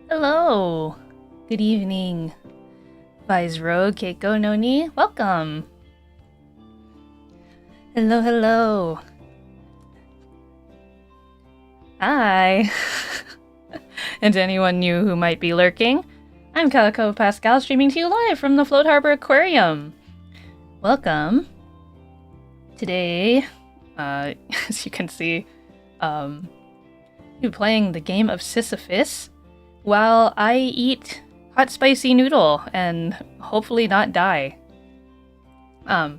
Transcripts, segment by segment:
Hello! Good evening, Vice-Rogue, Keiko Noni. Welcome! Hello, hello! Hi! And to anyone new who might be lurking, I'm Calico Pascal, streaming to you live from the Float Harbor Aquarium. Welcome! Today, as you can see, we're playing the game of Sisyphus, while I eat hot spicy noodle and hopefully not die. I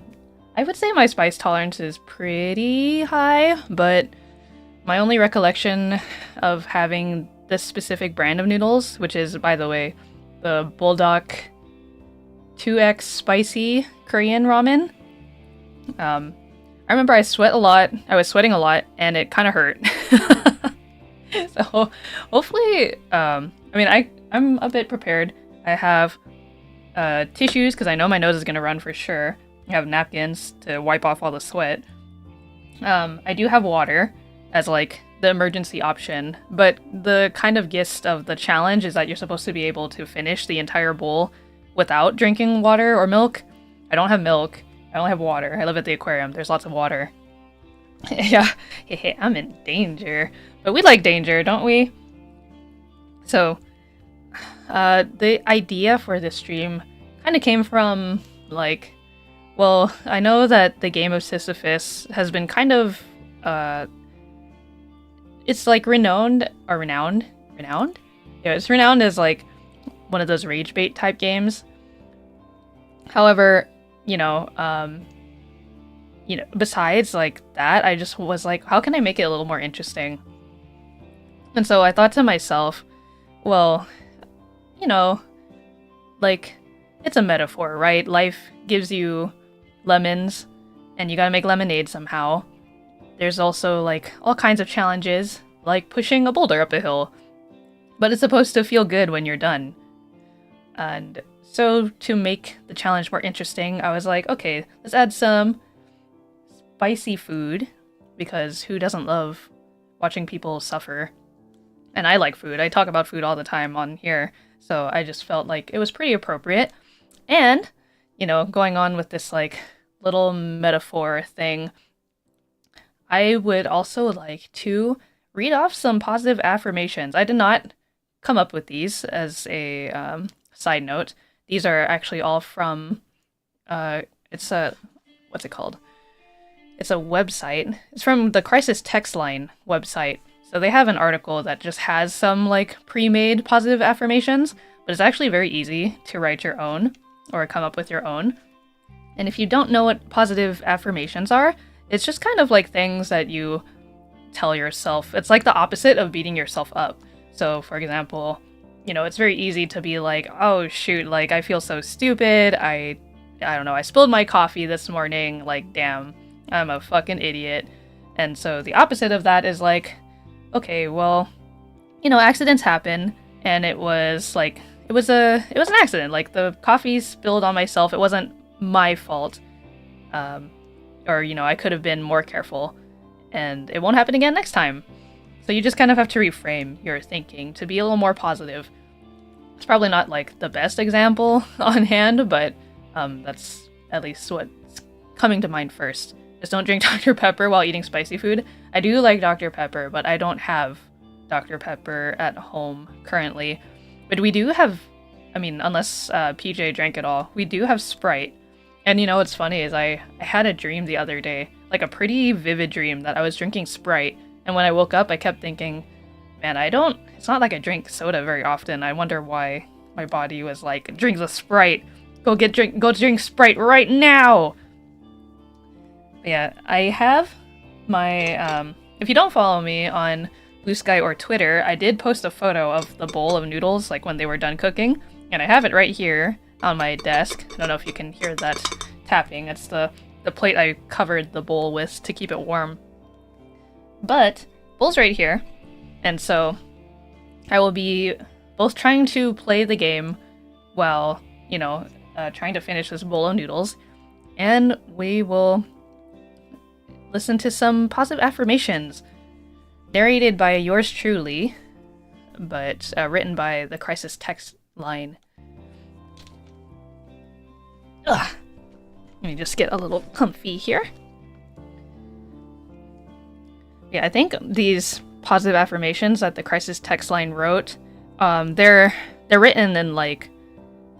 would say my spice tolerance is pretty high, but my only recollection of having this specific brand of noodles, which is, by the way, the Bulldog 2X spicy Korean ramen. I remember I was sweating a lot, and it kind of hurt. So hopefully, I'm a bit prepared. I have tissues because I know my nose is going to run for sure. I have napkins to wipe off all the sweat. I do have water as like the emergency option, but the kind of gist of the challenge is that you're supposed to be able to finish the entire bowl without drinking water or milk. I don't have milk. I only have water. I live at the aquarium. There's lots of water. Yeah, I'm in danger. But we like danger, don't we? So, the idea for this stream kind of came from, like, well, I know that the game of Sisyphus has been kind of, it's like renowned? Yeah, it's renowned as, like, one of those rage bait type games. However, you know, you know, besides like that, I just was like, how can I make it a little more interesting? And so I thought to myself, well, you know, like, it's a metaphor, right? Life gives you lemons, and you gotta make lemonade somehow. There's also, like, all kinds of challenges, like pushing a boulder up a hill. But it's supposed to feel good when you're done. And so, to make the challenge more interesting, I was like, okay, let's add some spicy food, because who doesn't love watching people suffer? And I like food. I talk about food all the time on here, so I just felt like it was pretty appropriate. And, you know, going on with this, like, little metaphor thing, I would also like to read off some positive affirmations. I did not come up with these as a side note. These are actually all from, it's a, what's it called? It's a website. It's from the Crisis Text Line website. So they have an article that just has some, like, pre-made positive affirmations, but it's actually very easy to write your own or come up with your own. And if you don't know what positive affirmations are, it's just kind of like things that you tell yourself. It's like the opposite of beating yourself up. So, for example, you know, it's very easy to be like, oh shoot, like, I feel so stupid. I don't know, I spilled my coffee this morning. Like, damn, I'm a fucking idiot. And so the opposite of that is like, okay, well, you know, accidents happen, and it was like, it was an accident. Like, the coffee spilled on myself. It wasn't my fault. Or, you know, I could have been more careful, and it won't happen again next time. So you just kind of have to reframe your thinking to be a little more positive. It's probably not, like, the best example on hand, but that's at least what's coming to mind first. Just don't drink Dr. Pepper while eating spicy food. I do like Dr. Pepper, but I don't have Dr. Pepper at home currently. But we do have, I mean, unless PJ drank it all, we do have Sprite. And you know what's funny is I had a dream the other day, like a pretty vivid dream, that I was drinking Sprite. And when I woke up, I kept thinking, man, it's not like I drink soda very often. I wonder why my body was like, drink the Sprite. Go drink Sprite right now. Yeah, I have my, if you don't follow me on Blue Sky or Twitter, I did post a photo of the bowl of noodles, like when they were done cooking, and I have it right here on my desk. I don't know if you can hear that tapping. It's the plate I covered the bowl with to keep it warm. But, bowl's right here, and so I will be both trying to play the game while, you know, trying to finish this bowl of noodles, and we will listen to some positive affirmations narrated by yours truly, but written by the Crisis Text Line. Ugh. Let me just get a little comfy here. Yeah, I think these positive affirmations that the Crisis Text Line wrote, they're written in, like,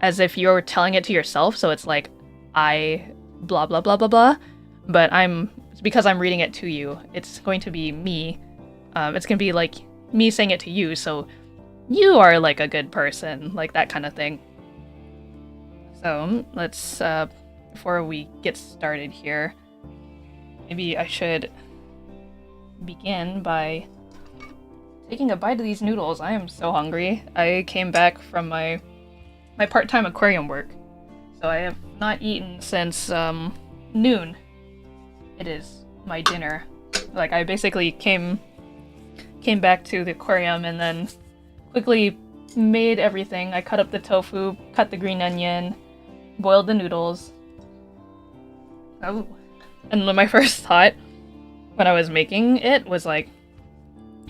as if you're telling it to yourself, so it's like, I blah blah blah blah blah, but because I'm reading it to you, it's going to be me. It's going to be like me saying it to you, so you are like a good person, like that kind of thing. So let's, before we get started here, maybe I should begin by taking a bite of these noodles. I am so hungry. I came back from my part-time aquarium work, so I have not eaten since noon. It is my dinner. Like, I basically came back to the aquarium and then quickly made everything. I cut up the tofu, cut the green onion, boiled the noodles. Oh. And my first thought when I was making it was like,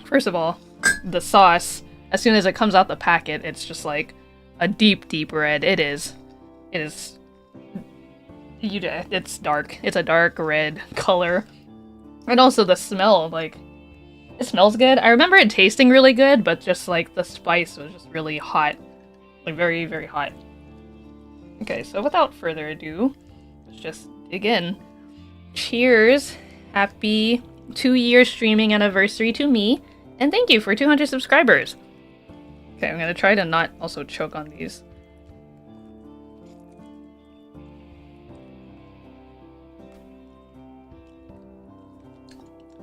first of all, the sauce, as soon as it comes out the packet, it's just like a deep, deep red. It's dark. It's a dark red color. And also the smell, like, it smells good. I remember it tasting really good, but just like the spice was just really hot. Like, very, very hot. Okay, so without further ado, let's just dig in. Cheers! Happy 2-year streaming anniversary to me, and thank you for 200 subscribers! Okay, I'm gonna try to not also choke on these.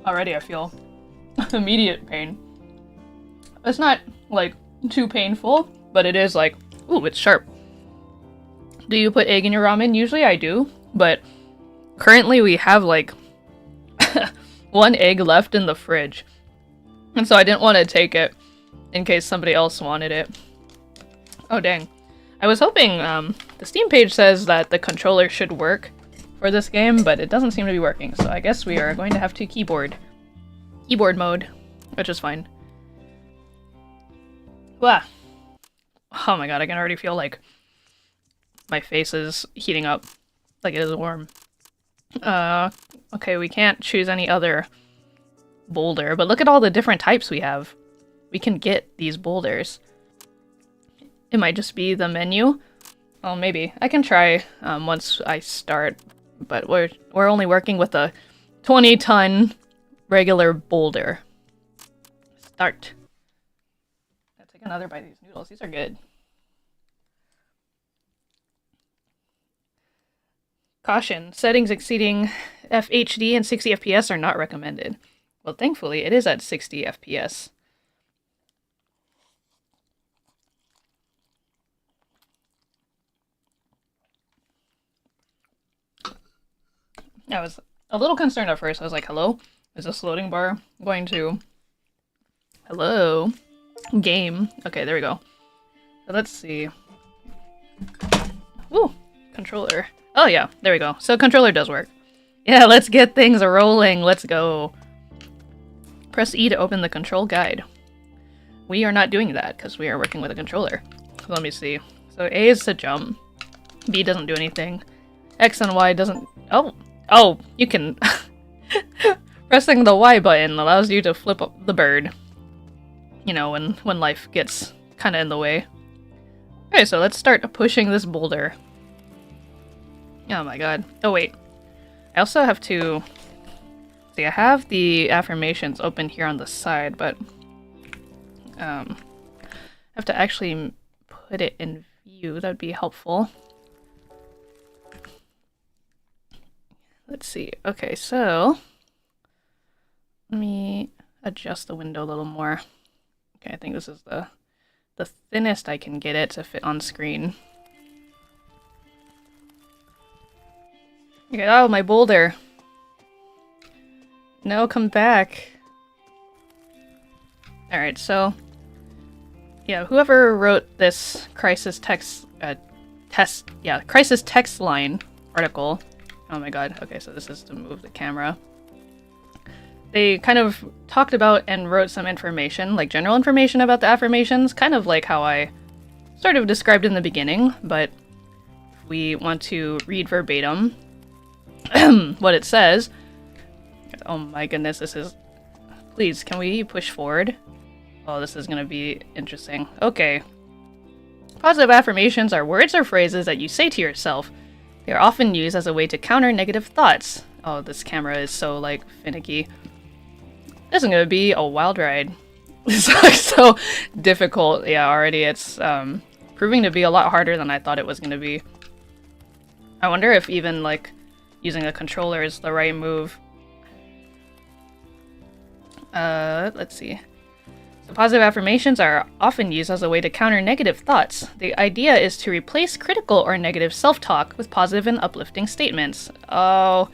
Already I feel immediate pain. It's not, like, too painful, but it is like, ooh, it's sharp. Do you put egg in your ramen? Usually I do, but currently we have, like, 1 egg left in the fridge. And so I didn't want to take it in case somebody else wanted it. Oh, dang. I was hoping, the Steam page says that the controller should work for this game, but it doesn't seem to be working, so I guess we are going to have to keyboard mode, which is fine. Wow. Oh my god, I can already feel like my face is heating up, like it is warm. Okay, we can't choose any other boulder, but look at all the different types we have. We can get these boulders. It might just be the menu. Well, maybe. I can try once I start, but we're only working with a 20-ton regular boulder. Start. I'll take another bite of these noodles. These are good. Caution. Settings exceeding FHD and 60 FPS are not recommended. Well, thankfully, it is at 60 FPS. I was a little concerned at first. I was like, hello? Is this loading bar going to... Hello? Game. Okay, there we go. So let's see. Ooh, controller. Oh yeah, there we go. So controller does work. Yeah, let's get things rolling. Let's go. Press E to open the control guide. We are not doing that because we are working with a controller. So let me see. So A is to jump. B doesn't do anything. X and Y doesn't... Oh, you can... Pressing the Y button allows you to flip up the bird. You know, when life gets kind of in the way. Okay, so let's start pushing this boulder. Oh my god. Oh wait. I also have to... See, I have the affirmations open here on the side, but... I have to actually put it in view. That'd be helpful. Let's see. Okay, so... Let me adjust the window a little more. Okay, I think this is the thinnest I can get it to fit on screen. Okay, oh, my boulder. No, come back. Alright, so... Yeah, whoever wrote this crisis text line article. Oh my god, okay, so this is to move the camera. They kind of talked about and wrote some information, like general information about the affirmations, kind of like how I sort of described in the beginning, but if we want to read verbatim what it says. Oh my goodness, this is... Please, can we push forward? Oh, this is gonna be interesting. Okay. Positive affirmations are words or phrases that you say to yourself. They are often used as a way to counter negative thoughts. Oh, this camera is so, like, finicky. This is gonna be a wild ride. It's like so difficult. Yeah, already it's proving to be a lot harder than I thought it was gonna be. I wonder if even, like, using a controller is the right move. Let's see. So positive affirmations are often used as a way to counter negative thoughts. The idea is to replace critical or negative self-talk with positive and uplifting statements. Oh,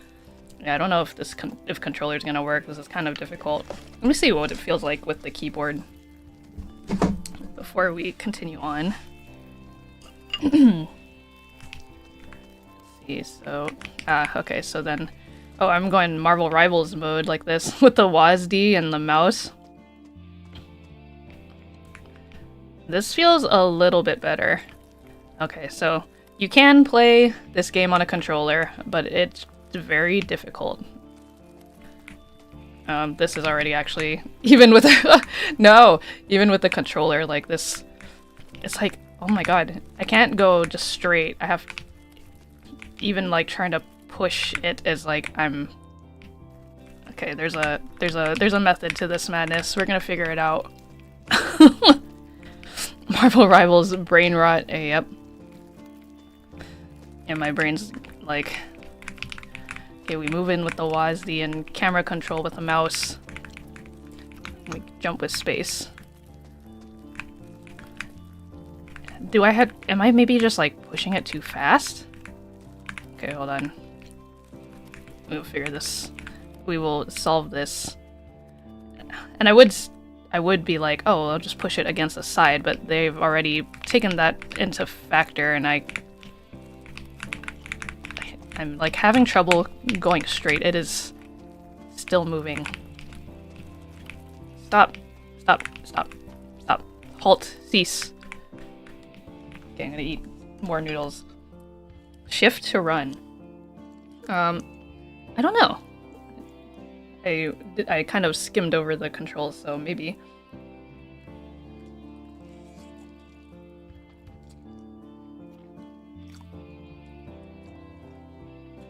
yeah, I don't know if this if controller's gonna work. This is kind of difficult. Let me see what it feels like with the keyboard before we continue on. Let's see, so... okay, so then... Oh, I'm going Marvel Rivals mode like this with the WASD and the mouse. This feels a little bit better. Okay, so you can play this game on a controller, but it's very difficult. This is already actually, even with no, even with the controller, like this, it's like, oh my god, I can't go just straight. I have, even like trying to push it is like I'm. Okay, there's a method to this madness. We're gonna figure it out. Marvel Rivals brain rot. Yep. And my brain's like Okay, we move in with the WASD and camera control with the mouse. We jump with space. Am I maybe just like pushing it too fast? Okay, hold on. We'll figure this. We will solve this. And I would be like, oh, I'll just push it against the side, but they've already taken that into factor, and I'm like having trouble going straight. It is still moving. Stop. Stop. Stop. Stop. Halt. Cease. Okay, I'm gonna eat more noodles. Shift to run. I don't know. I kind of skimmed over the controls, so maybe.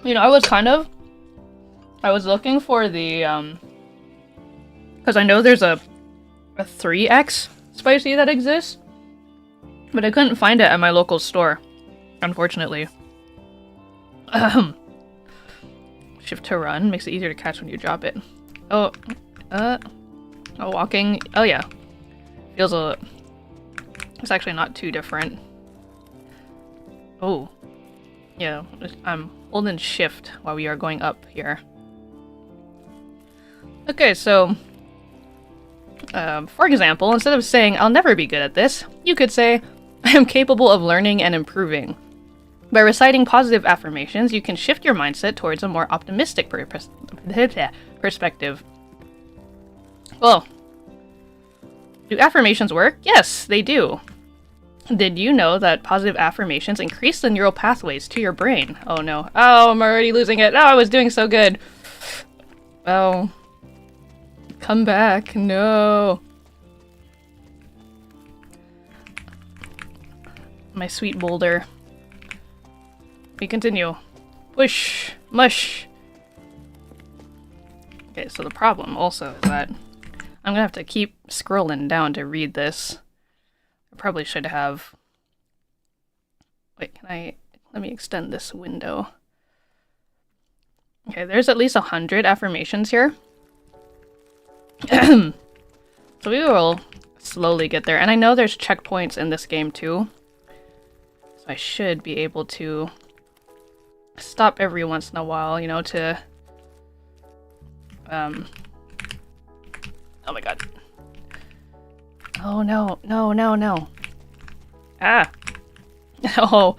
You know, I was looking for the, because I know there's a 3X spicy that exists, but I couldn't find it at my local store, unfortunately. Shift to run makes it easier to catch when you drop it. Oh, walking. Oh yeah, feels it's actually not too different. Oh, yeah. I'm holding shift while we are going up here. Okay, so for example, instead of saying "I'll never be good at this," you could say, "I am capable of learning and improving." By reciting positive affirmations, you can shift your mindset towards a more optimistic perspective. Well, do affirmations work? Yes, they do. Did you know that positive affirmations increase the neural pathways to your brain? Oh no. Oh, I'm already losing it. Oh, I was doing so good. Oh. Come back. No. My sweet boulder. We continue. Push. Mush. Okay, so the problem also is that I'm gonna have to keep scrolling down to read this. I probably should have... Wait, let me extend this window. Okay, there's at least 100 affirmations here. So we will slowly get there. And I know there's checkpoints in this game too. So I should be able to stop every once in a while, you know, to... Oh my god. Oh no, no, no, no. Ah! Oh.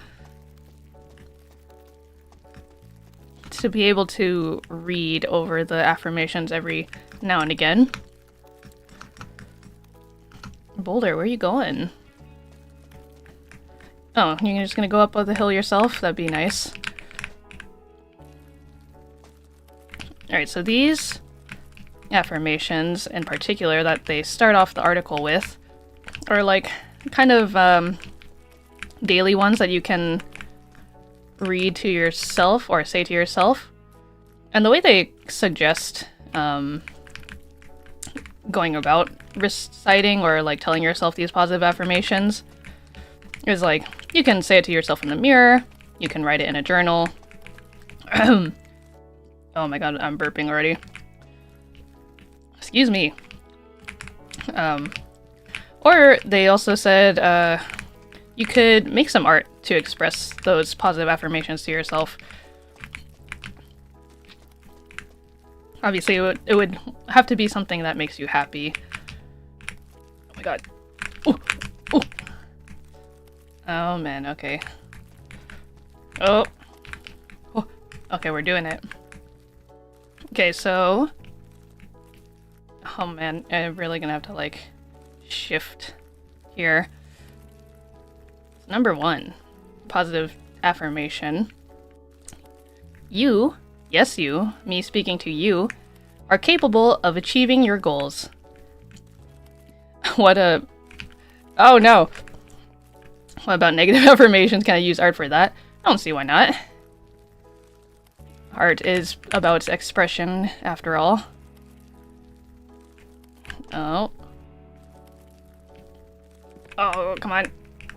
To be able to read over the affirmations every now and again. Boulder, where are you going? Oh, you're just gonna go up the hill yourself? That'd be nice. Alright, so these affirmations in particular that they start off the article with are like kind of daily ones that you can read to yourself or say to yourself. And the way they suggest going about reciting or like telling yourself these positive affirmations is like you can say it to yourself in the mirror, you can write it in a journal. Oh my god, I'm burping already. Excuse me. Or they also said you could make some art to express those positive affirmations to yourself. Obviously, it would have to be something that makes you happy. Oh my god. Ooh, ooh. Oh man, okay. Oh. Oh. Okay, we're doing it. Okay, so... Oh man, I'm really gonna have to, like, shift here. Number 1. Positive affirmation. You, yes you, me speaking to you, are capable of achieving your goals. What a... Oh no! What about negative affirmations? Can I use art for that? I don't see why not. Art is about expression, after all. Oh. Oh, come on.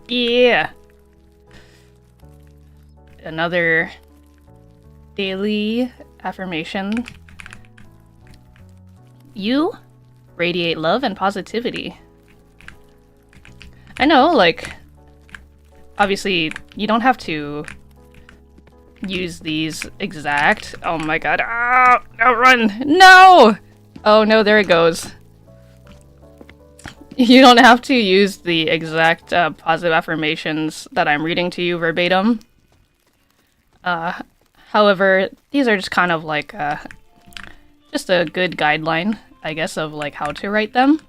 Yeah! Another daily affirmation. You radiate love and positivity. I know, like, obviously, you don't have to use these exact. Oh my god. Ah, no, run! No! Oh no, there it goes. You don't have to use the exact positive affirmations that I'm reading to you verbatim. However, these are just kind of like just a good guideline, I guess, of like how to write them.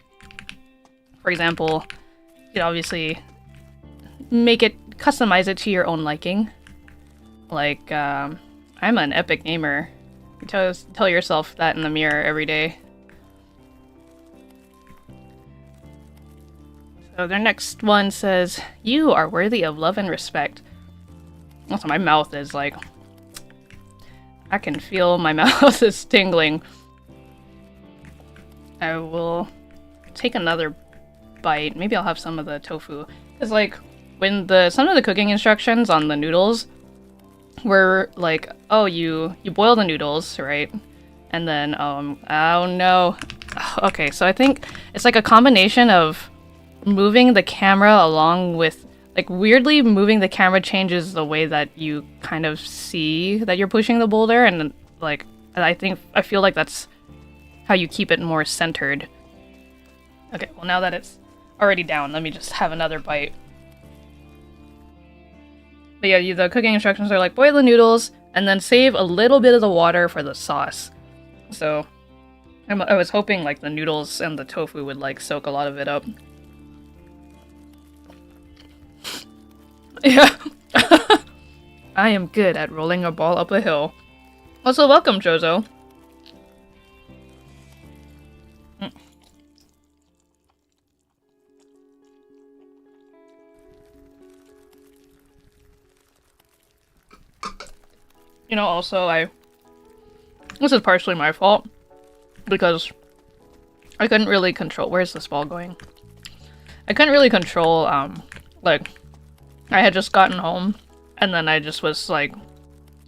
For example, you could obviously customize it to your own liking. Like, I'm an epic gamer. You tell yourself that in the mirror every day. So their next one says, you are worthy of love and respect. Also, my mouth is like... I can feel my mouth is tingling. I will take another bite. Maybe I'll have some of the tofu. Because, like, when some of the cooking instructions on the noodles were like, oh, you boil the noodles, right? And then, oh no. Okay, so I think it's like a combination of moving the camera along with, like, weirdly moving the camera changes the way that you kind of see that you're pushing the boulder, and like, I feel like that's how you keep it more centered. Okay, well, now that it's already down, let me just have another bite. But yeah, the cooking instructions are like, boil the noodles and then save a little bit of the water for the sauce. So I was hoping like the noodles and the tofu would like soak a lot of it up. Yeah. I am good at rolling a ball up a hill. Also, welcome, Jozo. You know, also, this is partially my fault, because I couldn't really control- where's this ball going? I couldn't really control, like, I had just gotten home, and then I just was, like,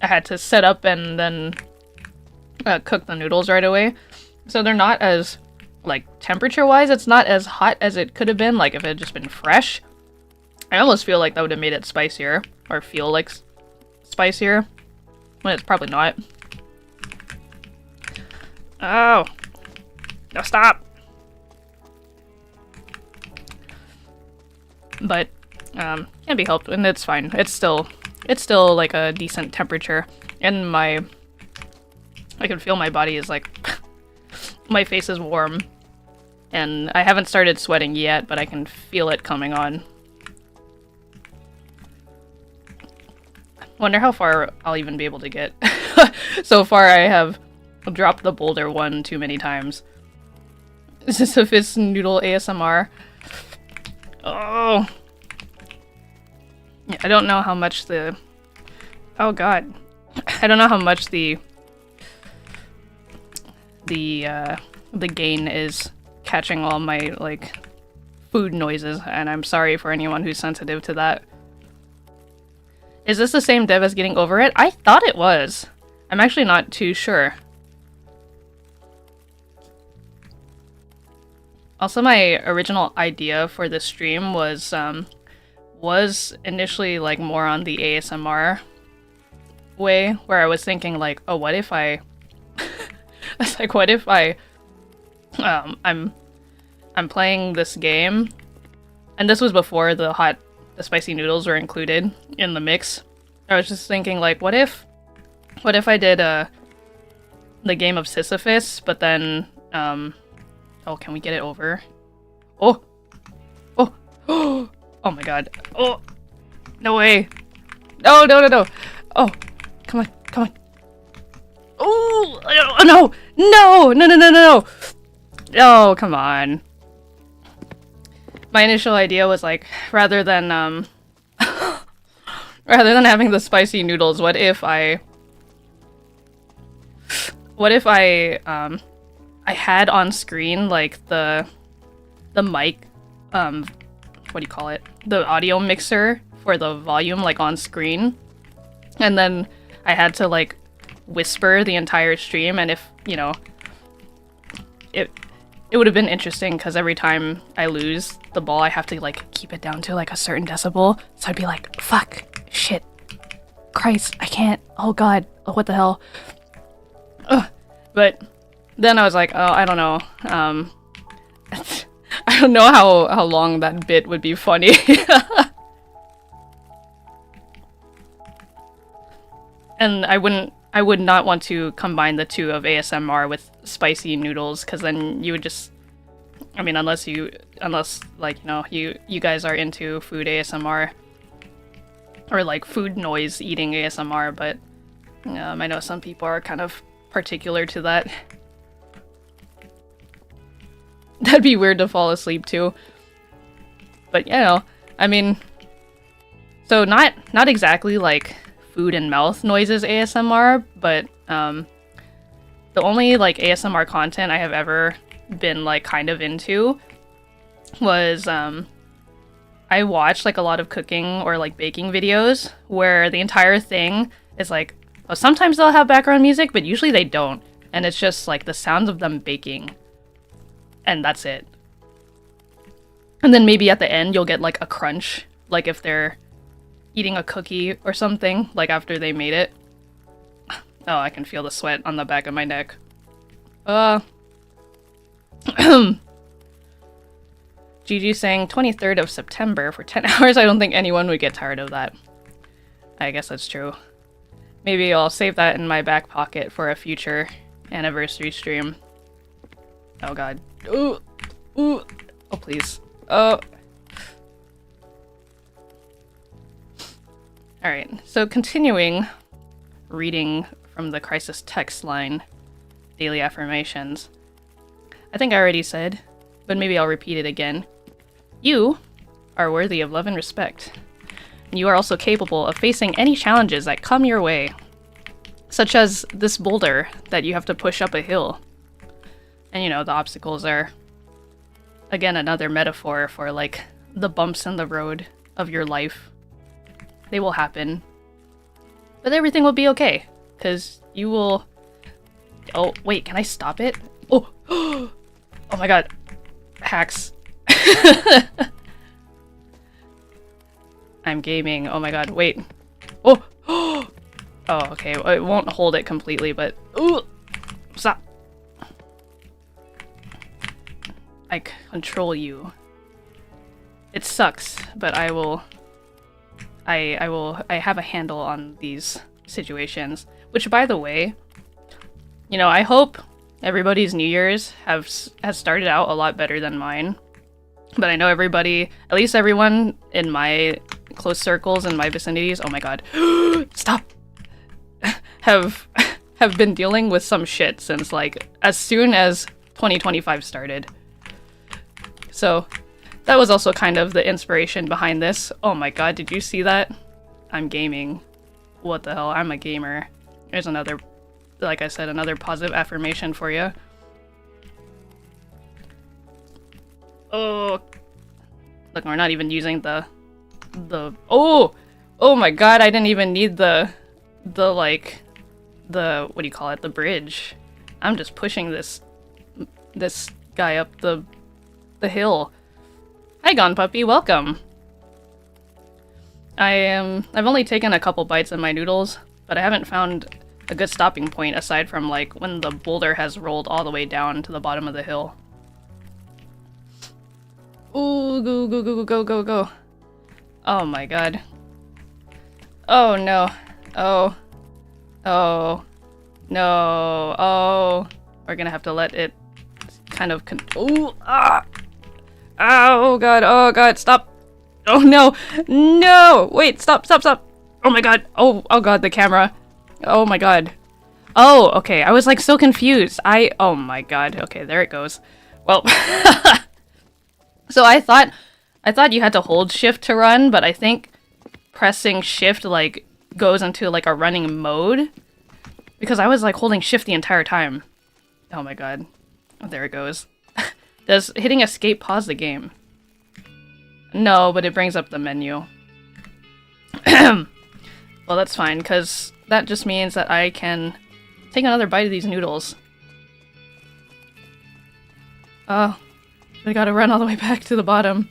I had to set up and then cook the noodles right away. So they're not as, like, temperature-wise, it's not as hot as it could have been, like, if it had just been fresh. I almost feel like that would have made it spicier, or feel like spicier. When it's probably not. Oh! No, stop! But, can't be helped, and it's fine. It's still like a decent temperature. And I can feel my body is like, my face is warm. And I haven't started sweating yet, but I can feel it coming on. Wonder how far I'll even be able to get. So far I have dropped the boulder one too many times. Sisyphus noodle ASMR. Oh. Yeah, I don't know how much the... Oh god. I don't know how much the gain is catching all my, like, food noises, and I'm sorry for anyone who's sensitive to that. Is this the same dev as Getting Over It? I thought it was. I'm actually not too sure. Also, my original idea for this stream was initially like more on the ASMR way, where I was thinking like, oh, what if I it's like, what if I'm playing this game, and this was before the spicy noodles were included in the mix. I was just thinking like, what if I did the game of Sisyphus, but then oh, can we get it over? Oh! Oh! Oh my god. Oh! No way! No, no, no, no! Oh! Come on, come on. Oh! No! No! No, no, no, no, no! Oh, come on. My initial idea was like, rather than having the spicy noodles, what if I had on screen like the mic, what do you call it? The audio mixer for the volume, like, on screen, and then I had to like whisper the entire stream, and if, you know, it would have been interesting because every time I lose the ball, I have to like keep it down to like a certain decibel. So I'd be like, fuck, shit, Christ, I can't, oh god, oh, what the hell. Ugh. But then I was like, oh, I don't know. I don't know how long that bit would be funny. And I would not want to combine the two of ASMR with spicy noodles, because then you would just, I mean, unless like, you know, you guys are into food ASMR or like food noise eating ASMR, but I know some people are kind of particular to that. That'd be weird to fall asleep to. But, you know, I mean, so not exactly like food and mouth noises ASMR, but the only like ASMR content I have ever been like kind of into was I watched like a lot of cooking or like baking videos where the entire thing is like, oh, sometimes they'll have background music, but usually they don't, and it's just like the sounds of them baking, and that's it. And then maybe at the end you'll get like a crunch, like if they're eating a cookie or something, like after they made it. Oh, I can feel the sweat on the back of my neck. Gigi saying 23rd of September for 10 hours. I don't think anyone would get tired of that. I guess that's true. Maybe I'll save that in my back pocket for a future anniversary stream. Oh god. Ooh. Ooh. Oh, please. Oh. Alright, so continuing reading from the Crisis text line, daily affirmations. I think I already said, but maybe I'll repeat it again. You are worthy of love and respect. You are also capable of facing any challenges that come your way, such as this boulder that you have to push up a hill. And you know, the obstacles are, again, another metaphor for like the bumps in the road of your life. They will happen, but everything will be okay, because you will... Oh, wait, can I stop it? Oh, oh my god. Hacks. I'm gaming. Oh my god, wait. Oh, oh, okay, it won't hold it completely, but... Ooh, stop. I control you. It sucks, but I will... I have a handle on these situations. Which, by the way, you know, I hope everybody's New Year's has started out a lot better than mine. But I know everybody, at least everyone in my close circles in my vicinities, oh my god, stop, have been dealing with some shit since like as soon as 2025 started. So that was also kind of the inspiration behind this. Oh my god, did you see that? I'm gaming. What the hell? I'm a gamer. There's another, like I said, another positive affirmation for you. Oh, look, we're not even using the oh my god, I didn't even need the what do you call it, the bridge. I'm just pushing this guy up the hill. Hi, Gone Puppy, welcome. I've only taken a couple bites of my noodles, but I haven't found a good stopping point aside from like when the boulder has rolled all the way down to the bottom of the hill. Ooh, go, go, go, go, go, go. Oh my god. Oh no. Oh. Oh. No. Oh. We're gonna have to let it kind of ooh, ah! Oh god, stop. Oh no. No! Wait, stop. Oh my god. Oh god, the camera. Oh my god. Oh, okay, I was like so confused. Oh my god. Okay, there it goes. Well, so I thought you had to hold shift to run, but I think pressing shift like goes into like a running mode, because I was like holding shift the entire time. Oh my god. Oh, there it goes. Does hitting escape pause the game? No, but it brings up the menu. Well, that's fine, because that just means that I can take another bite of these noodles. Oh, we gotta run all the way back to the bottom.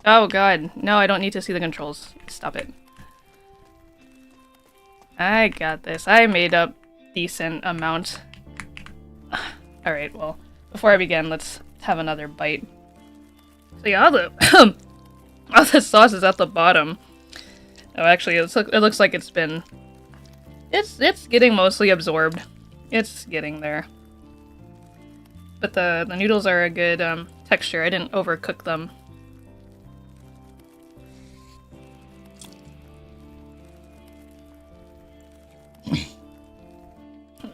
Oh god, no, I don't need to see the controls. Stop it. I got this. I made up decent amount. Alright, well, before I begin, let's have another bite. So yeah, all the sauce is at the bottom. Oh, actually, it looks like it's been... It's getting mostly absorbed. It's getting there. But the noodles are a good texture. I didn't overcook them.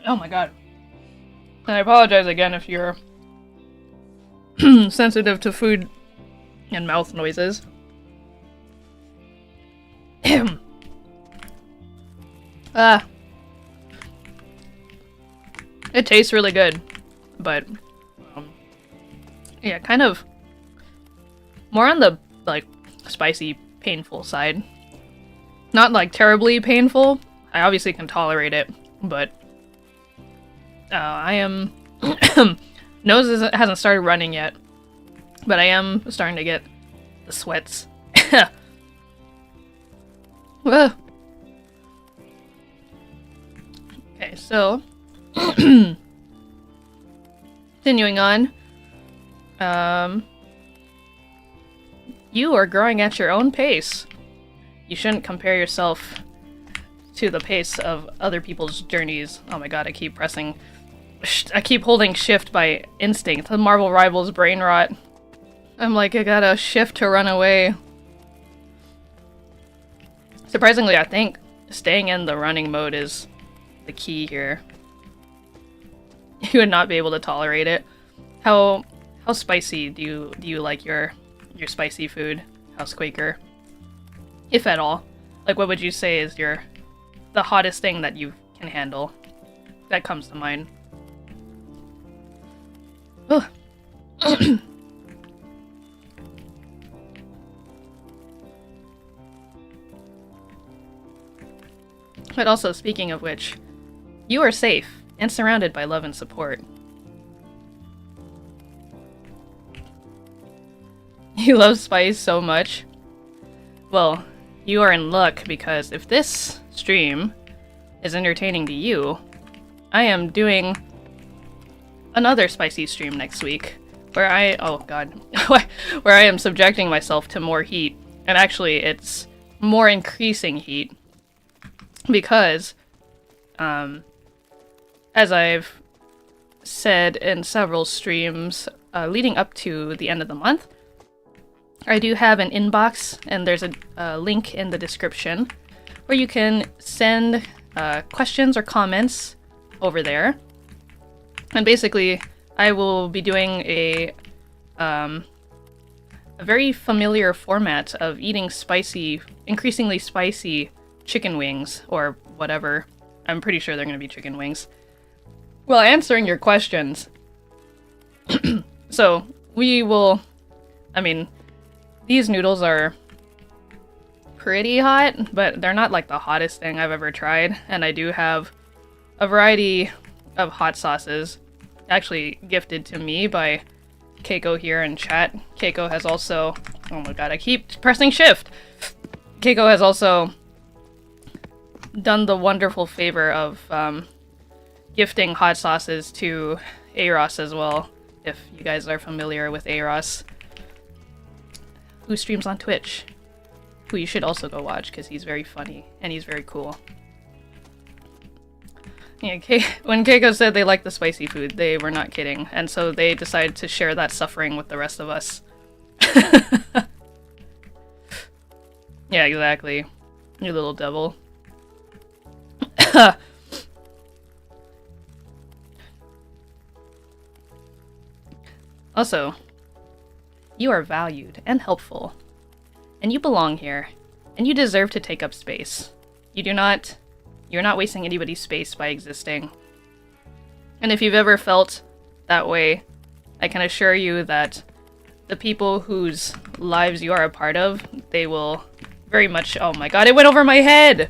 Oh my god. And I apologize again if you're sensitive to food and mouth noises. It tastes really good, but yeah, kind of more on the like spicy, painful side. Not like terribly painful. I obviously can tolerate it, but I am nose hasn't started running yet, but I am starting to get the sweats. Okay, so continuing on, you are growing at your own pace. You shouldn't compare yourself to the pace of other people's journeys. Oh my god, I keep holding shift by instinct. The Marvel Rivals brain rot. I'm like, I gotta shift to run away. Surprisingly, I think staying in the running mode is the key here. You would not be able to tolerate it. How spicy do you like your spicy food, House Quaker? If at all. Like, what would you say is the hottest thing that you can handle? That comes to mind. Ugh. But also, speaking of which, you are safe and surrounded by love and support. You love spice so much. Well, you are in luck, because if this stream is entertaining to you, I am doing another spicy stream next week, where where I am subjecting myself to more heat, and actually it's more increasing heat, because, as I've said in several streams leading up to the end of the month, I do have an inbox, and there's a link in the description where you can send questions or comments over there. And basically, I will be doing a very familiar format of eating increasingly spicy chicken wings, or whatever. I'm pretty sure they're going to be chicken wings. Well, answering your questions. So, these noodles are pretty hot, but they're not like the hottest thing I've ever tried. And I do have a variety of hot sauces, actually gifted to me by Keiko here in chat. Keiko has also... Oh my god, I keep pressing shift! Keiko has also done the wonderful favor of gifting hot sauces to Aros as well, if you guys are familiar with Aros, who streams on Twitch, who you should also go watch, because he's very funny, and he's very cool. Yeah, when Keiko said they liked the spicy food, they were not kidding, and so they decided to share that suffering with the rest of us. Yeah, exactly. You little devil. Also, you are valued and helpful, and you belong here, and you deserve to take up space. You're not wasting anybody's space by existing. And if you've ever felt that way, I can assure you that the people whose lives you are a part of, they will very much... Oh my god, it went over my head!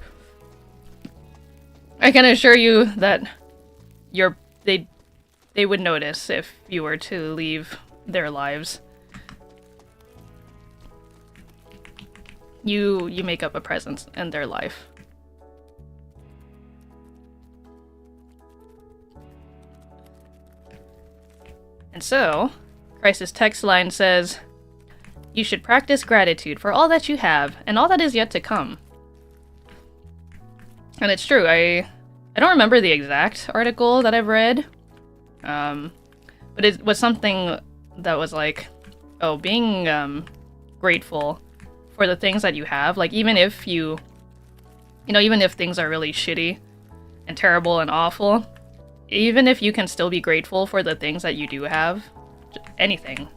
I can assure you that they would notice if you were to leave their lives. You make up a presence in their life. And so, Crisis text line says, "You should practice gratitude for all that you have and all that is yet to come." And it's true. I don't remember the exact article that I've read, but it was something that was like, oh, being grateful for the things that you have, like even if even if things are really shitty and terrible and awful, even if you can still be grateful for the things that you do have, anything,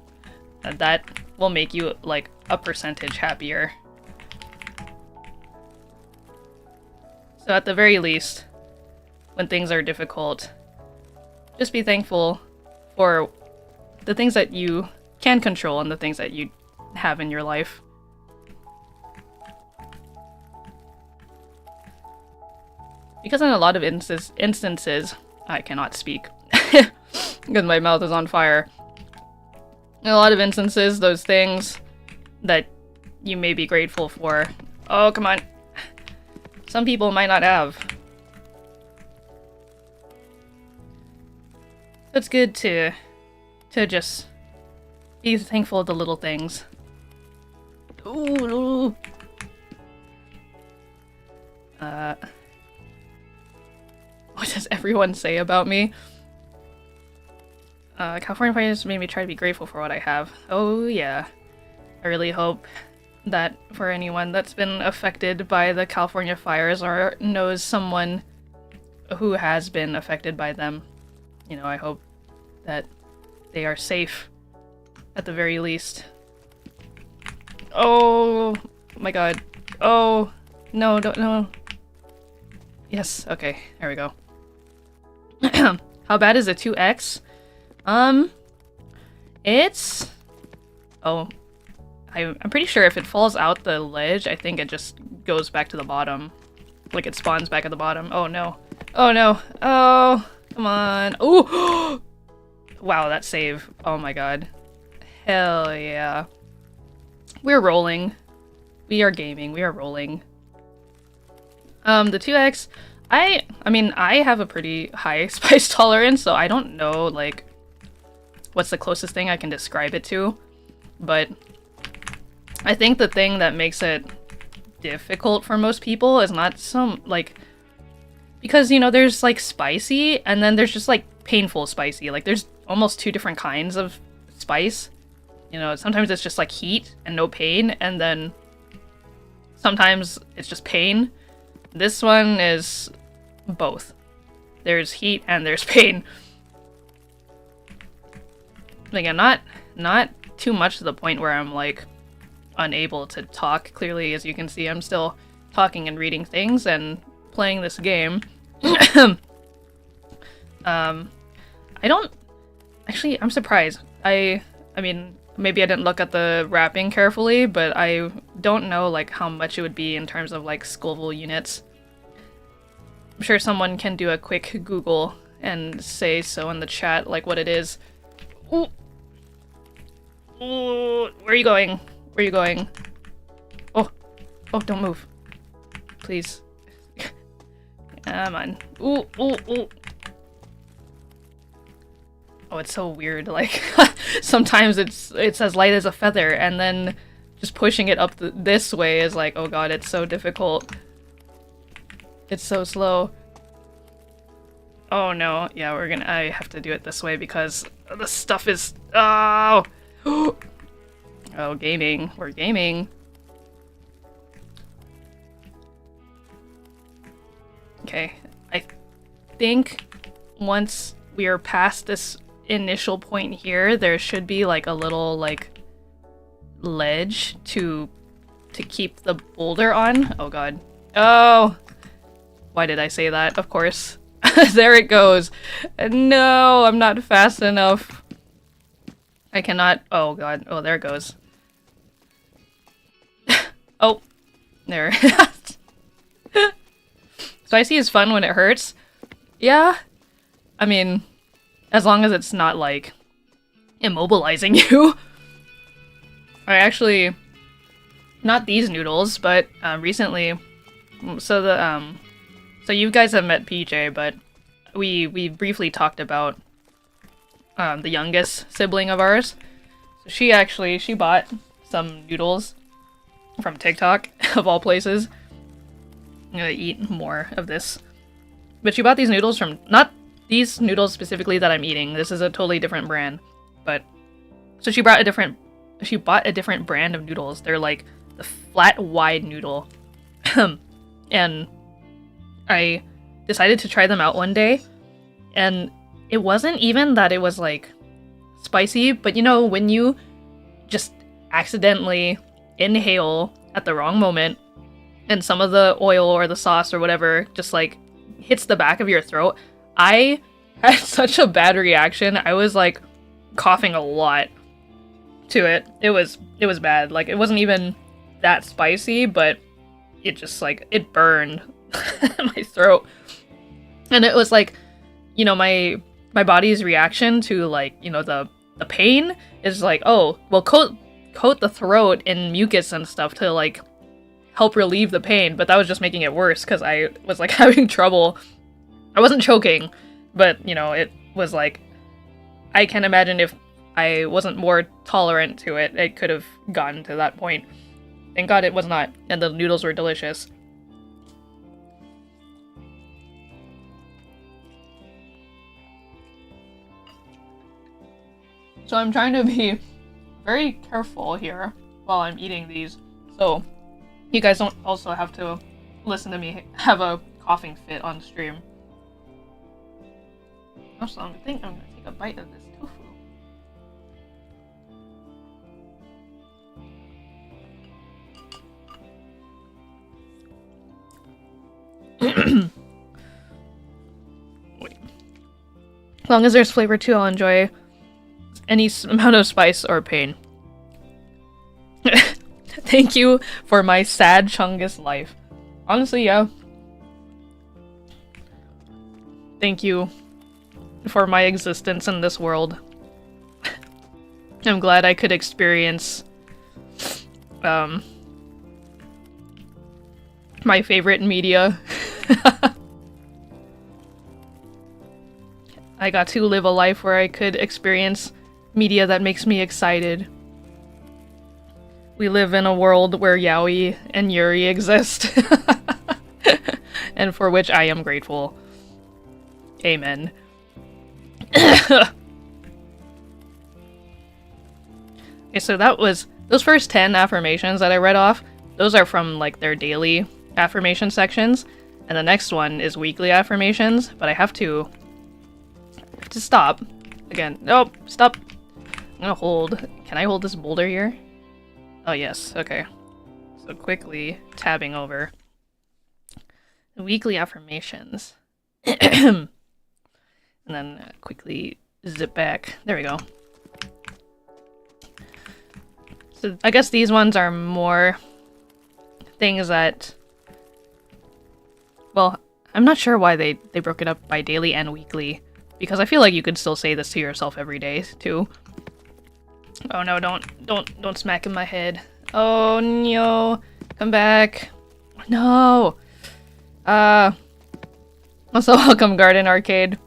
that will make you like a percentage happier. So at the very least, when things are difficult, just be thankful for the things that you can control and the things that you have in your life. Because in a lot of instances, I cannot speak because my mouth is on fire. In a lot of instances, those things that you may be grateful for, oh, come on, some people might not have. So it's good to just be thankful of the little things. Ooh. What does everyone say about me? California fires made me try to be grateful for what I have. Oh yeah. I really hope that for anyone that's been affected by the California fires or knows someone who has been affected by them, I hope that they are safe at the very least. Oh my god. Oh, no, don't, no. Yes, okay, there we go. How bad is a 2x? It's... Oh, I'm pretty sure if it falls out the ledge, I think it just goes back to the bottom. Like it spawns back at the bottom. Oh no. Oh no. Oh, come on. Oh! Wow, that save. Oh my god. Hell yeah. We're rolling. We are gaming. We are rolling. The 2x... I mean, I have a pretty high spice tolerance, so I don't know, like, what's the closest thing I can describe it to, but I think the thing that makes it difficult for most people is not some, like, because, there's, like, spicy, and then there's just, like, painful spicy. Like, there's almost two different kinds of spice. Sometimes it's just, like, heat and no pain, and then sometimes it's just pain. This one is both. There's heat and there's pain. Again, not too much to the point where I'm like unable to talk. Clearly, as you can see, I'm still talking and reading things and playing this game. I don't actually, I'm surprised. I mean, maybe I didn't look at the wrapping carefully, but I don't know like how much it would be in terms of like Scoville units. I'm sure someone can do a quick Google and say so in the chat, like what it is. Ooh. Ooh. Where are you going? Where are you going? Oh, don't move. Please. Come on. Ooh. Oh, it's so weird. Like, sometimes it's as light as a feather, and then just pushing it up this way is like, oh god, it's so difficult. It's so slow. Oh no, yeah, I have to do it this way because the stuff is, oh! Oh, gaming. We're gaming. Okay, I think once we are past this initial point here, there should be like a little like ledge to keep the boulder on. Oh god. Oh! Why did I say that? Of course. There it goes. No, I'm not fast enough. I cannot. Oh god. Oh, there it goes. Oh, there. It's Spicy is fun when it hurts. Yeah. I mean, as long as it's not, like, immobilizing you. I actually... Not these noodles, but recently... So you guys have met PJ, but we briefly talked about the youngest sibling of ours. So she bought some noodles from TikTok, of all places. I'm gonna eat more of this. But she bought these noodles from... Not these noodles specifically that I'm eating. This is a totally different brand. But... So she bought a different brand of noodles. They're like the flat, wide noodle. And I decided to try them out one day. And it wasn't even that it was like spicy, but you know, when you just accidentally inhale at the wrong moment and some of the oil or the sauce or whatever just like hits the back of your throat, I had such a bad reaction. I was like coughing a lot to it. It was bad. Like, it wasn't even that spicy, but it just like it burned my throat. And it was like, you know, my body's reaction to, like, you know, the pain is like, oh, well, coat the throat in mucus and stuff to like help relieve the pain, but that was just making it worse because I was like having trouble. I wasn't choking, but you know, it was like, I can imagine if I wasn't more tolerant to it, it could have gotten to that point. Thank God it was not, and the noodles were delicious. So I'm trying to be very careful here while I'm eating these, so you guys don't also have to listen to me have a coughing fit on stream. Also, I think I'm gonna take a bite of this tofu. Wait. As long as there's flavor too, I'll enjoy any amount of spice or pain. Thank you for my sad Chungus life. Honestly, yeah. Thank you for my existence in this world. I'm glad I could experience my favorite media. I got to live a life where I could experience media that makes me excited. We live in a world where yaoi and yuri exist. And for which I am grateful. Amen. Okay, so that was those first 10 affirmations that I read off. Those are from like their daily affirmation sections, and the next one is weekly affirmations, but I have to stop again. Nope, stop. I'm gonna hold. Can I hold this boulder here? Oh yes, okay. So quickly tabbing over the weekly affirmations. And then quickly zip back. There we go. So I guess these ones are more things that... Well, I'm not sure why they broke it up by daily and weekly, because I feel like you could still say this to yourself every day, too. Oh no, don't smack in my head. Oh no, come back. No! Also welcome Garden Arcade.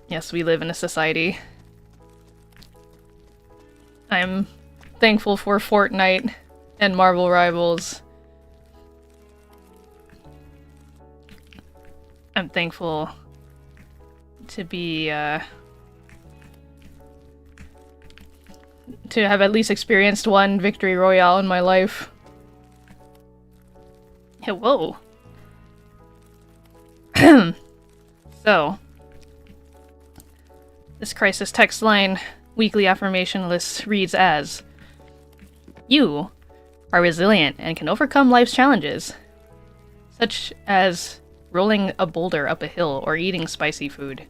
Yes, we live in a society. I'm thankful for Fortnite and Marvel Rivals. I'm thankful to be, to have at least experienced one victory royale in my life. Yeah, whoa. So, this crisis text line weekly affirmation list reads as: you are resilient and can overcome life's challenges, such as rolling a boulder up a hill or eating spicy food.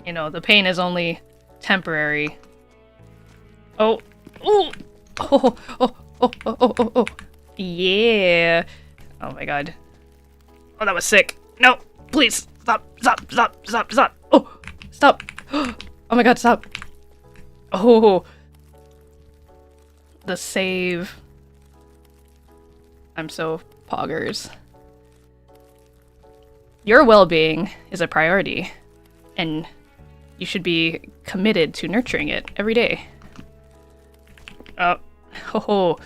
You know, the pain is only temporary. Oh, oh, oh, oh, oh, oh, oh, oh, oh. Yeah. Oh my god. Oh, that was sick. No, please. Stop. Stop. Stop. Stop. Stop. Oh, stop. Oh my god, stop. Oh. The save. I'm so poggers. Your well-being is a priority, and you should be committed to nurturing it every day. Oh. Ho ho.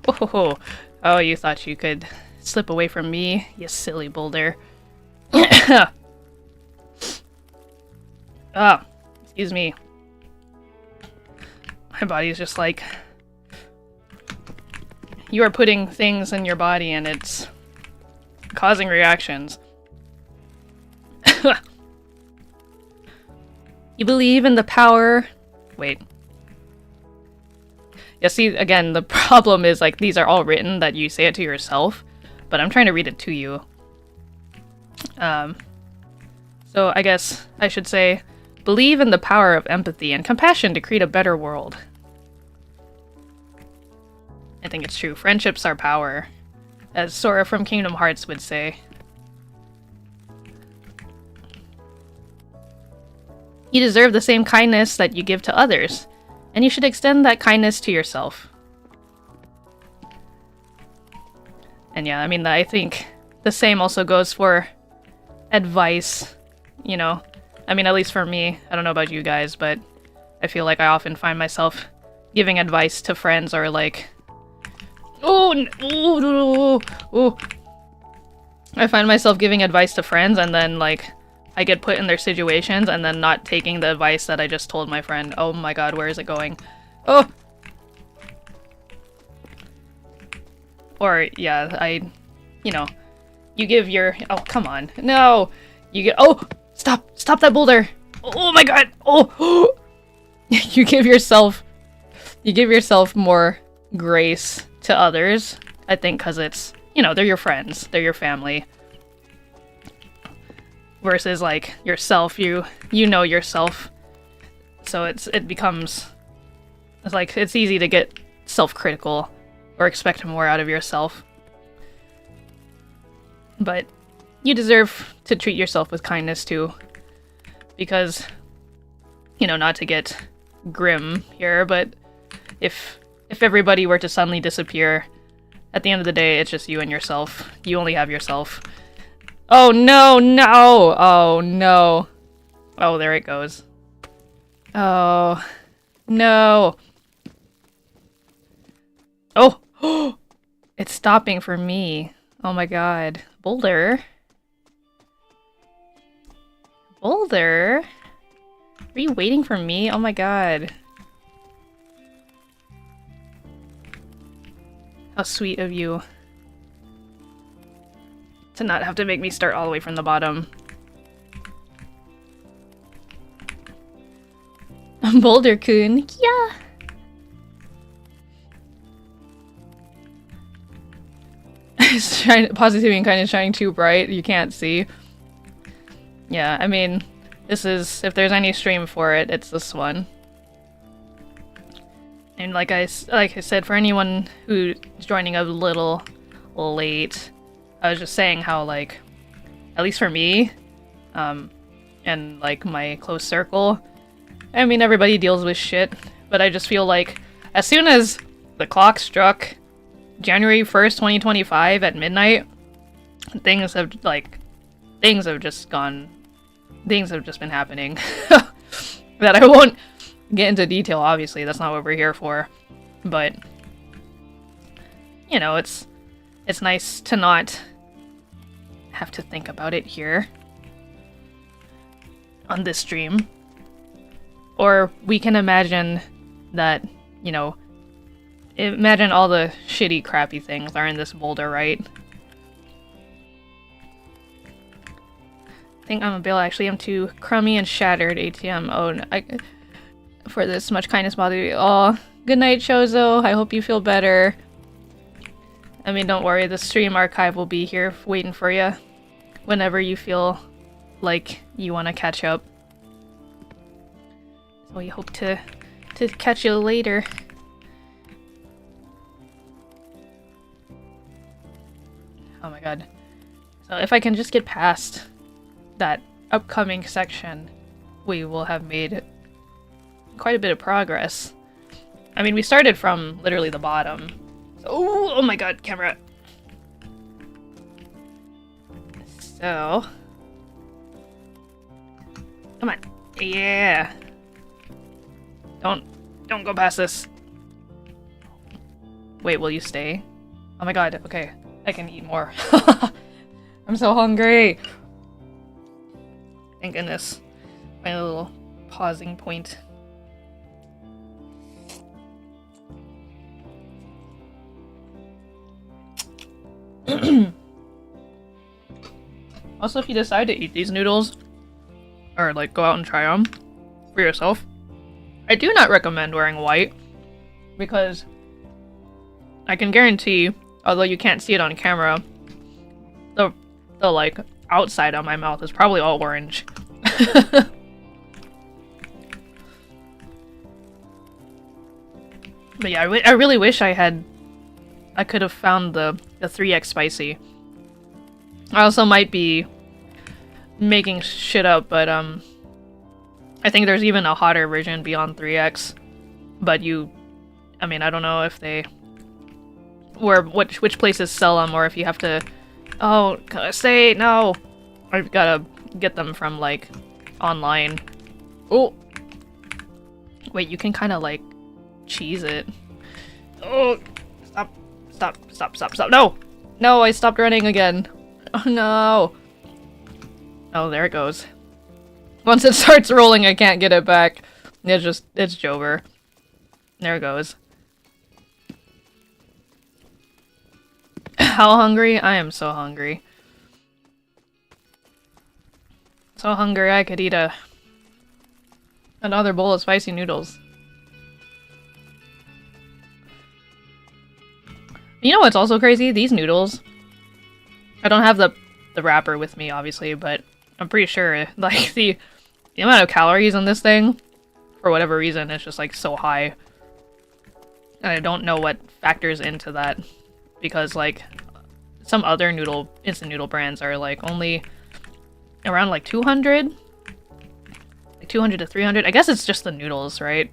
Oh, ho, ho. Oh, you thought you could slip away from me, you silly boulder. Ah, excuse me. My body's just like... You are putting things in your body and it's causing reactions. You believe in the power... Wait. Yeah, see, again, the problem is, like, these are all written that you say it to yourself, but I'm trying to read it to you. So I guess I should say, believe in the power of empathy and compassion to create a better world. I think it's true. Friendships are power, as Sora from Kingdom Hearts would say. You deserve the same kindness that you give to others, and you should extend that kindness to yourself. And yeah, I mean, I think the same also goes for advice, you know? I mean, at least for me, I don't know about you guys, but I feel like I often find myself giving advice to friends or like... I find myself giving advice to friends and then like I get put in their situations and then not taking the advice that I just told my friend. Oh my god, where is it going? Oh! Or, yeah, you know, you give your... Oh, come on. No! You get... Oh! Stop! Stop that boulder! Oh my god! Oh! You give yourself more grace to others. I think because it's, you know, they're your friends. They're your family. Versus, like, yourself. You know yourself. So it becomes... It's like, it's easy to get self-critical or expect more out of yourself. But you deserve to treat yourself with kindness too. Because, you know, not to get grim here, but if everybody were to suddenly disappear, at the end of the day, it's just you and yourself. You only have yourself. Oh no, no! Oh no. Oh, there it goes. Oh, no. Oh! It's stopping for me. Oh my god. Boulder? Boulder? Are you waiting for me? Oh my god. How sweet of you. To not have to make me start all the way from the bottom. Boulder-kun. Yeah! Positivity and kindness shining too bright. You can't see. Yeah, I mean, this is... If there's any stream for it, it's this one. And like I said, for anyone who's joining a little late, I was just saying how, like, at least for me, and, like, my close circle, I mean, everybody deals with shit, but I just feel like as soon as the clock struck January 1st, 2025 at midnight, things have just been happening. That I won't get into detail, obviously, that's not what we're here for. But, you know, it's nice to not have to think about it here on this stream. Or we can imagine that, you know, imagine all the shitty, crappy things are in this boulder, right? I think I'm a bill. Actually, I'm too crummy and shattered. ATM. Oh, for this much kindness bother you. Oh, good night, Chozo. I hope you feel better. I mean, don't worry. The stream archive will be here waiting for you whenever you feel like you want to catch up. So we hope to So if I can just get past that upcoming section, we will have made quite a bit of progress. I mean, we started from literally the bottom. So, oh my god, camera. So... Come on. Yeah. Don't go past this. Wait, will you stay? Oh my god, okay. I can eat more. I'm so hungry. Thank goodness. My little pausing point. Also, if you decide to eat these noodles, or like go out and try them for yourself, I do not recommend wearing white, because I can guarantee, although you can't see it on camera, the like outside of my mouth is probably all orange. But yeah, I really wish I could have found the 3x spicy. I also might be making shit up, but I think there's even a hotter version beyond 3x. But I mean, I don't know if they, which places sell them, or if you have to. Oh, can I say no? I've gotta get them from like online. Oh, wait, you can kind of like cheese it. Oh, stop! No, I stopped running again. Oh no. Oh, there it goes. Once it starts rolling, I can't get it back. It's Jover. There it goes. How hungry? I am so hungry. So hungry I could eat another bowl of spicy noodles. You know what's also crazy? These noodles. I don't have the wrapper with me, obviously, but I'm pretty sure like the amount of calories in this thing, for whatever reason, is just like so high. And I don't know what factors into that, because like some other instant noodle brands are like only around like 200, like 200 to 300. I guess it's just the noodles, right?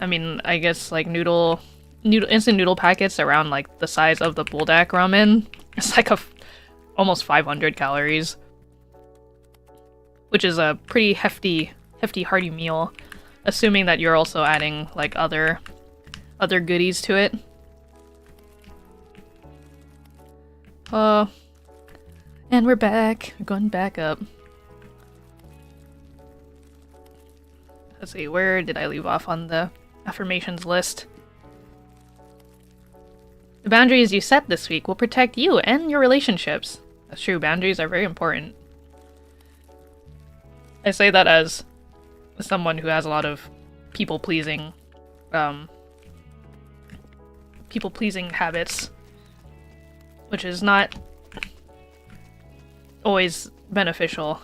I mean, I guess like instant noodle packets around like the size of the buldak ramen. It's like almost 500 calories, which is a pretty hefty hearty meal, assuming that you're also adding like other goodies to it. And we're back. We're going back up. Let's see, where did I leave off on the affirmations list? The boundaries you set this week will protect you and your relationships. That's true, boundaries are very important. I say that as someone who has a lot of people-pleasing habits, which is not always beneficial.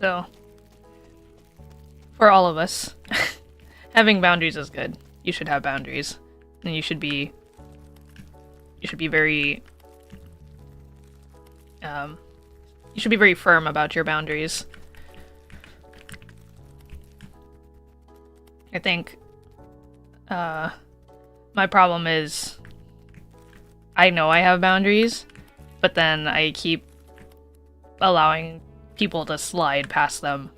So, for all of us, having boundaries is good. You should have boundaries, and you should be very firm about your boundaries. I think my problem is I know I have boundaries, but then I keep allowing people to slide past them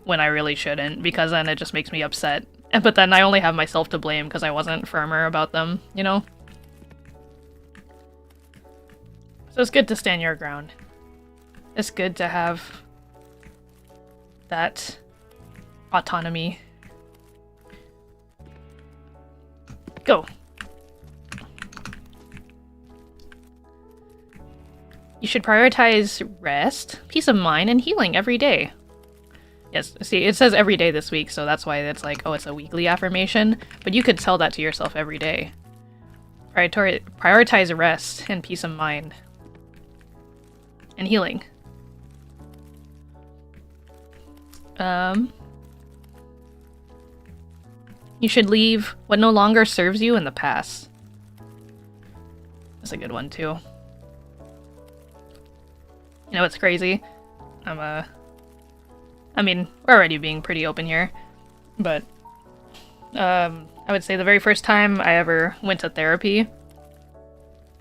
when I really shouldn't, because then it just makes me upset. But then I only have myself to blame because I wasn't firmer about them, you know? So it's good to stand your ground. It's good to have that autonomy. Go! You should prioritize rest, peace of mind, and healing every day. Yes, see, it says every day this week, so that's why it's like, oh, it's a weekly affirmation, but you could tell that to yourself every day. Prioritize rest and peace of mind. And healing. You should leave what no longer serves you in the past. That's a good one, too. You know what's crazy? I mean, we're already being pretty open here, but I would say the very first time I ever went to therapy,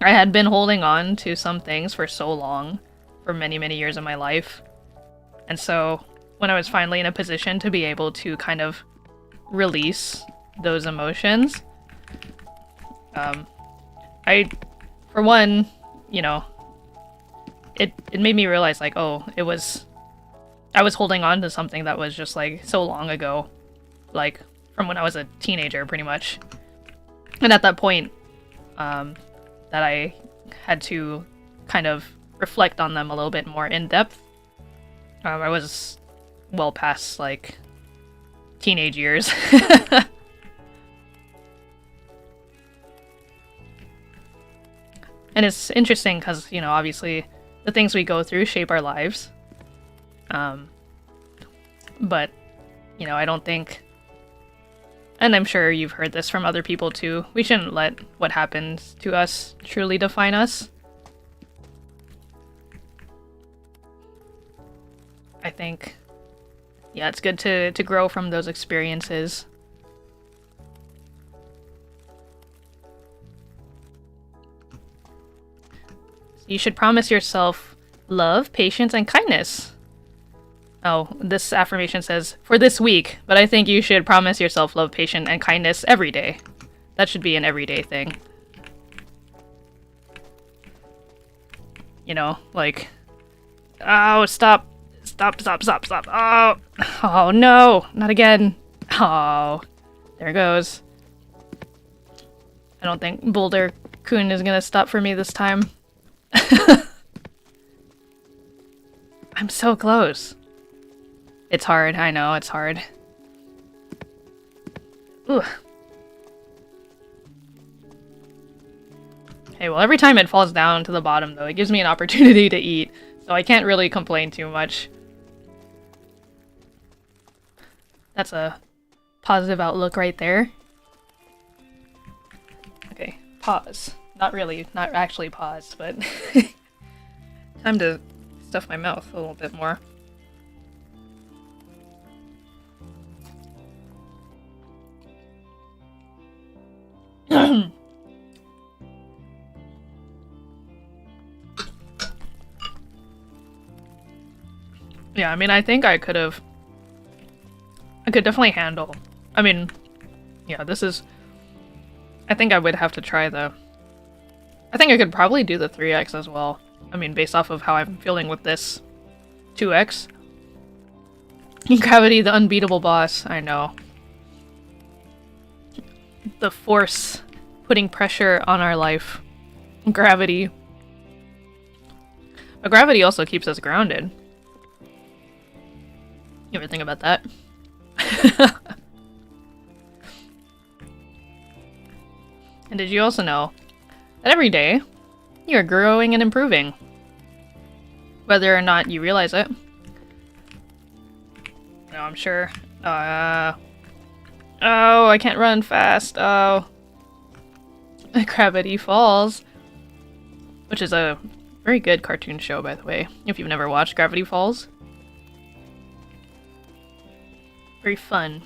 I had been holding on to some things for so long, for many, many years of my life. And so when I was finally in a position to be able to kind of release those emotions, for one, you know, it made me realize, like, oh, I was holding on to something that was just, like, so long ago, like, from when I was a teenager, pretty much. And at that point, that I had to kind of reflect on them a little bit more in depth. I was well past, like, teenage years. And it's interesting because, you know, obviously the things we go through shape our lives. But, you know, I don't think, and I'm sure you've heard this from other people too, we shouldn't let what happens to us truly define us. I think, yeah, it's good to grow from those experiences. You should promise yourself love, patience, and kindness. Oh, this affirmation says, for this week, but I think you should promise yourself love, patience, and kindness every day. That should be an everyday thing. You know, like, oh, stop. Stop. Oh, no, not again. Oh, there it goes. I don't think Boulder Kun is gonna stop for me this time. I'm so close. It's hard, I know, it's hard. Ooh. Okay, well, every time it falls down to the bottom, though, it gives me an opportunity to eat, so I can't really complain too much. That's a positive outlook right there. Okay, pause. Not really, not actually pause, but time to stuff my mouth a little bit more. Yeah, I mean, I think I could definitely handle. I mean, yeah, this is, I think I would have to try I think I could probably do the 3x as well. I mean, based off of how I'm feeling with this 2x. Gravity, the unbeatable boss, I know. The force putting pressure on our life. Gravity. But gravity also keeps us grounded. You ever think about that? And did you also know that every day you're growing and improving? Whether or not you realize it. No, I'm sure. Oh, I can't run fast. Oh. Gravity Falls. Which is a very good cartoon show, by the way. If you've never watched Gravity Falls. Very fun.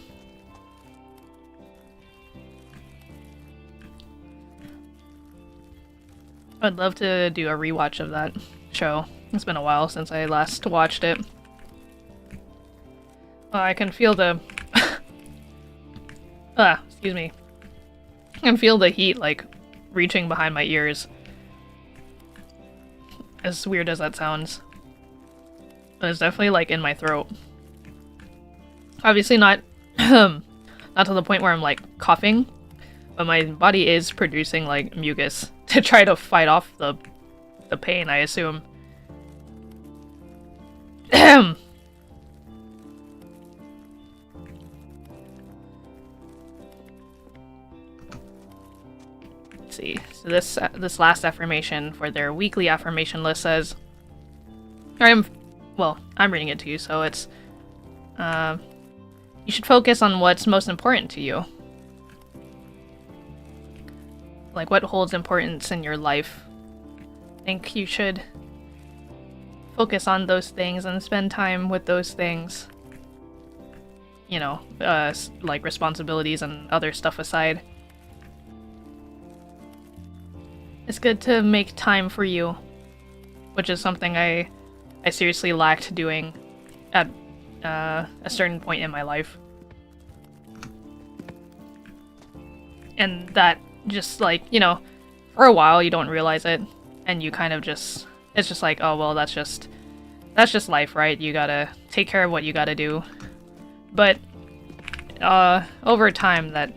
I'd love to do a rewatch of that show. It's been a while since I last watched it. Oh, I can feel the... excuse me. I can feel the heat, like, reaching behind my ears. As weird as that sounds. But it's definitely, like, in my throat. Obviously not... not to the point where I'm, like, coughing. But my body is producing, like, mucus to try to fight off the pain, I assume. Let's see. So this last affirmation for their weekly affirmation list says, I'm reading it to you, so it's, you should focus on what's most important to you. like what holds importance in your life. I think you should focus on those things and spend time with those things. You know, like responsibilities and other stuff aside. It's good to make time for you, which is something I seriously lacked doing at a certain point in my life. And that just like, you know, for a while you don't realize it, and you kind of just, it's just like, oh well, that's just life, right? You gotta take care of what you gotta do. But over time that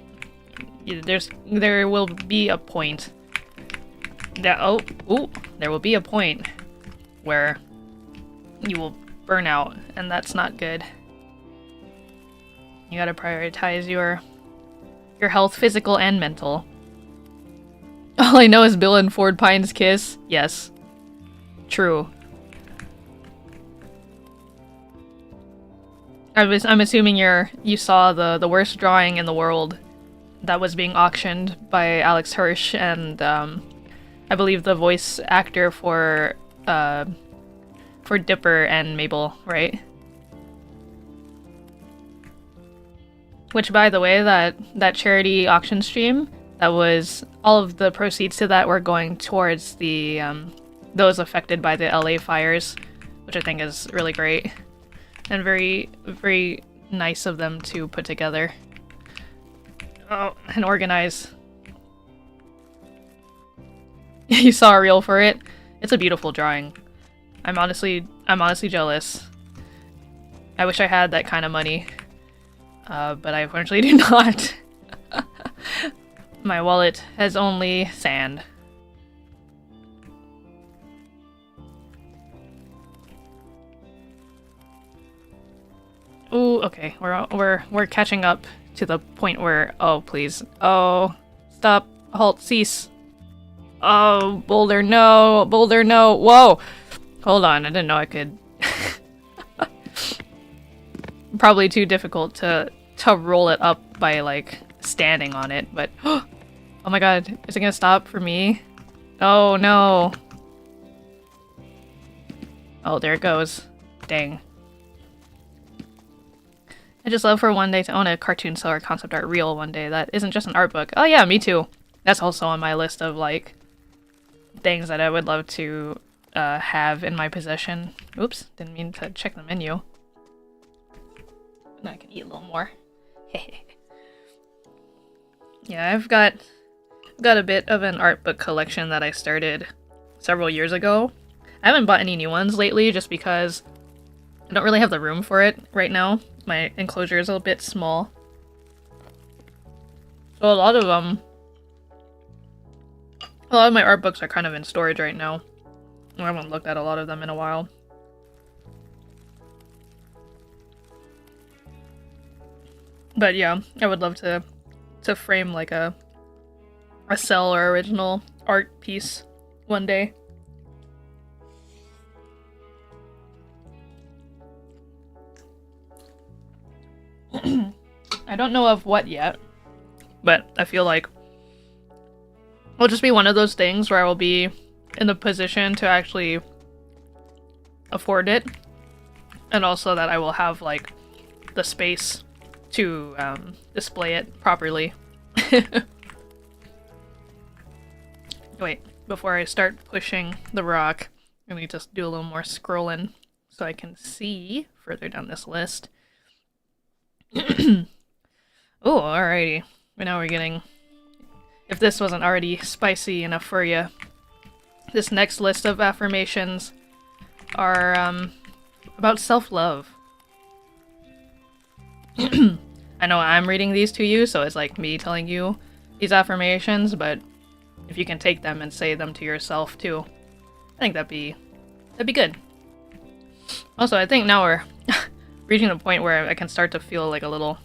there will be a point that there will be a point where you will burn out, and that's not good. You gotta prioritize your health, physical and mental. All I know is Bill and Ford Pine's kiss. Yes. True. I'm assuming you saw the worst drawing in the world that was being auctioned by Alex Hirsch, and I believe the voice actor for Dipper and Mabel, right? Which, by the way, that charity auction stream, that was all of the proceeds to that were going towards the those affected by the LA fires, which I think is really great. And very, very nice of them to put together. Oh, and organize. You saw a reel for it? It's a beautiful drawing. I'm honestly jealous. I wish I had that kind of money. But I unfortunately do not. My wallet has only sand. Ooh, okay, we're catching up to the point where, oh please, oh, stop, halt, cease. Oh, boulder, no, whoa! Hold on, I didn't know I could. Probably too difficult to roll it up by, like, standing on it, but oh my god, is it gonna stop for me? Oh no. Oh, there it goes. Dang. I just love for one day to own a cartoon seller concept art reel one day that isn't just an art book. Oh yeah, me too. That's also on my list of, like, things that I would love to have in my possession. Oops, didn't mean to check the menu. Now I can eat a little more. Yeah, I've got a bit of an art book collection that I started several years ago. I haven't bought any new ones lately just because I don't really have the room for it right now. My enclosure is a bit small. So a lot of my art books are kind of in storage right now. I haven't looked at a lot of them in a while. But yeah, I would love to frame like a cell or original art piece one day. I don't know of what yet, but I feel like it'll just be one of those things where I will be in the position to actually afford it, and also that I will have, like, the space to display it properly. Wait, before I start pushing the rock, let me just do a little more scrolling so I can see further down this list. Oh, alrighty. Now we're getting... If this wasn't already spicy enough for you, this next list of affirmations are about self-love. I know I'm reading these to you, so it's like me telling you these affirmations, but if you can take them and say them to yourself too, I think that'd be good. Also, I think now we're reaching the point where I can start to feel like a little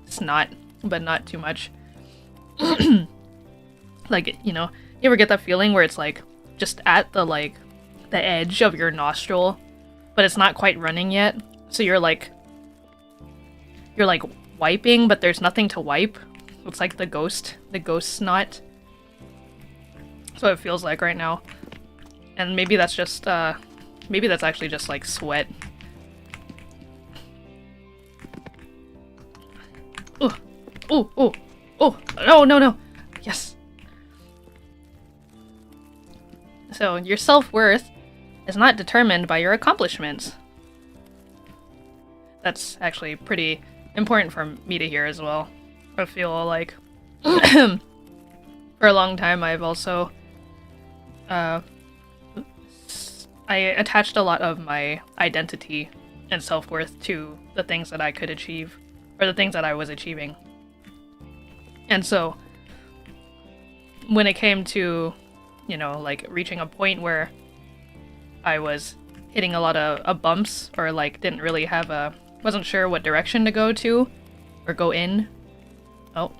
snot, but not too much. Like, you know, you ever get that feeling where it's like just at the edge of your nostril, but it's not quite running yet, so you're like wiping, but there's nothing to wipe. It's like the ghost snot. That's what it feels like right now. And maybe that's just, maybe that's actually just like sweat. Ooh, ooh, ooh, oh, no, no, no. Yes. So, your self-worth is not determined by your accomplishments. That's actually pretty important for me to hear as well. I feel like for a long time I've also I attached a lot of my identity and self-worth to the things that I could achieve, or the things that I was achieving. And so when it came to, you know, like reaching a point where I was hitting a lot of bumps, or like didn't really have wasn't sure what direction to go to or go in. Oh,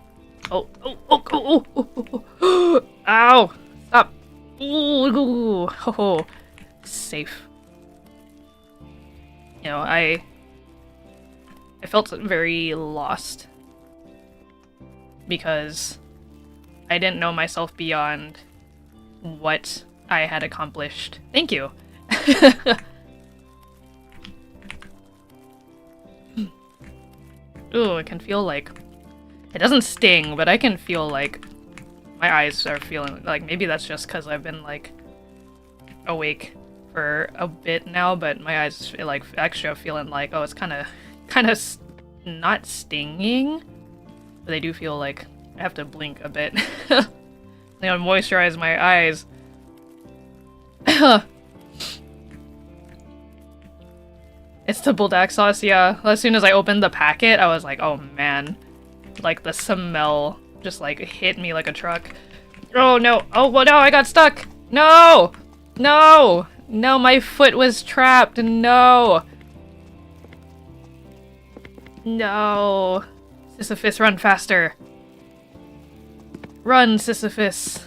oh, oh, oh, oh, oh, oh, oh. Ow! Stop! Ooh, oh, safe. You know, I felt very lost because I didn't know myself beyond what I had accomplished. Thank you. Ooh, it can feel like... It doesn't sting, but I can feel like my eyes are feeling... Like, maybe that's just because I've been, like, awake for a bit now, but my eyes, like, extra feeling like, oh, it's kind of not stinging, but they do feel like I have to blink a bit. I gotta moisturize my eyes. It's the bulldog sauce, yeah. As soon as I opened the packet, I was like, oh man. Like, the smell just, like, hit me like a truck. Oh no! Oh, well, no, I got stuck! No! No! No, my foot was trapped! No! No! Sisyphus, run faster! Run, Sisyphus!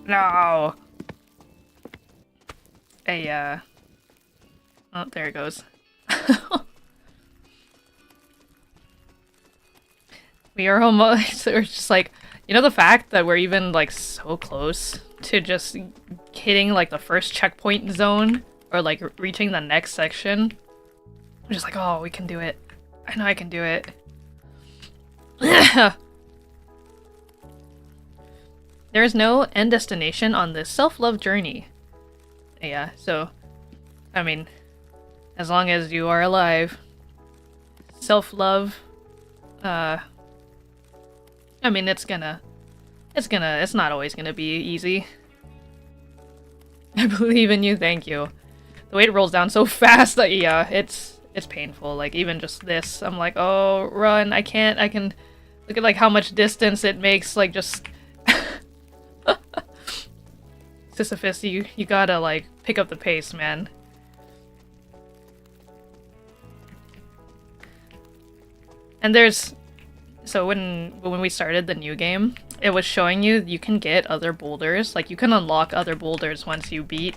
No! Hey, oh, there it goes. We are almost... We're just like... You know the fact that we're even, like, so close to just hitting, like, the first checkpoint zone? Or, like, reaching the next section? We're just like, oh, we can do it. I know I can do it. There is no end destination on this self-love journey. Yeah, so... I mean... As long as you are alive, self-love, I mean, it's not always gonna be easy. I believe in you, thank you. The way it rolls down so fast that, yeah, it's painful. Like, even just this, I'm like, oh, run, I can, look at, like, how much distance it makes, like, just... Sisyphus, you gotta, like, pick up the pace, man. And there's... So when we started the new game, it was showing you can get other boulders. Like, you can unlock other boulders once you beat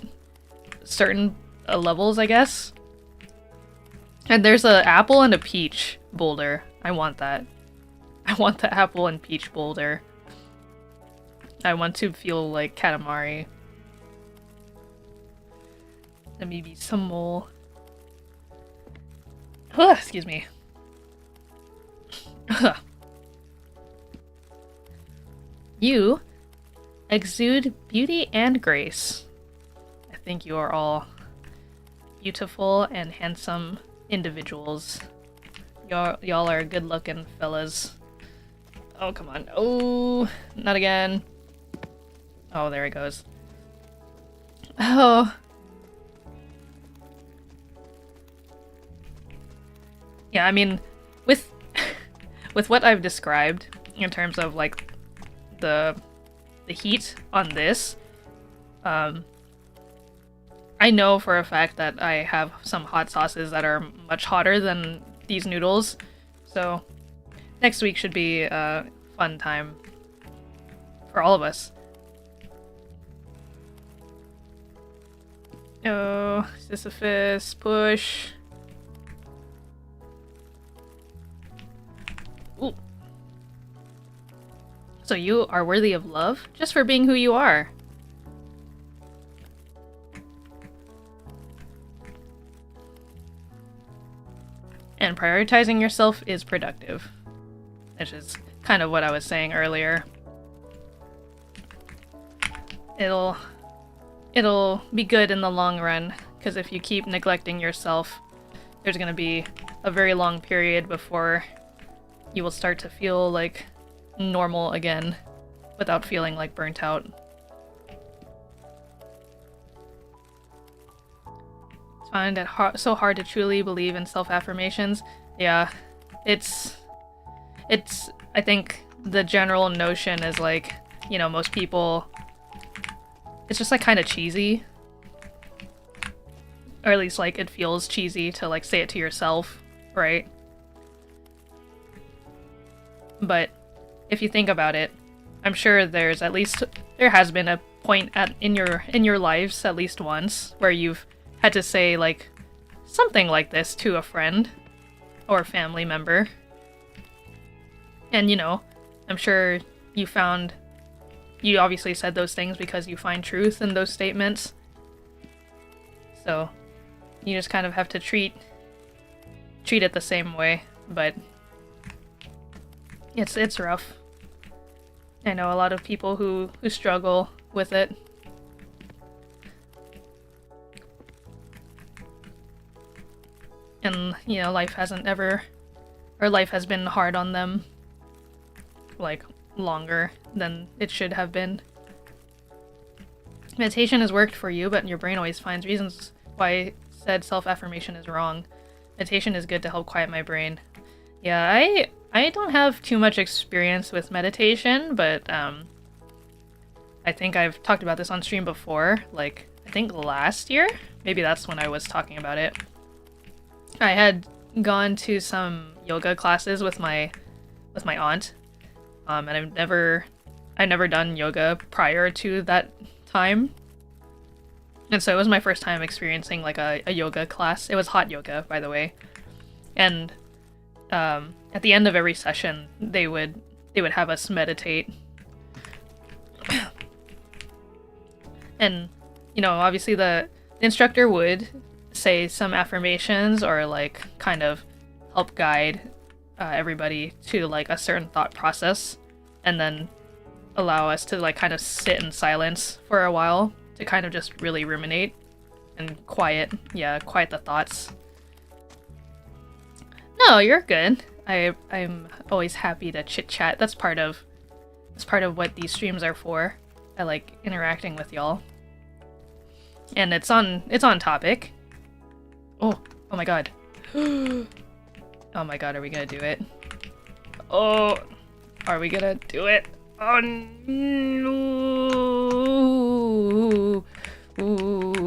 certain levels, I guess. And there's an apple and a peach boulder. I want that. I want the apple and peach boulder. I want to feel like Katamari. And maybe some more... excuse me. You exude beauty and grace. I think you are all beautiful and handsome individuals. Y'all are good-looking fellas. Oh, come on. Oh, not again. Oh, there it goes. Oh. Yeah, I mean, with what I've described in terms of like the heat on this, I know for a fact that I have some hot sauces that are much hotter than these noodles, so next week should be a fun time for all of us. Oh, Sisyphus, push. Ooh. So you are worthy of love just for being who you are. And prioritizing yourself is productive. Which is kind of what I was saying earlier. It'll be good in the long run, because if you keep neglecting yourself, there's gonna be a very long period before you will start to feel like normal again without feeling like burnt out. I find it so hard to truly believe in self-affirmations. Yeah, it's I think the general notion is like, you know, most people, it's just like kind of cheesy. Or at least like it feels cheesy to like say it to yourself, right? But if you think about it, I'm sure there has been a point in your lives at least once where you've had to say like something like this to a friend or family member. And you know, I'm sure you obviously said those things because you find truth in those statements. So you just kind of have to treat it the same way, but it's rough. I know a lot of people who struggle with it. And, you know, life has been hard on them, like, longer than it should have been. Meditation has worked for you, but your brain always finds reasons why said self-affirmation is wrong. Meditation is good to help quiet my brain. Yeah, I don't have too much experience with meditation, but I think I've talked about this on stream before, like, I think last year? Maybe that's when I was talking about it. I had gone to some yoga classes with my aunt, and I'd never done yoga prior to that time. And so it was my first time experiencing like a yoga class. It was hot yoga, by the way. And at the end of every session, they would have us meditate. And, you know, obviously the instructor would say some affirmations or like kind of help guide everybody to like a certain thought process, and then allow us to like kind of sit in silence for a while to kind of just really ruminate and quiet the thoughts. No, you're good. I'm always happy to chit chat. That's part of what these streams are for. I like interacting with y'all. And it's on topic. Oh my god. Oh my god, are we gonna do it? Oh, are we gonna do it? Oh no! Ooh.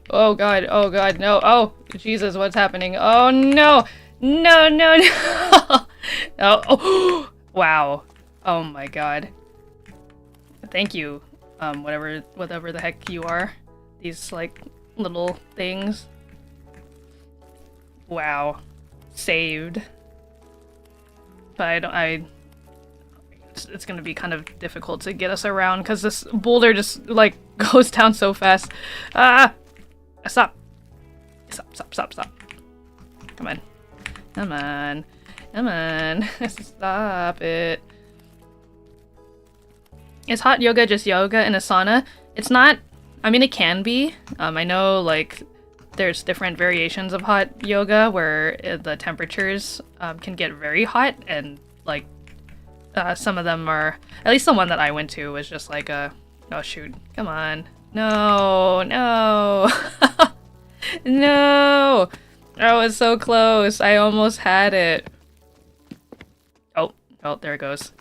Oh god, no. Oh, Jesus, what's happening? Oh no! No! Oh, wow. Oh my god. Thank you, whatever the heck you are. These, like, little things. Wow. Saved. But it's gonna be kind of difficult to get us around because this boulder just, like, goes down so fast. Ah! Stop. Come on. Stop it. Is hot yoga just yoga in a sauna? It's not. I mean, it can be. I know, like, there's different variations of hot yoga where the temperatures can get very hot, and, like, some of them are... At least the one that I went to was just like a... Oh, shoot. Come on. No! No! I was so close. I almost had it. Oh, there it goes.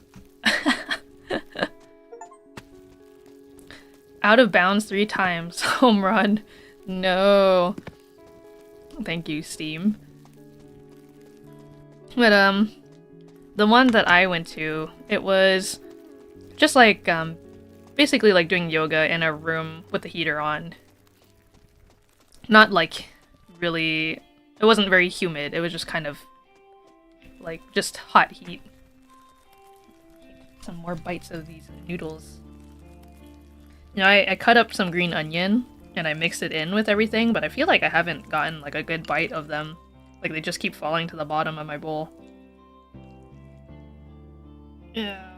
Out of bounds 3 times. Home run. No. Thank you, Steam. But, the one that I went to, it was just like, basically like doing yoga in a room with the heater on. Not like really, it wasn't very humid. It was just kind of like just hot heat. Some more bites of these noodles. You know, I cut up some green onion and I mixed it in with everything, but I feel like I haven't gotten like a good bite of them. Like they just keep falling to the bottom of my bowl. Yeah.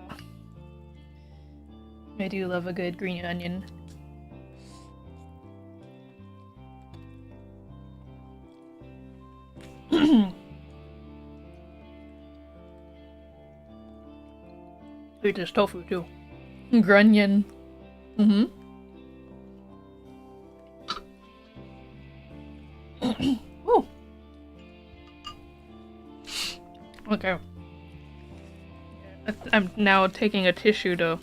I do love a good green onion. Eat this tofu too. Grunion. Mm-hmm. Ooh. Okay. I'm now taking a tissue to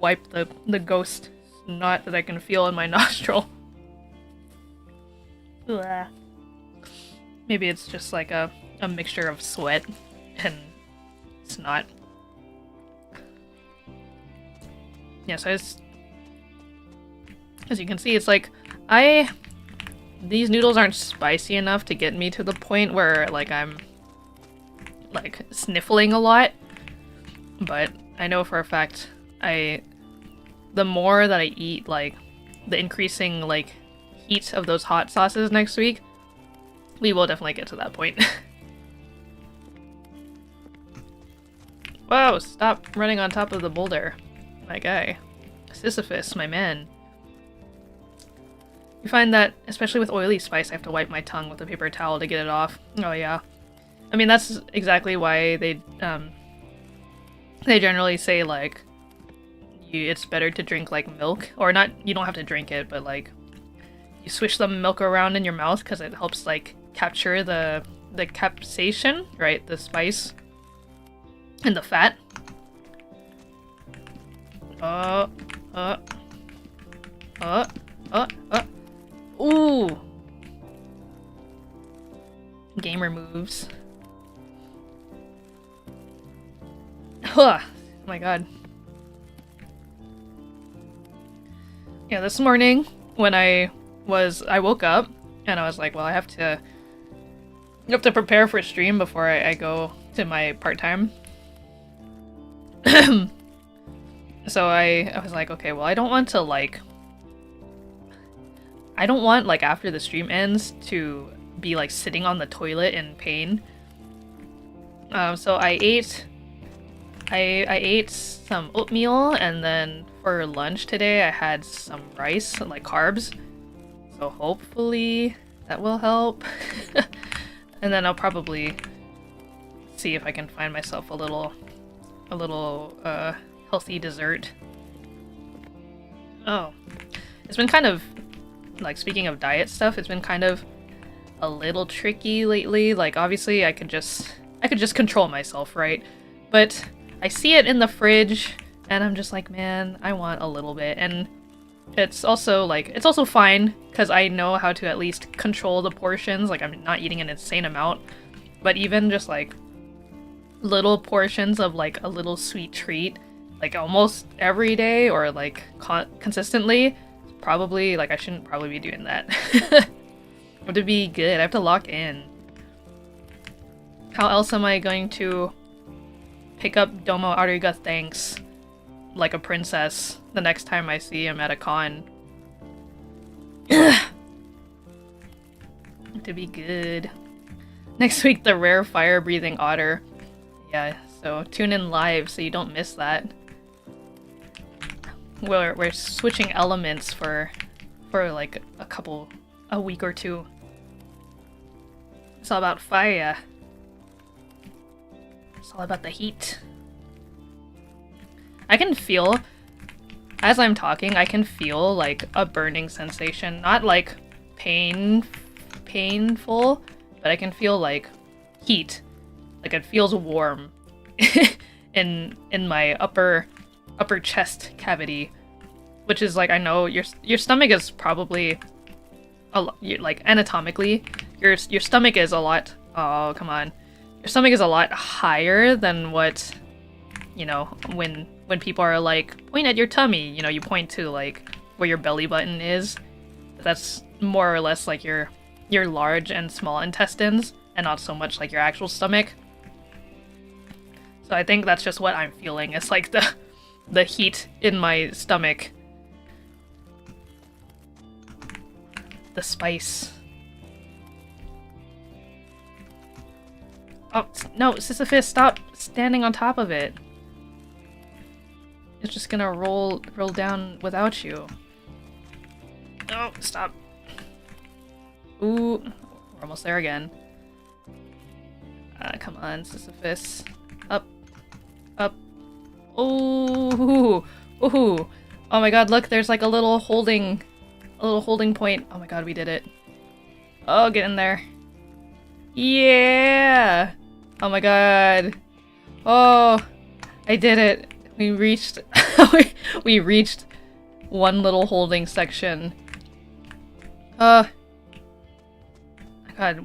wipe the ghost snot that I can feel in my nostril. Blah. Maybe it's just like a mixture of sweat and snot. Yeah, so as you can see, it's like these noodles aren't spicy enough to get me to the point where like I'm like sniffling a lot. But I know for a fact the more that I eat, like the increasing like heat of those hot sauces next week, we will definitely get to that point. Whoa, stop running on top of the boulder. My guy. Sisyphus, my man. You find that, especially with oily spice, I have to wipe my tongue with a paper towel to get it off. Oh yeah. I mean, that's exactly why they generally say, like, it's better to drink, like, milk. Or not, you don't have to drink it, but, like, you swish the milk around in your mouth because it helps, like, capture the capsaicin, right? The spice and the fat. Ooh. Gamer moves. Oh my god. Yeah, this morning when I woke up and I was like, well, I have to prepare for stream before I go to my part-time. So I was like, okay, well, I don't want like after the stream ends to be like sitting on the toilet in pain. So I ate some oatmeal, and then for lunch today I had some rice, like carbs. So hopefully that will help. And then I'll probably see if I can find myself a little healthy dessert. Oh, it's been kind of like, speaking of diet stuff, it's been kind of a little tricky lately. Like, obviously I could just control myself, right? But I see it in the fridge and I'm just like, man, I want a little bit. And it's also fine because I know how to at least control the portions. Like, I'm not eating an insane amount, but even just like little portions of like a little sweet treat, like almost every day or like consistently, probably, like, I shouldn't probably be doing that. I have to be good. I have to lock in. How else am I going to pick up Domo Ariga thanks like a princess the next time I see him at a con? To be good. Next week, the rare fire-breathing otter. Yeah, so tune in live so you don't miss that. We're switching elements for like a week or two. It's all about fire. It's all about the heat. I can feel, as I'm talking, I can feel like a burning sensation. Not like painful, but I can feel like heat. Like it feels warm in my upper chest cavity, which is like, I know your stomach is probably like anatomically your stomach is a lot, oh come on, your stomach is a lot higher than what, you know, when people are like, point at your tummy, you know, you point to like where your belly button is. That's more or less like your large and small intestines, and not so much like your actual stomach. So I think that's just what I'm feeling. It's like the heat in my stomach. The spice. Oh, no, Sisyphus, stop standing on top of it. It's just gonna roll down without you. Oh, stop. Ooh, we're almost there again. Come on, Sisyphus. Up. Up. Ooh. Ooh. Oh my god, look, there's like a little holding point. Oh my god, we did it. Oh, get in there. Yeah! Oh my god. Oh, I did it. We reached we reached one little holding section. God,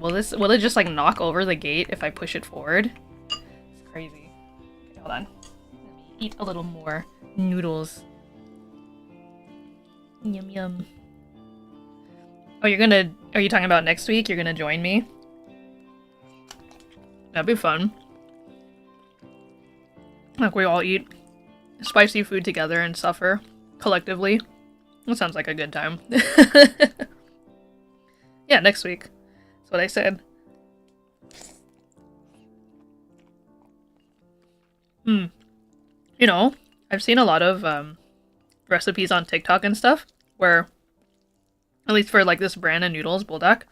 will it just like knock over the gate if I push it forward? It's crazy. Okay, hold on. Let me eat a little more noodles. Yum yum. Oh, are you talking about next week? You're gonna join me? That'd be fun. Like we all eat spicy food together and suffer collectively. That sounds like a good time. Yeah, next week. That's what I said. You know, I've seen a lot of recipes on TikTok and stuff where, at least for like this brand of noodles, Bulldog,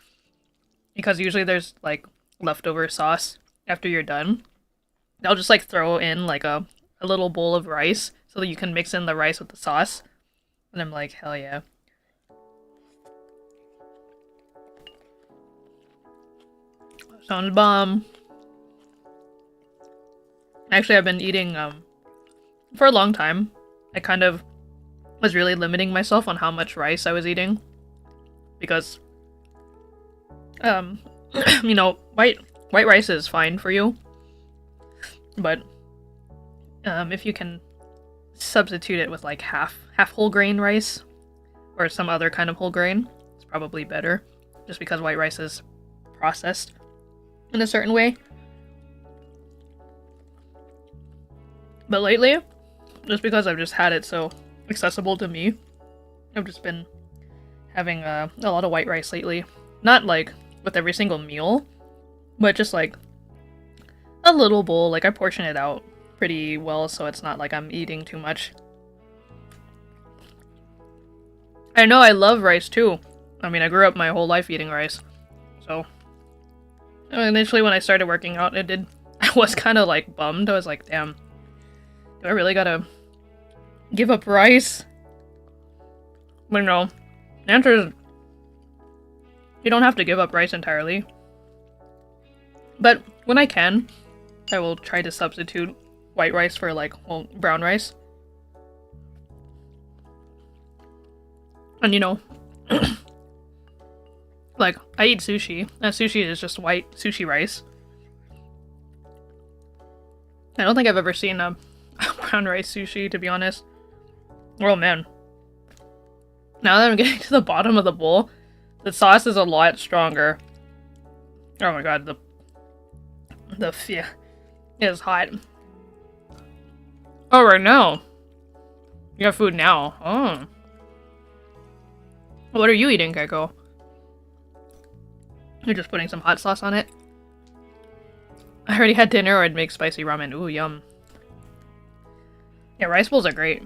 because usually there's like leftover sauce after you're done. They'll just like throw in like a little bowl of rice so that you can mix in the rice with the sauce. And I'm like, hell yeah. Sounds bomb. Actually, I've been eating, for a long time. I kind of was really limiting myself on how much rice I was eating. Because, you know, white rice is fine for you. But, if you can substitute it with like half whole grain rice or some other kind of whole grain, it's probably better. Just because white rice is processed in a certain way. But lately, just because I've just had it so accessible to me, I've just been having a lot of white rice lately. Not like with every single meal, but just like a little bowl. Like I portion it out pretty well so it's not like I'm eating too much. I know I love rice too. I mean, I grew up my whole life eating rice. So initially when I started working out, I was kind of like bummed. I was like, damn, do I really gotta give up rice? But no, the answer is you don't have to give up rice entirely. But when I can, I will try to substitute white rice for like brown rice. And you know, like I eat sushi, and sushi is just white sushi rice. I don't think I've ever seen a brown rice sushi, to be honest. Oh man. Now that I'm getting to the bottom of the bowl, the sauce is a lot stronger. Oh my god, the fear is hot. Oh, right now. You have food now. Oh. What are you eating, Calico? You're just putting some hot sauce on it? I already had dinner, or I'd make spicy ramen. Ooh, yum. Yeah, rice bowls are great.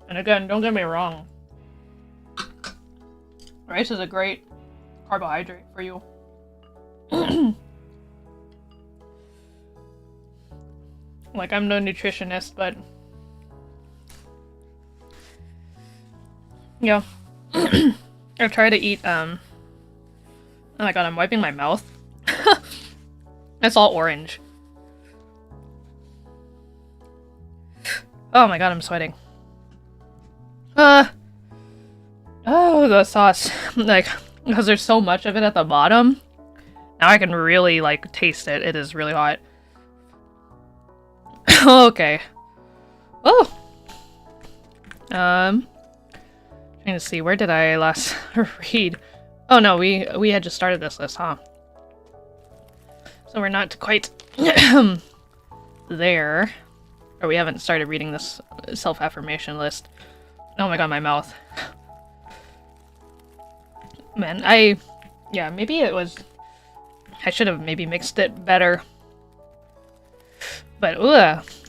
And again, don't get me wrong. Rice is a great carbohydrate for you. Like, I'm no nutritionist, but yeah. I try to eat, oh my god, I'm wiping my mouth. It's all orange. Oh my god, I'm sweating. Oh, the sauce. Like, because there's so much of it at the bottom. Now I can really, like, taste it. It is really hot. Okay. Oh! Trying to see, where did I last read? Oh no, we had just started this list, huh? So we're not quite there. Or we haven't started reading this self-affirmation list. Oh my god, my mouth. Man, yeah, maybe it was... I should have maybe mixed it better. But,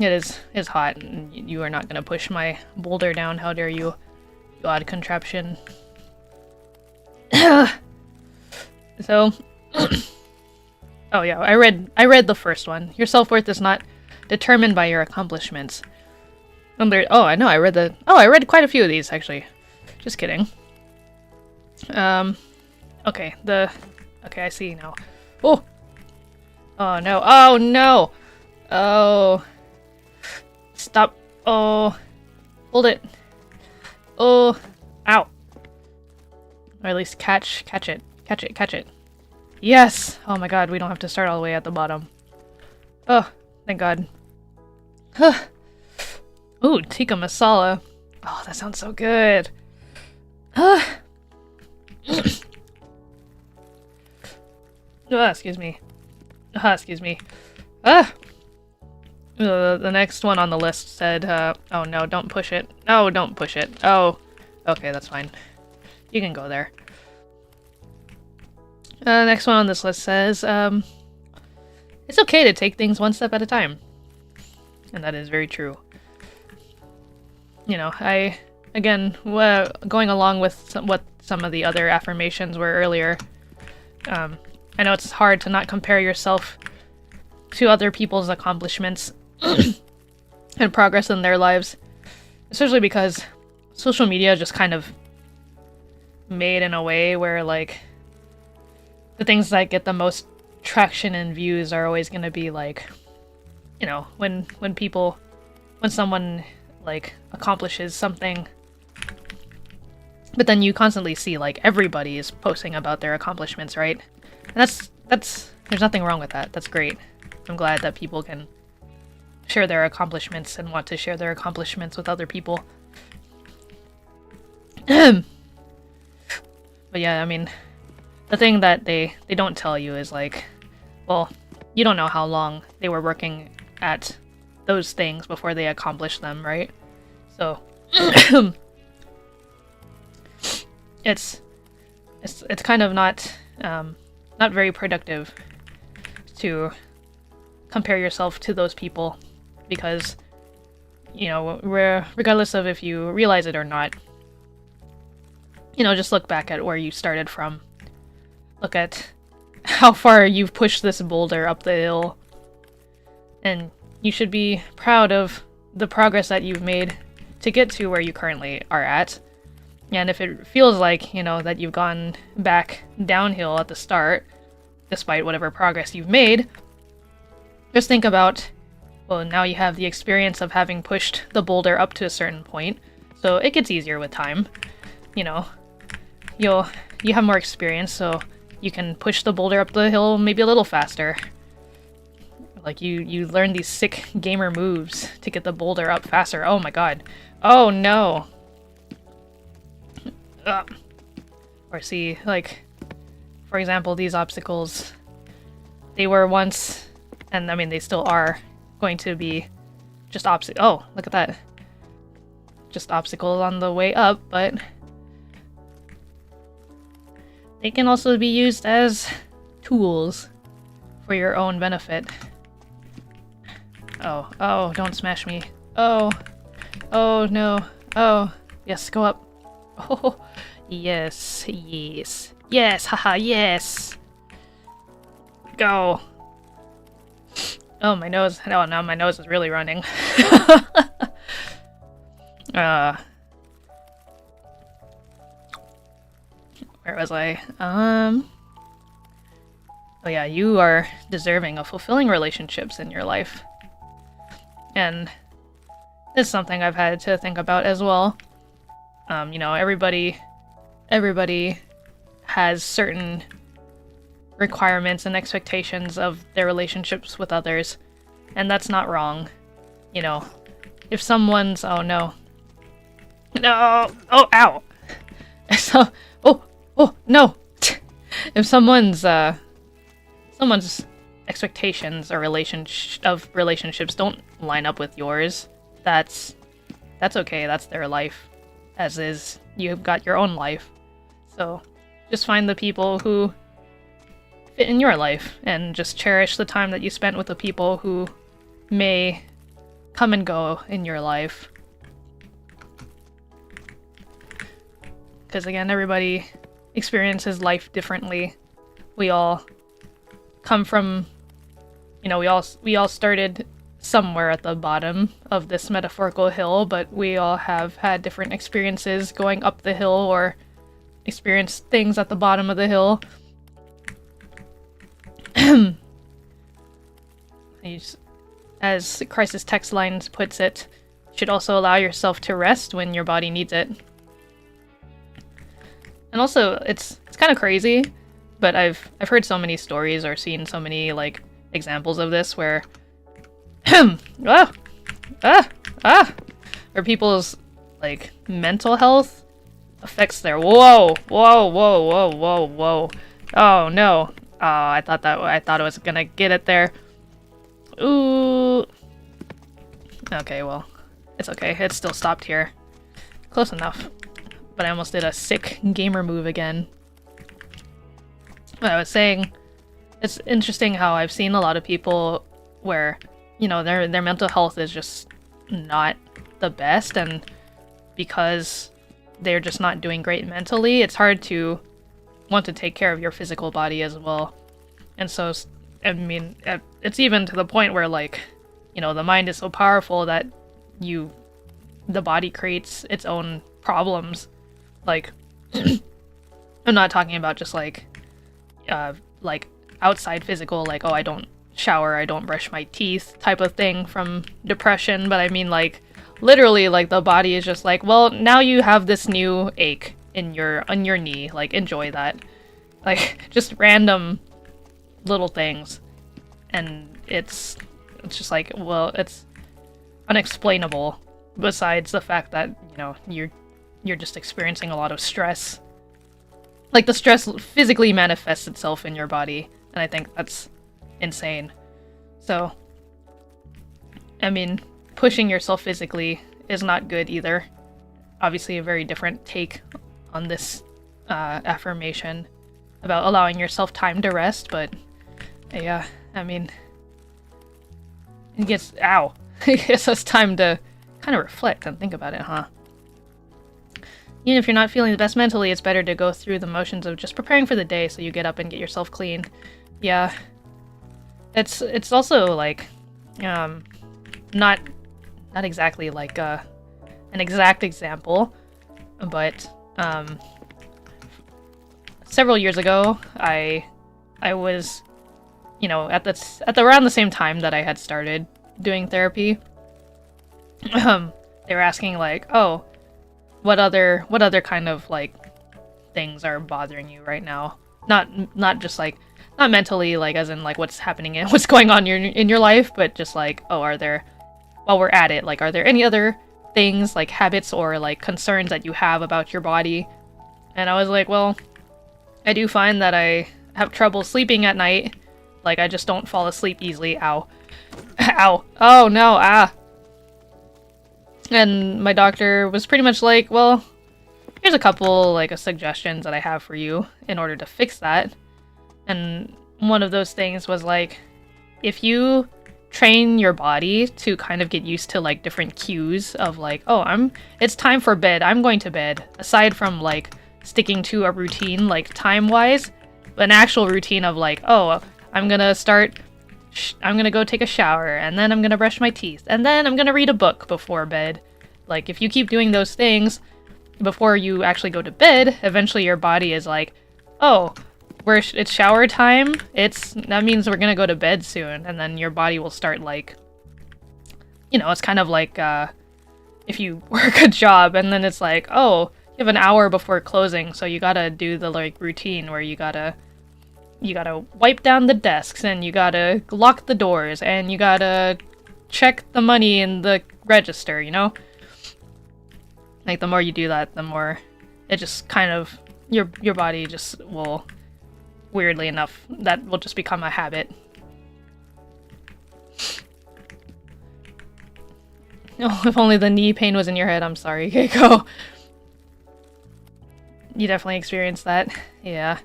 it is hot, and you are not going to push my boulder down. How dare you, you odd contraption. So... oh yeah, I read the first one. Your self-worth is not determined by your accomplishments. Oh, I know, I read quite a few of these, actually. Just kidding. Okay, okay, I see now. Oh! Oh no, oh no! Oh. Stop. Oh. Hold it. Oh. Ow. Or at least catch it. Catch it. Yes! Oh my god, we don't have to start all the way at the bottom. Oh, thank god. Ooh, tikka masala. Oh, that sounds so good. Excuse me. Excuse me. The next one on the list said, oh no, don't push it. No, don't push it. Oh, okay, that's fine. You can go there. The next one on this list says, it's okay to take things one step at a time. And that is very true. You know, again, going along with what some of the other affirmations were earlier, I know it's hard to not compare yourself to other people's accomplishments and progress in their lives, especially because social media just kind of made in a way where, like, the things that get the most traction and views are always going to be, like, you know, when someone, like, accomplishes something, but then you constantly see, like, everybody is posting about their accomplishments, right? And that's there's nothing wrong with that. That's great. I'm glad that people can share their accomplishments and want to share their accomplishments with other people. But yeah, I mean, the thing that they don't tell you is, like, well, you don't know how long they were working at those things before they accomplished them, right? So it's kind of not very productive to compare yourself to those people, because, you know, regardless of if you realize it or not, you know, just look back at where you started from. Look at how far you've pushed this boulder up the hill, and you should be proud of the progress that you've made to get to where you currently are at. And if it feels like, you know, that you've gone back downhill at the start, despite whatever progress you've made, just think about, well, now you have the experience of having pushed the boulder up to a certain point, so it gets easier with time. You know, you have more experience, so you can push the boulder up the hill maybe a little faster. Like, you learn these sick gamer moves to get the boulder up faster. Oh my god. Oh no! Or see, like, for example, these obstacles, they were once, and I mean they still are, going to be just oh, look at that. Just obstacles on the way up, but they can also be used as tools for your own benefit. Oh, don't smash me. Oh no. Oh, yes, go up. Oh, yes, haha, yes. Go. Oh, my nose. Oh, now my nose is really running. Where was I? Oh yeah, you are deserving of fulfilling relationships in your life. And this is something I've had to think about as well. You know, everybody has certain requirements and expectations of their relationships with others, and that's not wrong. You know, if someone's... oh no. No! Oh, ow! So... oh, no! If someone's expectations or relationships don't line up with yours, that's okay. That's their life, as is. You've got your own life. So just find the people who fit in your life and just cherish the time that you spent with the people who may come and go in your life. Because again, everybody experiences life differently. We all come from, we all started somewhere at the bottom of this metaphorical hill, but we all have had different experiences going up the hill or experienced things at the bottom of the hill. As Crisis Text Lines puts it, you should also allow yourself to rest when your body needs it. And also, it's kind of crazy, but I've heard so many stories or seen so many like examples of this where where people's like mental health affects their whoa. Oh no. Oh, I thought it was gonna get it there. Ooh. Okay, well, it's okay. It still stopped here. Close enough. But I almost did a sick gamer move again. What I was saying, it's interesting how I've seen a lot of people where, their mental health is just not the best, and because they're just not doing great mentally, it's hard to want to take care of your physical body as well. And so, I mean, it's even to the point where, like, the mind is so powerful that the body creates its own problems. Like, I'm not talking about just like outside physical, like, oh, I don't shower, I don't brush my teeth type of thing from depression, but I mean, like, literally, like, the body is just like, well, now you have this new ache on your knee, like, enjoy that. Like, just random little things. And it's just like, well, it's unexplainable, besides the fact that, you're just experiencing a lot of stress. Like, the stress physically manifests itself in your body, and I think that's insane. So, I mean, pushing yourself physically is not good either. Obviously a very different take on this affirmation about allowing yourself time to rest, but yeah, I mean, it gives us time to kind of reflect and think about it, huh? Even if you're not feeling the best mentally, it's better to go through the motions of just preparing for the day so you get up and get yourself clean. Yeah. It's also like, not exactly like an exact example, but several years ago, I was, at around the same time that I had started doing therapy, they were asking like, oh, what other kind of like things are bothering you right now? Not just like, not mentally, like as in like what's happening and what's going on in your life, but just like, oh, while we're at it, like, are there any other things like habits or like concerns that you have about your body? And I was like, well, I do find that I have trouble sleeping at night. Like, I just don't fall asleep easily. Ow. Ow. Oh no, And my doctor was pretty much like, well, here's a couple, like, suggestions that I have for you in order to fix that. And one of those things was, like, if you train your body to kind of get used to, like, different cues of, like, oh, it's time for bed, I'm going to bed, aside from, like, sticking to a routine, like, time-wise, an actual routine of, like, oh, I'm gonna go take a shower, and then I'm gonna brush my teeth, and then I'm gonna read a book before bed. Like, if you keep doing those things before you actually go to bed, eventually your body is like, oh, it's shower time, that means we're gonna go to bed soon, and then your body will start, like, it's kind of like, if you work a job, and then it's like, oh, you have an hour before closing, so you gotta do the, like, routine where you gotta wipe down the desks, and you gotta lock the doors, and you gotta check the money in the register, Like, the more you do that, the more it just kind of, your body just will, weirdly enough, that will just become a habit. Oh, if only the knee pain was in your head. I'm sorry, Keiko. You definitely experienced that. Yeah.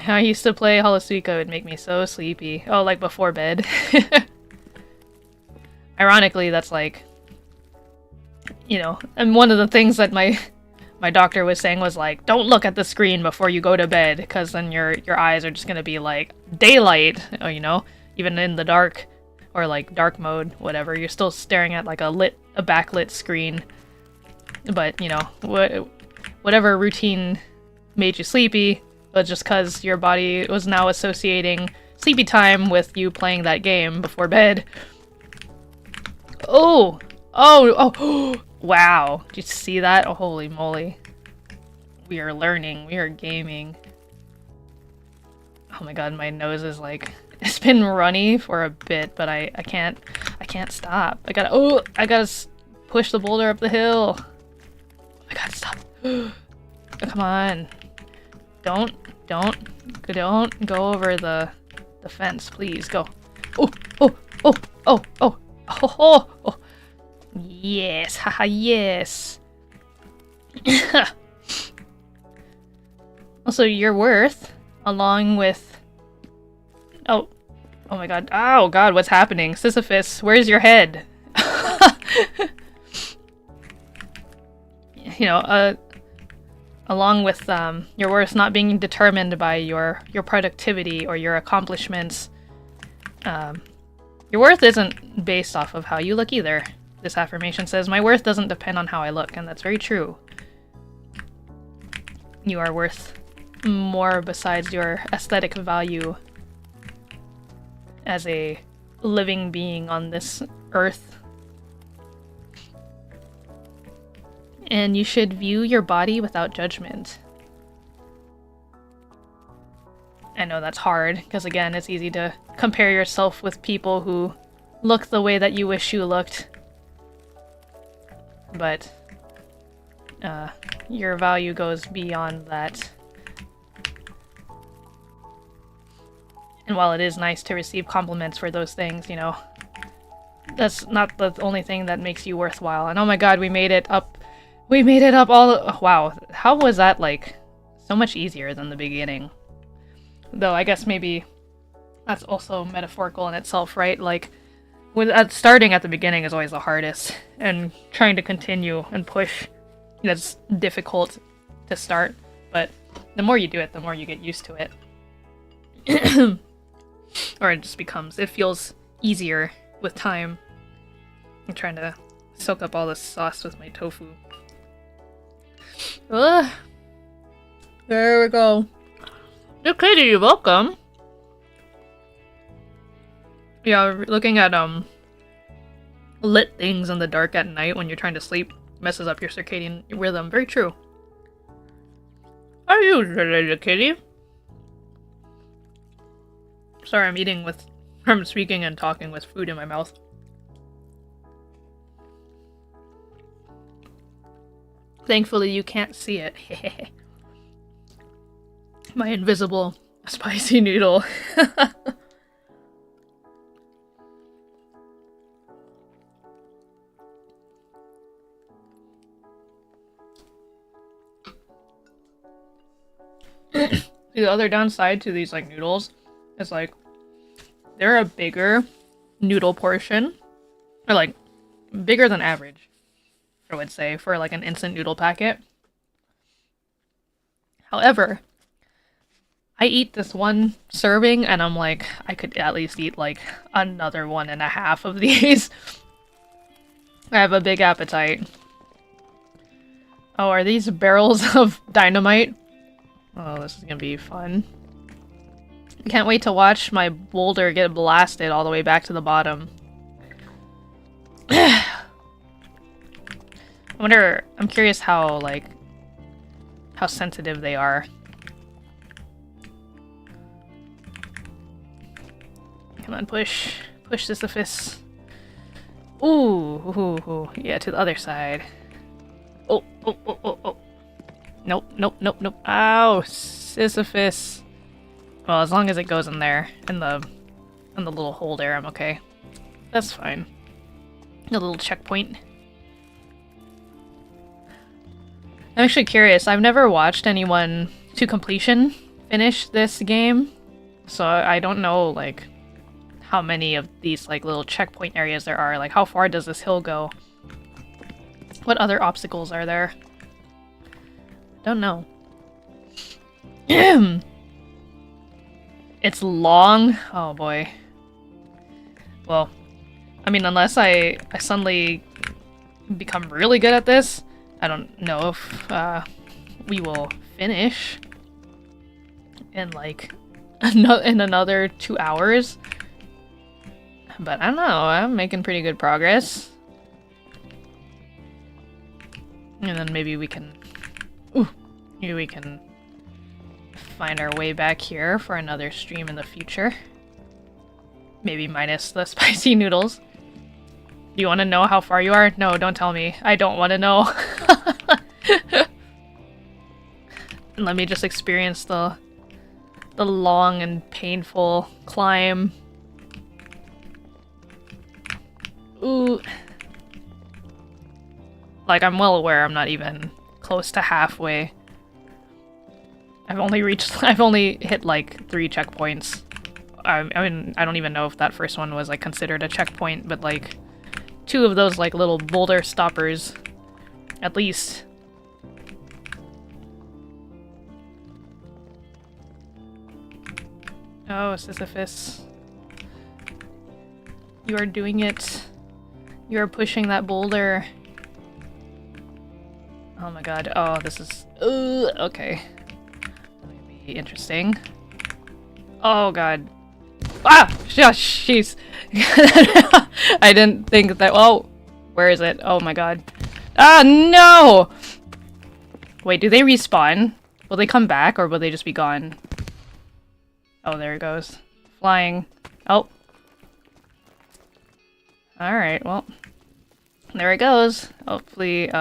I used to play Holosuika. It would make me so sleepy. Oh, like before bed. Ironically, that's like, you know, and one of the things that my doctor was saying was like, don't look at the screen before you go to bed, because then your eyes are just gonna be like daylight, or, you know, even in the dark, or like dark mode, whatever. You're still staring at like a backlit screen. But you know, whatever routine made you sleepy, but just because your body was now associating sleepy time with you playing that game before bed. Oh! Oh! Wow. Did you see that? Oh, holy moly. We are learning. We are gaming. Oh my god, my nose is like... It's been runny for a bit, but I can't stop. I gotta push the boulder up the hill. Oh my god, stop. Oh, come on. Don't go over the fence, please. Go. Oh, oh, oh, oh, oh, oh, oh, oh. Yes, haha, yes. Also, your worth, along with... Oh my god. Oh god, what's happening? Sisyphus, where's your head? You know, along with your worth not being determined by your productivity or your accomplishments, your worth isn't based off of how you look either. This affirmation says, my worth doesn't depend on how I look, and that's very true. You are worth more besides your aesthetic value as a living being on this earth. And you should view your body without judgment. I know that's hard, because again, it's easy to compare yourself with people who look the way that you wish you looked. But your value goes beyond that. And while it is nice to receive compliments for those things, you know, that's not the only thing that makes you worthwhile. And oh my god, we made it up. We made it up all... Oh, wow. How was that, like, so much easier than the beginning? Though I guess maybe that's also metaphorical in itself, right? Like, starting at the beginning is always the hardest, and trying to continue and push, that's difficult to start, but the more you do it, the more you get used to it. Or it just becomes, it feels easier with time. I'm trying to soak up all this sauce with my tofu. Ugh. There we go. Okay, you're welcome. Yeah, looking at lit things in the dark at night when you're trying to sleep messes up your circadian rhythm. Very true. Are you little kitty? Sorry, I'm speaking and talking with food in my mouth. Thankfully, you can't see it. My invisible spicy noodle. The other downside to these like noodles is like they're a bigger noodle portion, or like bigger than average, I would say, for like an instant noodle packet. However, I eat this one serving and I'm like, I could at least eat like another 1.5 of these. I have a big appetite. Oh, are these barrels of dynamite? Oh, this is gonna be fun. Can't wait to watch my boulder get blasted all the way back to the bottom. I wonder, I'm curious how, like, how sensitive they are. Come on, push. Push Sisyphus. Ooh, yeah, to the other side. Oh. Nope. Ow, Sisyphus. Well, as long as it goes in there, in the little hole there, I'm okay. That's fine. A little checkpoint. I'm actually curious. I've never watched anyone to completion finish this game, so I don't know like how many of these like little checkpoint areas there are. Like how far does this hill go? What other obstacles are there? Don't know. It's long. Oh boy. Well, I mean, unless I suddenly become really good at this, I don't know if we will finish in like in another 2 hours. But I don't know, I'm making pretty good progress. And then maybe we can find our way back here for another stream in the future. Maybe minus the spicy noodles. Do you want to know how far you are? No, don't tell me. I don't want to know. Let me just experience the long and painful climb. Ooh. Like, I'm well aware I'm not even close to halfway. I've only hit like 3 checkpoints. I mean, I don't even know if that first one was like considered a checkpoint, but like 2 of those like little boulder stoppers, at least. Oh, Sisyphus. You are doing it. You are pushing that boulder. Oh my god. Oh, this is... okay. That might be interesting. Oh god. Ah! Jeez! I didn't think that... Oh! Where is it? Oh my god. Ah, no! Wait, do they respawn? Will they come back, or will they just be gone? Oh, there it goes. Flying. Oh. Alright, well. There it goes. Hopefully,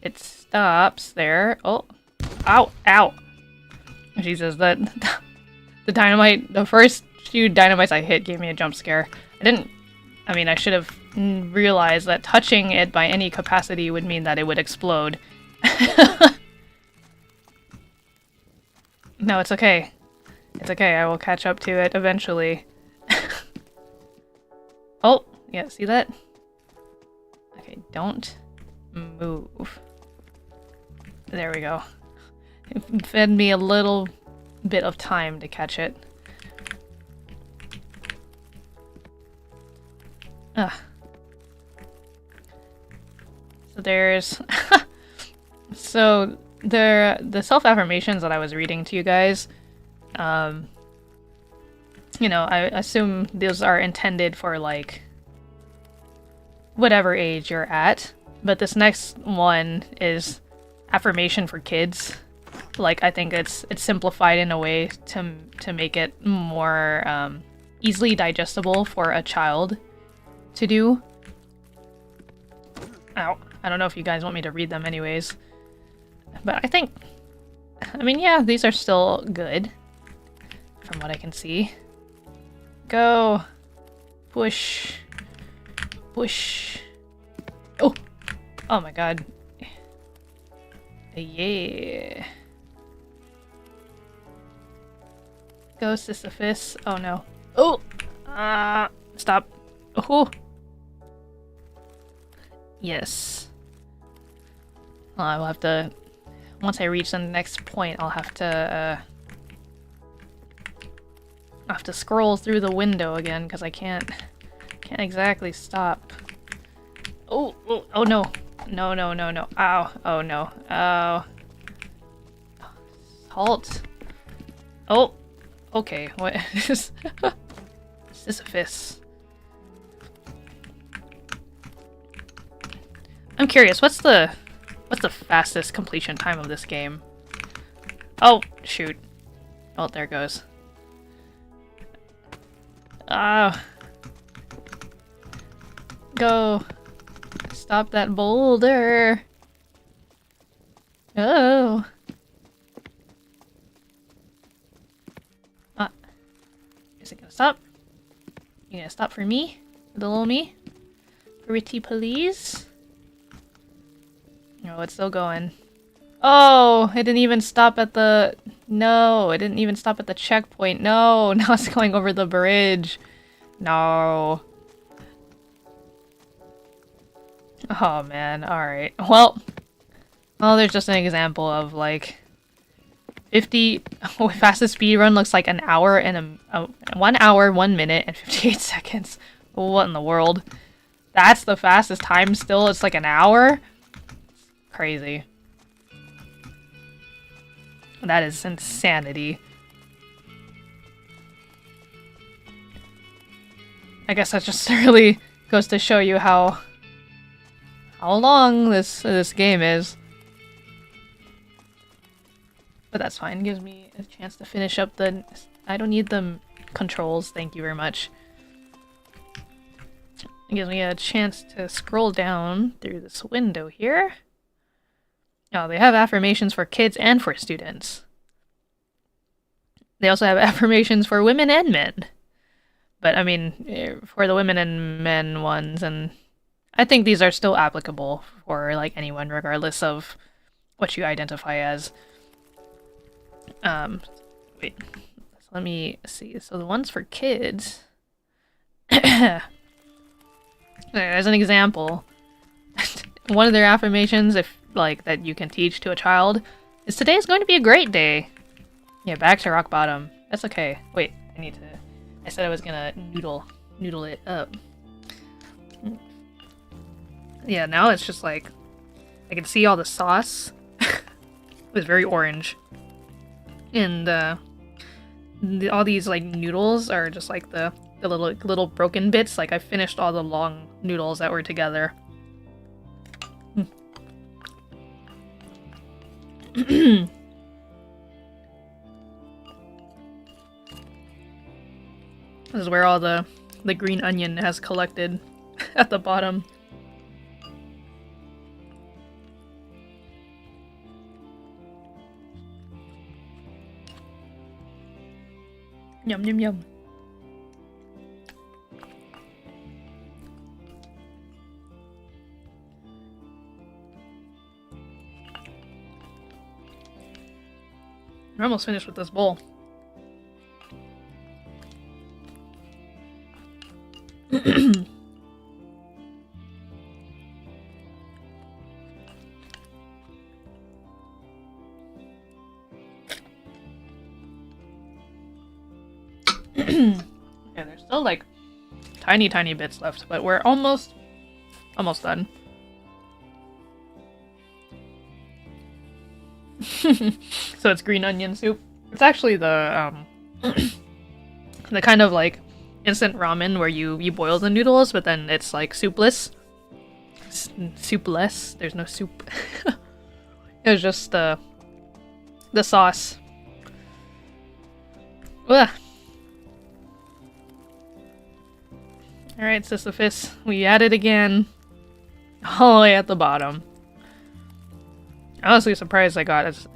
it stops there. Oh. Ow! Ow! Jesus, the dynamite, the first few dynamites I hit gave me a jump scare. I mean, I should have realized that touching it by any capacity would mean that it would explode. No, it's okay. It's okay, I will catch up to it eventually. Oh, yeah, see that? Okay, don't move. There we go. It fed me a little bit of time to catch it. Ugh. So there's... So the self-affirmations that I was reading to you guys, you know, I assume those are intended for like whatever age you're at, but this next one is affirmation for kids. Like, I think it's simplified in a way to make it more easily digestible for a child to do. Ow. I don't know if you guys want me to read them anyways. But I mean, yeah, these are still good. From what I can see. Go. Push. Push. Oh! Oh my god. Yeah. Go, Sisyphus. Oh no. Oh! Stop. Oh! Yes. Well, I will have to... Once I reach the next point, I'll have to scroll through the window again, because I can't exactly stop. Oh, oh, oh no. No, no, no, no. Ow. Oh no. Oh. Halt. Oh. Okay, what is Sisyphus? I'm curious, what's the fastest completion time of this game? Oh, shoot. Oh, there it goes. Go. Stop that boulder. Oh. Is it gonna stop? You gonna stop for me? For the little me? Pretty please? No, it's still going. Oh, it didn't even stop at the... No, it didn't even stop at the checkpoint. No, now it's going over the bridge. No. Oh, man. Alright. Well, there's just an example of, like... 50... fastest speed run looks like an hour and 1 hour, 1 minute, and 58 seconds. What in the world? That's the fastest time still? It's like an hour? Crazy. That is insanity. I guess that just really goes to show you how long this game is. But that's fine. Gives me a chance to finish up the... I don't need the controls, thank you very much. It gives me a chance to scroll down through this window here. Oh, they have affirmations for kids and for students. They also have affirmations for women and men. But, I mean, for the women and men ones, and I think these are still applicable for, like, anyone, regardless of what you identify as. Wait. So let me see. So the ones for kids... There's an example. One of their affirmations, if like that you can teach to a child, is today is going to be a great day. Yeah, back to rock bottom. That's okay. Wait, I said I was gonna noodle it up. Yeah, now it's just like I can see all the sauce. It's very orange, and all these like noodles are just like the little broken bits. Like I finished all the long noodles that were together. This is where all the green onion has collected at the bottom. Yum yum yum. I'm almost finished with this bowl. Yeah, there's still like tiny bits left, but we're almost done. So it's green onion soup. It's actually the the kind of like instant ramen where you boil the noodles, but then it's like soupless. Soupless. There's no soup. It was just the sauce. Ugh. Alright, Sisyphus. We at it again. All the way at the bottom. I'm honestly surprised I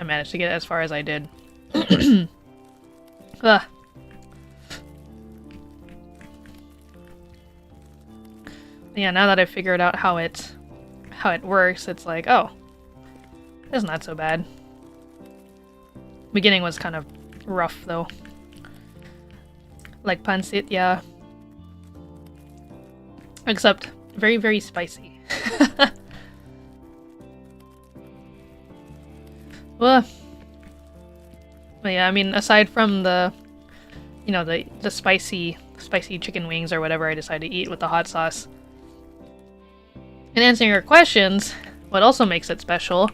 managed to get as far as I did. Ugh. But yeah, now that I've figured out how it works, it's like, oh, it's not so bad. Beginning was kind of rough though. Like pancit, yeah. Except very, very spicy. Well, but yeah, I mean, aside from the spicy chicken wings or whatever I decide to eat with the hot sauce. In answering your questions, what also makes it special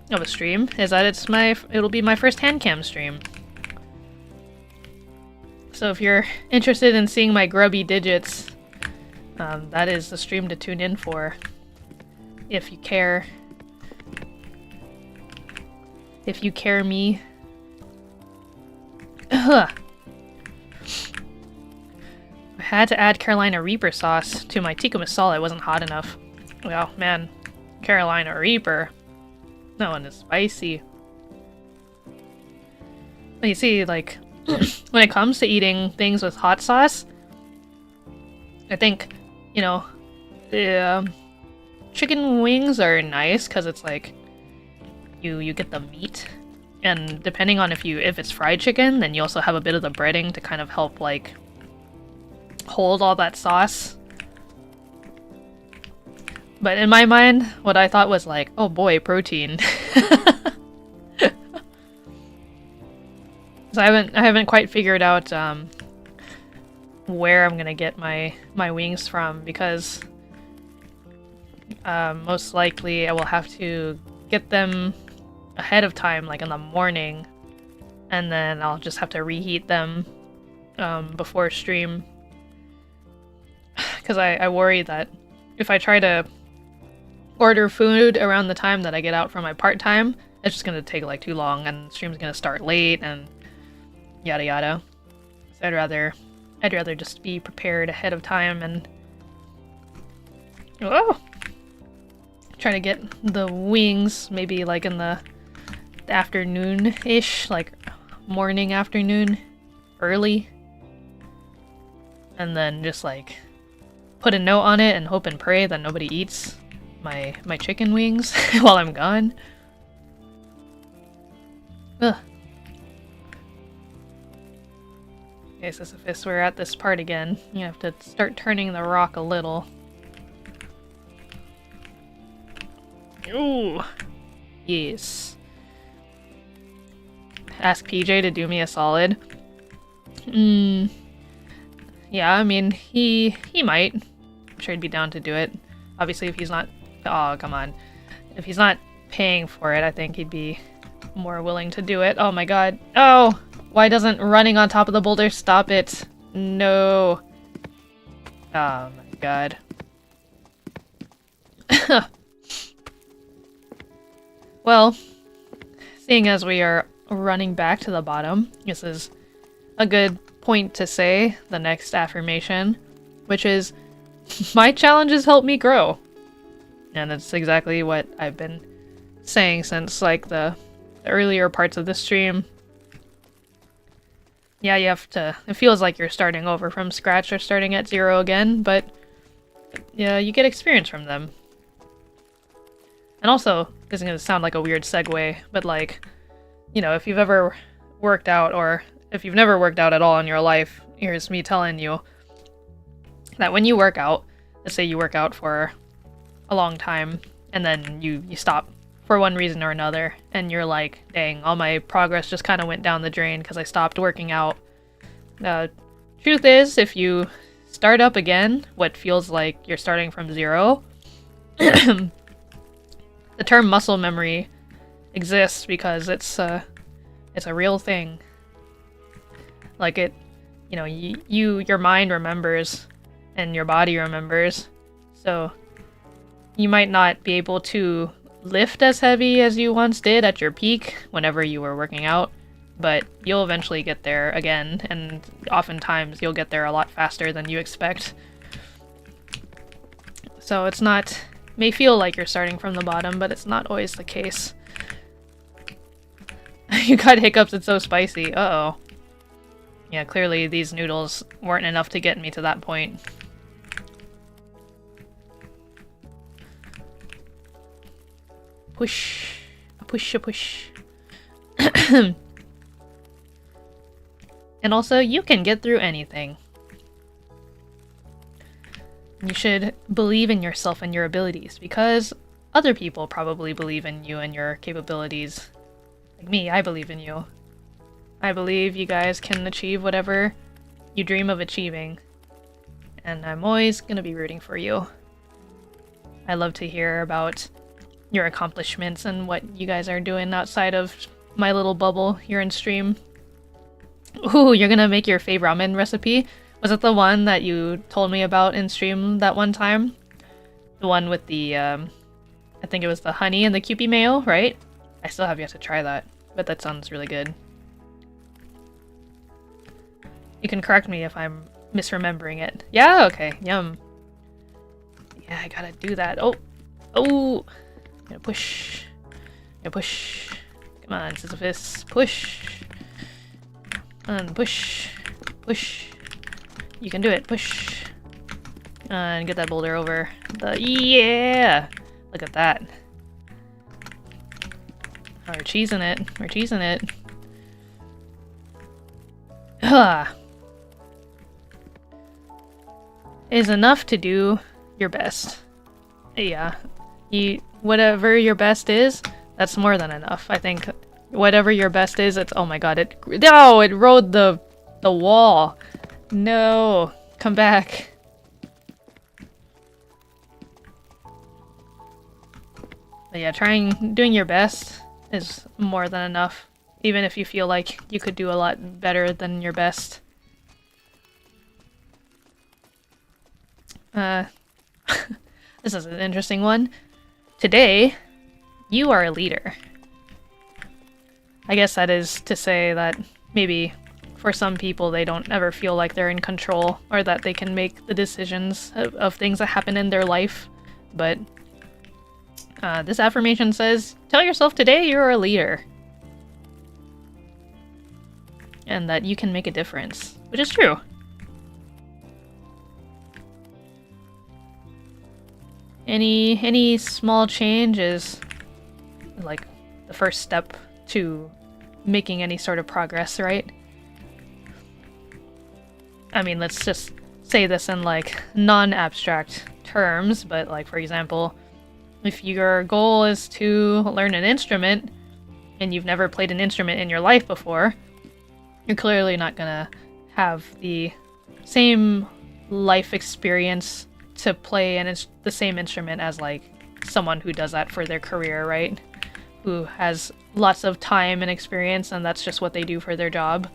of a stream is that it'll be my first hand cam stream. So if you're interested in seeing my grubby digits, that is the stream to tune in for. If you care. If you care me. Ugh. I had to add Carolina Reaper sauce to my tikka masala. It wasn't hot enough. Well, man. Carolina Reaper. That one is spicy. But you see, like, when it comes to eating things with hot sauce, I think, Yeah. Chicken wings are nice because it's like you get the meat, and depending on if it's fried chicken, then you also have a bit of the breading to kind of help like hold all that sauce. But in my mind, what I thought was like, oh boy, protein. So I haven't quite figured out where I'm gonna get my wings from, because most likely I will have to get them ahead of time, like in the morning, and then I'll just have to reheat them before stream. Because I worry that if I try to order food around the time that I get out from my part-time, it's just gonna take like too long, and stream's gonna start late, and yada yada. So I'd rather just be prepared ahead of time and try to get the wings maybe like in the afternoon-ish, like morning, afternoon, early, and then just like put a note on it and hope and pray that nobody eats my chicken wings while I'm gone. Ugh. Okay, Sisyphus, we're at this part again. You have to start turning the rock a little. Ooh. Yes. Ask PJ to do me a solid. Yeah, I mean, he might. I'm sure he'd be down to do it. Obviously, if he's not... Oh, come on. If he's not paying for it, I think he'd be more willing to do it. Oh my god. Oh! Why doesn't running on top of the boulder stop it? No. Oh my god. Well, seeing as we are running back to the bottom, this is a good point to say the next affirmation, which is, my challenges help me grow. And that's exactly what I've been saying since like the earlier parts of the stream. Yeah, you have to... It feels like you're starting over from scratch or starting at zero again, but yeah, you get experience from them. And also, this is going to sound like a weird segue, but like, you know, if you've ever worked out, or if you've never worked out at all in your life, here's me telling you that when you work out, let's say you work out for a long time, and then you stop for one reason or another, and you're like, dang, all my progress just kind of went down the drain because I stopped working out. Truth is, if you start up again, what feels like you're starting from zero, the term muscle memory exists because it's a real thing. Like it, you know, your mind remembers, and your body remembers, so you might not be able to lift as heavy as you once did at your peak whenever you were working out, but you'll eventually get there again, and oftentimes you'll get there a lot faster than you expect. So it's not... may feel like you're starting from the bottom, but it's not always the case. You got hiccups, it's so spicy. Uh-oh. Yeah, clearly these noodles weren't enough to get me to that point. Push. A push, a push. And also, you can get through anything. You should believe in yourself and your abilities, because other people probably believe in you and your capabilities. Like me, I believe in you. I believe you guys can achieve whatever you dream of achieving. And I'm always gonna be rooting for you. I love to hear about your accomplishments and what you guys are doing outside of my little bubble here in stream. Ooh, you're gonna make your fave ramen recipe? Was it the one that you told me about in stream that one time? The one with the, I think it was the honey and the Kewpie mayo, right? I still have yet to try that, but that sounds really good. You can correct me if I'm misremembering it. Yeah, okay, yum. Yeah, I gotta do that. Oh! Oh! Gotta push. Gotta push. Come on, Sisyphus. Push. Come on, push. Push. You can do it. Push. And get that boulder over the... Yeah! Look at that. Oh, we're cheesing it. We're cheesing it. Ugh. Is enough to do your best. Yeah. Whatever your best is, that's more than enough. I think whatever your best is, it's... Oh my god, it rode the wall. No. Come back. But yeah, doing your best is more than enough. Even if you feel like you could do a lot better than your best. This is an interesting one. Today, you are a leader. I guess that is to say that maybe for some people they don't ever feel like they're in control or that they can make the decisions of things that happen in their life. But this affirmation says, tell yourself today you're a leader. And that you can make a difference, which is true. Any small change is like the first step to making any sort of progress, right? I mean, let's just say this in like non-abstract terms, but like for example, if your goal is to learn an instrument and you've never played an instrument in your life before, you're clearly not gonna have the same life experience to play the same instrument as like someone who does that for their career, right? Who has lots of time and experience and that's just what they do for their job.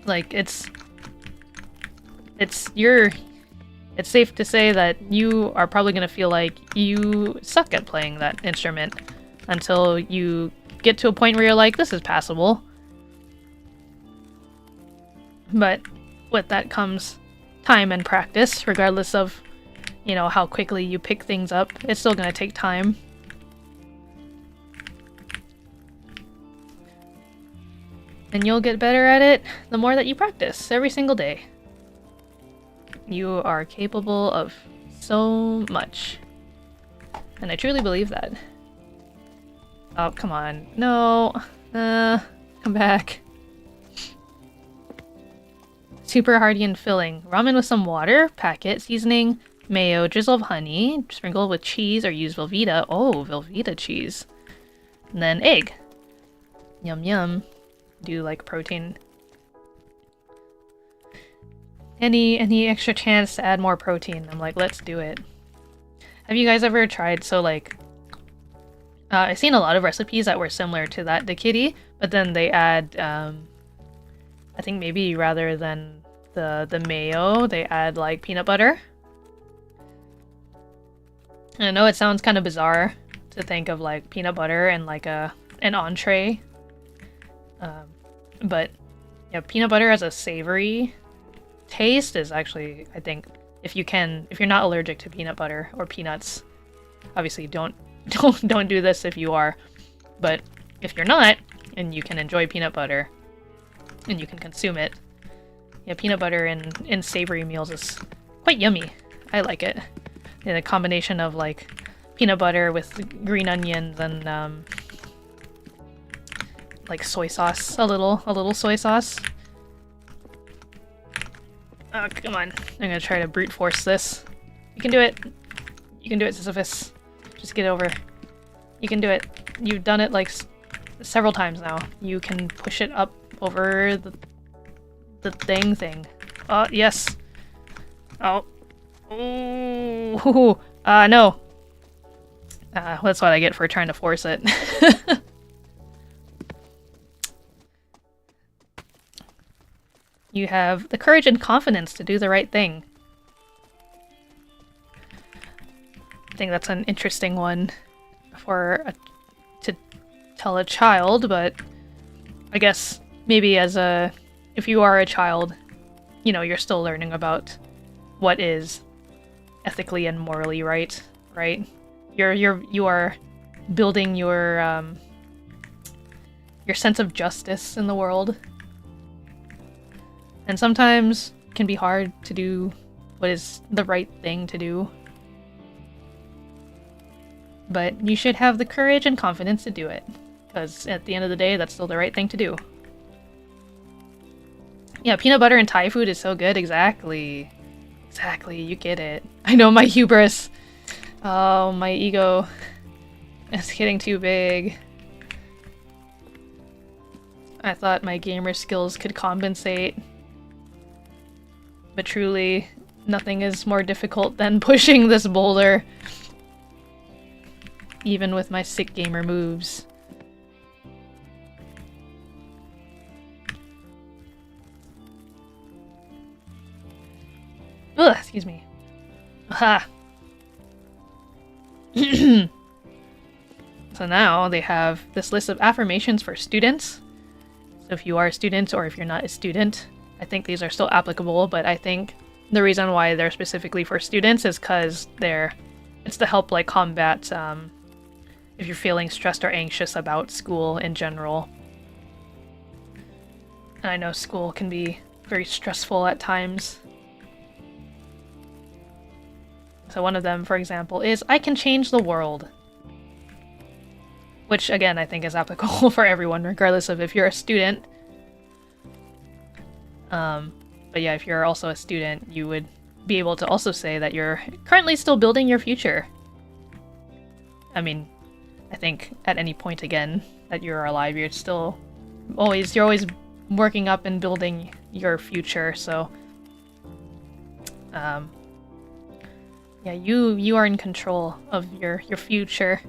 Like it's safe to say that you are probably gonna feel like you suck at playing that instrument until you get to a point where you're like, this is passable. But with that comes time and practice, regardless of, you know, how quickly you pick things up. It's still gonna take time. And you'll get better at it the more that you practice every single day. You are capable of so much. And I truly believe that. Oh, come on. No. Come back. Super hearty and filling. Ramen with some water, packet, seasoning, mayo, drizzle of honey, sprinkle with cheese or use Velveeta. Oh, Velveeta cheese. And then egg. Yum yum. Do you like protein? Any extra chance to add more protein? I'm like, let's do it. Have you guys ever tried, so like, I've seen a lot of recipes that were similar to that, the kitty, but then they add, I think maybe rather than the mayo, they add like peanut butter. And I know it sounds kind of bizarre to think of like peanut butter and like an entree. But yeah, peanut butter as a savory taste is actually, I think, if you're not allergic to peanut butter or peanuts, obviously don't do this if you are. But if you're not, and you can enjoy peanut butter, and you can consume it, yeah, peanut butter in savory meals is quite yummy. I like it. In a combination of like peanut butter with green onions and like soy sauce, a little soy sauce. Oh, come on. I'm gonna try to brute force this. You can do it. You can do it, Sisyphus. Just get over. You can do it. You've done it like several times now. You can push it up over the thing. Oh, yes. Oh. Ooh. No. That's what I get for trying to force it. You have the courage and confidence to do the right thing. I think that's an interesting one to tell a child, but I guess maybe if you are a child, you know, you're still learning about what is ethically and morally right? You are building your sense of justice in the world. And sometimes it can be hard to do what is the right thing to do. But you should have the courage and confidence to do it, because at the end of the day, that's still the right thing to do. Yeah, peanut butter and Thai food is so good. Exactly. Exactly, you get it. I know my hubris. Oh, my ego is getting too big. I thought my gamer skills could compensate. But truly, nothing is more difficult than pushing this boulder. Even with my sick gamer moves. Ugh, excuse me. Aha! So now they have this list of affirmations for students. So if you are a student or if you're not a student, I think these are still applicable, but I think the reason why they're specifically for students is because it's to help like combat if you're feeling stressed or anxious about school in general. And I know school can be very stressful at times. So one of them, for example, is I can change the world. Which, again, I think is applicable for everyone, regardless of if you're a student. But yeah, if you're also a student, you would be able to also say that you're currently still building your future. I mean, I think at any point, again, that you're alive, you're always working up and building your future, so... yeah, you are in control of your future.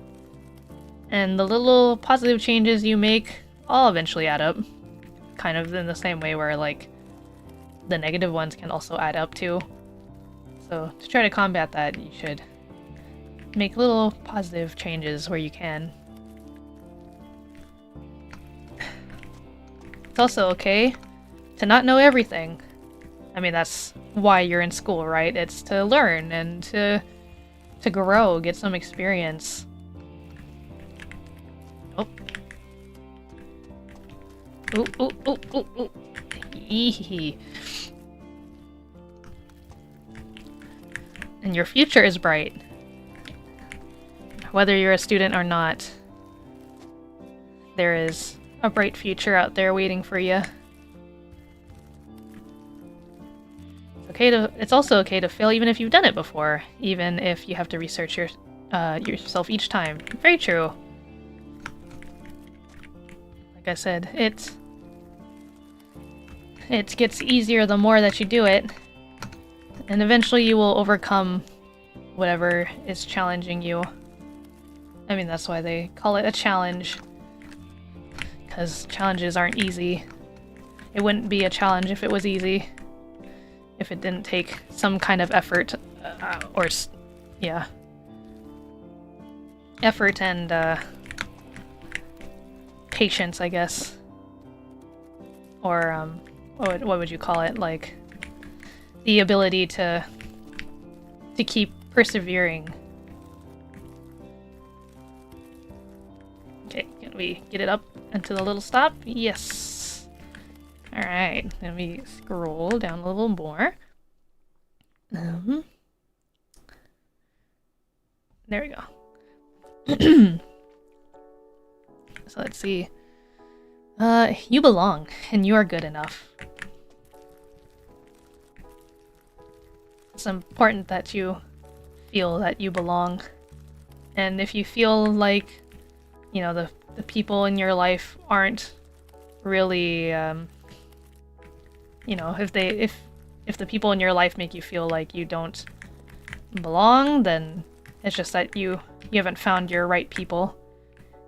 And the little positive changes you make all eventually add up. Kind of in the same way where, like, the negative ones can also add up too. So to try to combat that, you should make little positive changes where you can. It's also okay to not know everything. I mean, that's why you're in school, right? It's to learn and to grow, get some experience. Oh. Ooh, ooh, ooh, ooh, ooh. Eehee. And your future is bright. Whether you're a student or not, there is a bright future out there waiting for you. It's also okay to fail even if you've done it before, even if you have to research yourself each time. Very true. Like I said, it gets easier the more that you do it, and eventually you will overcome whatever is challenging you. I mean, that's why they call it a challenge, because challenges aren't easy. It wouldn't be a challenge if it was easy. If it didn't take some kind of effort, effort and patience, I guess, or what would you call it? Like the ability to keep persevering. Okay, can we get it up into the little stop? Yes. Alright, let me scroll down a little more. There we go. So let's see. You belong, and you are good enough. It's important that you feel that you belong. And if you feel like, you know, the people in your life aren't really, you know, if the people in your life make you feel like you don't belong, then it's just that you haven't found your right people.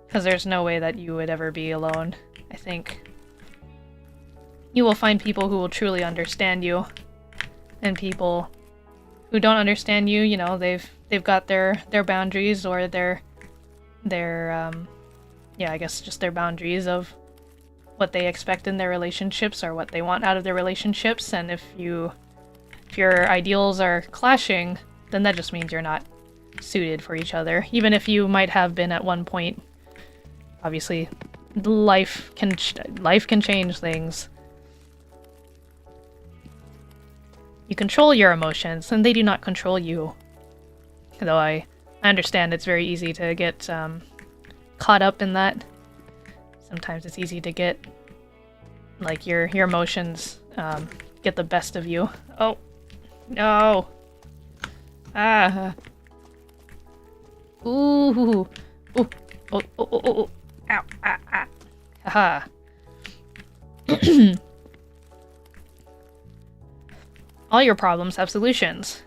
Because there's no way that you would ever be alone. I think you will find people who will truly understand you, and people who don't understand you, you know, they've got their boundaries, or their I guess just their boundaries of what they expect in their relationships or what they want out of their relationships. And if your ideals are clashing, then that just means you're not suited for each other, even if you might have been at one point. Obviously, life can change things. You control your emotions, and they do not control you. Though I understand it's very easy to get caught up in that. Sometimes it's easy to get, like, your emotions get the best of you. Oh, no. Ah. Ooh. Ooh. Oh, oh, oh, oh, oh. Ow. Ah, ah. Haha. All your problems have solutions.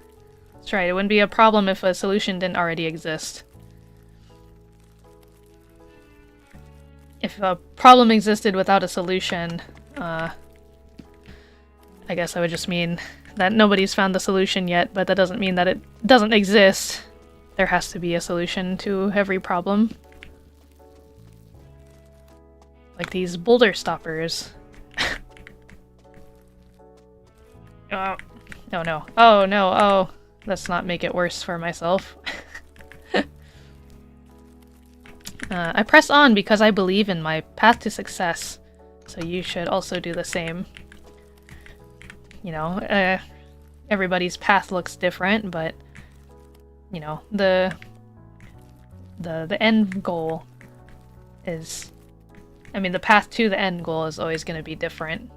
That's right, it wouldn't be a problem if a solution didn't already exist. If a problem existed without a solution, I guess that would just mean that nobody's found the solution yet, but that doesn't mean that it doesn't exist. There has to be a solution to every problem. Like these boulder stoppers. Oh, no, no. Oh, no, oh. Let's not make it worse for myself. I press on because I believe in my path to success. So you should also do the same. You know, everybody's path looks different, but you know, the end goal is, I mean, the path to the end goal is always going to be different.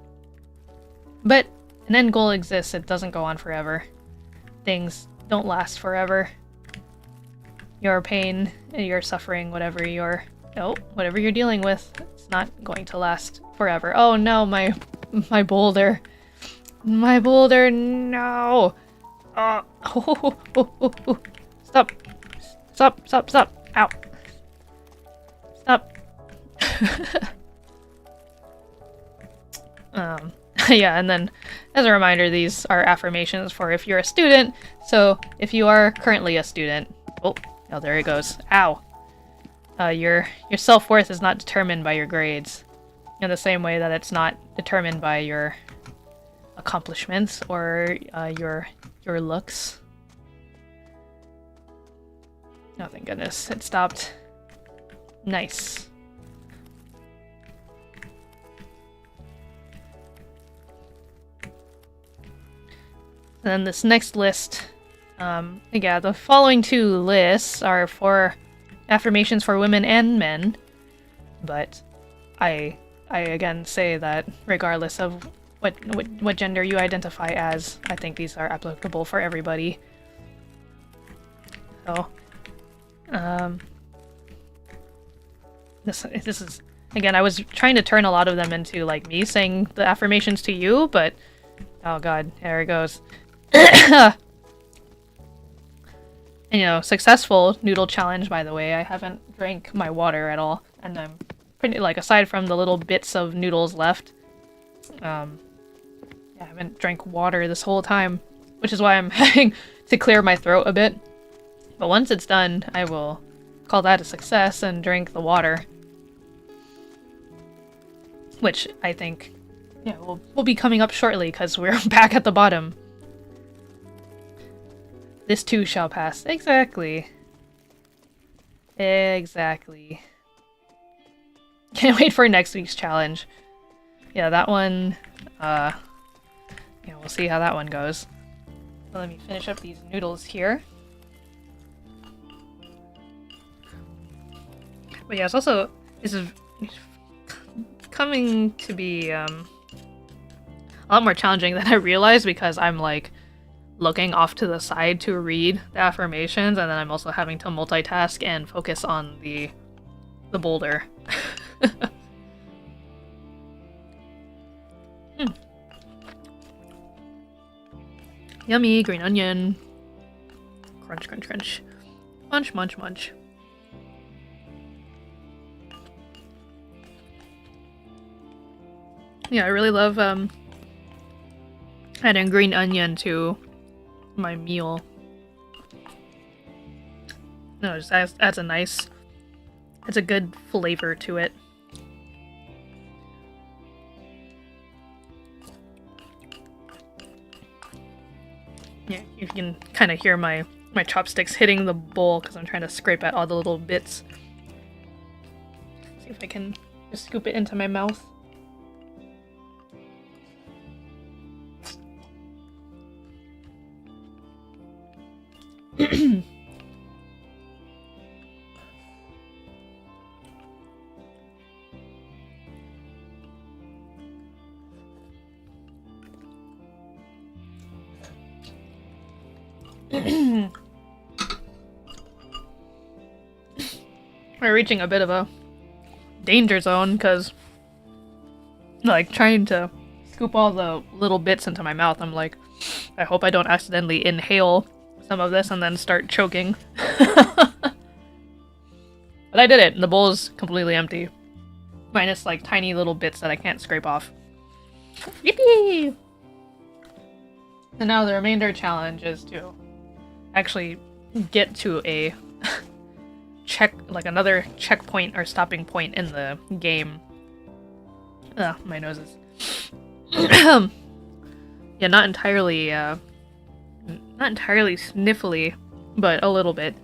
But an end goal exists, it doesn't go on forever. Things don't last forever. Your pain, your suffering, whatever you're dealing with, it's not going to last forever. Oh no, my boulder. My boulder, no! Oh, oh, oh, oh, oh. Stop! Stop, stop, stop! Ow! Stop! Yeah, and then, as a reminder, these are affirmations for if you're a student, so if you are currently a student... Oh, there it goes. Ow! Your self-worth is not determined by your grades, in the same way that it's not determined by your accomplishments or your looks. Oh, thank goodness, it stopped. Nice. And then this next list, yeah, the following two lists are for affirmations for women and men, but I again say that regardless of what gender you identify as, I think these are applicable for everybody. So, this is, again, I was trying to turn a lot of them into like me saying the affirmations to you, but oh god, there it goes. And, you know, successful noodle challenge, by the way. I haven't drank my water at all, and I'm pretty, like, aside from the little bits of noodles left, yeah, I haven't drank water this whole time, which is why I'm having to clear my throat a bit. But once it's done, I will call that a success and drink the water. Which I think, yeah, will be coming up shortly, because we're back at the bottom. This too shall pass. Exactly. Exactly. Can't wait for next week's challenge. Yeah, that one, yeah, we'll see how that one goes. So let me finish up these noodles here. But yeah, it's also, this is coming to be a lot more challenging than I realized, because I'm like looking off to the side to read the affirmations, and then I'm also having to multitask and focus on the boulder. Yummy green onion. Crunch, crunch, crunch. Munch, munch, munch. Yeah, I really love adding green onion to my meal. No, it just adds a nice, it's a good flavor to it. Yeah, you can kind of hear my chopsticks hitting the bowl because I'm trying to scrape at all the little bits. See if I can just scoop it into my mouth. We're reaching a bit of a danger zone because, like, trying to scoop all the little bits into my mouth, I'm like, I hope I don't accidentally inhale some of this and then start choking. But I did it. The bowl is completely empty. Minus, like, tiny little bits that I can't scrape off. Yippee! And now the remainder challenge is to actually get to a another checkpoint or stopping point in the game. Ugh, my nose is... yeah, not entirely sniffly, but a little bit.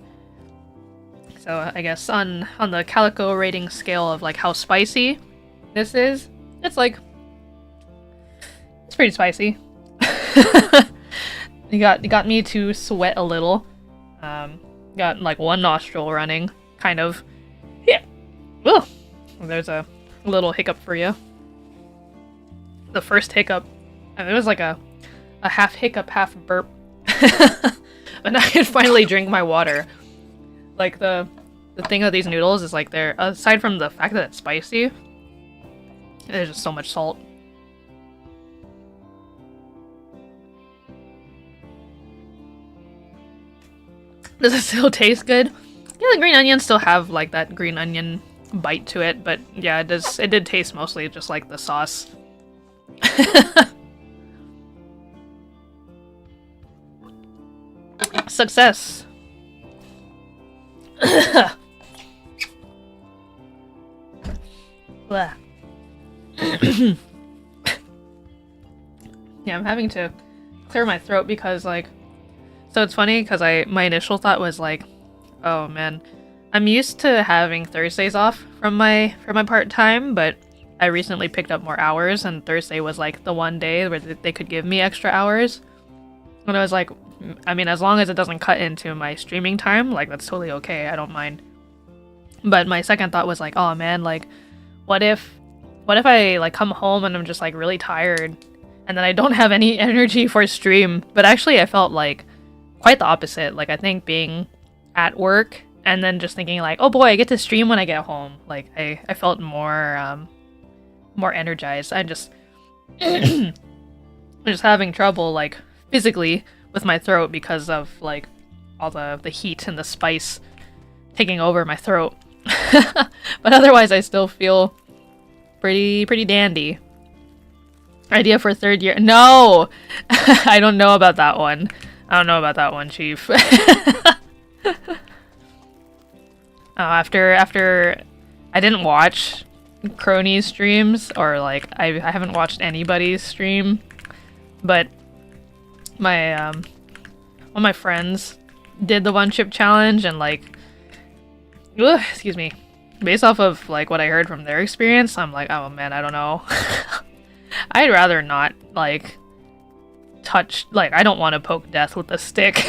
So I guess on the Calico rating scale of like how spicy this is, it's pretty spicy. You got me to sweat a little. Got like one nostril running, kind of. Yeah. Ugh. There's a little hiccup for you. The first hiccup, it was like a half hiccup, half burp. But now I can finally drink my water. Like the thing of these noodles is like they're, aside from the fact that it's spicy, there's just so much salt. Does it still taste good? Yeah, the green onions still have like that green onion bite to it, but yeah, it did taste mostly just like the sauce. Success. Blah. Yeah, I'm having to clear my throat because like, so it's funny because my initial thought was like, oh man, I'm used to having Thursdays off from my part-time, but I recently picked up more hours and Thursday was like the one day where they could give me extra hours. And I was like, I mean, as long as it doesn't cut into my streaming time, like that's totally okay, I don't mind. But my second thought was like, oh man, like what if I like come home and I'm just like really tired and then I don't have any energy for stream? But actually I felt like quite the opposite. Like I think being at work and then just thinking like, oh boy, I get to stream when I get home. Like I felt more energized. I'm just having trouble like physically with my throat because of like all the heat and the spice taking over my throat. But otherwise I still feel pretty dandy. Idea for third year. No! I don't know about that one. I don't know about that one, Chief. After I didn't watch Crony's streams, or like I haven't watched anybody's stream, but my one of my friends did the one chip challenge and like, ugh, excuse me, based off of like what I heard from their experience, I'm like, oh man, I don't know. I'd rather not like touch, like I don't want to poke death with a stick.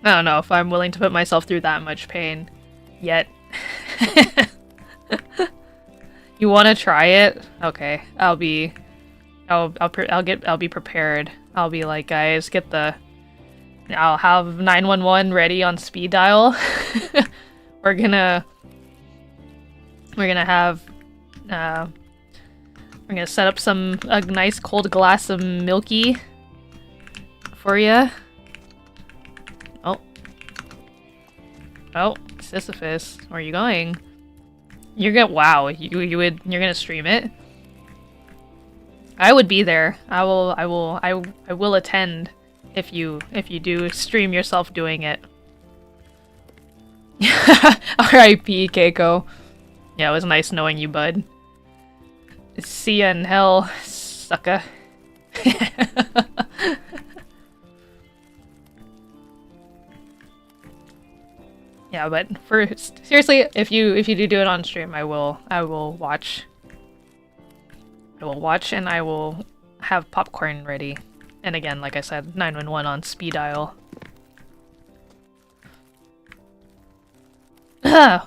I don't know if I'm willing to put myself through that much pain yet. You want to try it? Okay, I'll be prepared. I'll be like, guys, I'll have 911 ready on speed dial. We're gonna set up a nice cold glass of milky for you. Oh, Sisyphus, where are you going? Wow, you're gonna stream it? I would be there. I will attend if you do stream yourself doing it. R.I.P. Keiko. Yeah, it was nice knowing you, bud. See ya in hell, sucker. Yeah, but seriously, if you do it on stream, I will watch. I will watch and I will have popcorn ready. And again, like I said, 911 on speed dial. No,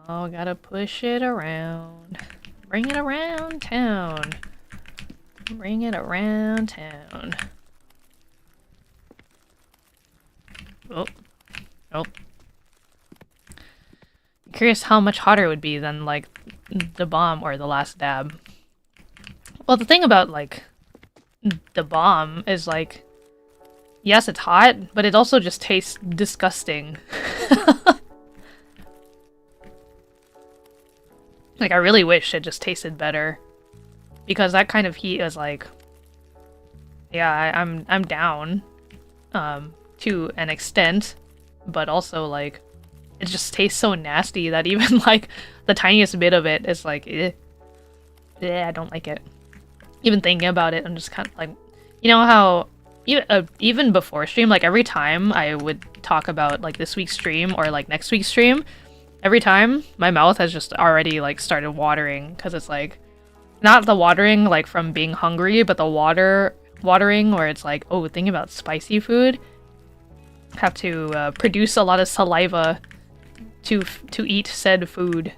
gotta push it around. Bring it around town. Bring it around town. Oh. Oh. I'm curious how much hotter it would be than, like, the bomb or the last dab. Well, the thing about, like, the bomb is, like, yes, it's hot, but it also just tastes disgusting. Like, I really wish it just tasted better. Because that kind of heat is like... Yeah, I'm down. To an extent. But also, like... It just tastes so nasty that even, like, the tiniest bit of it is like... Eh. Yeah, I don't like it. Even thinking about it, I'm just kind of like... You know how... Even before stream, like, every time I would talk about, like, this week's stream or, like, next week's stream... Every time, my mouth has just already, like, started watering, because it's, like, not the watering, like, from being hungry, but the watering where it's, like, oh, thinking about spicy food. Have to produce a lot of saliva to eat said food.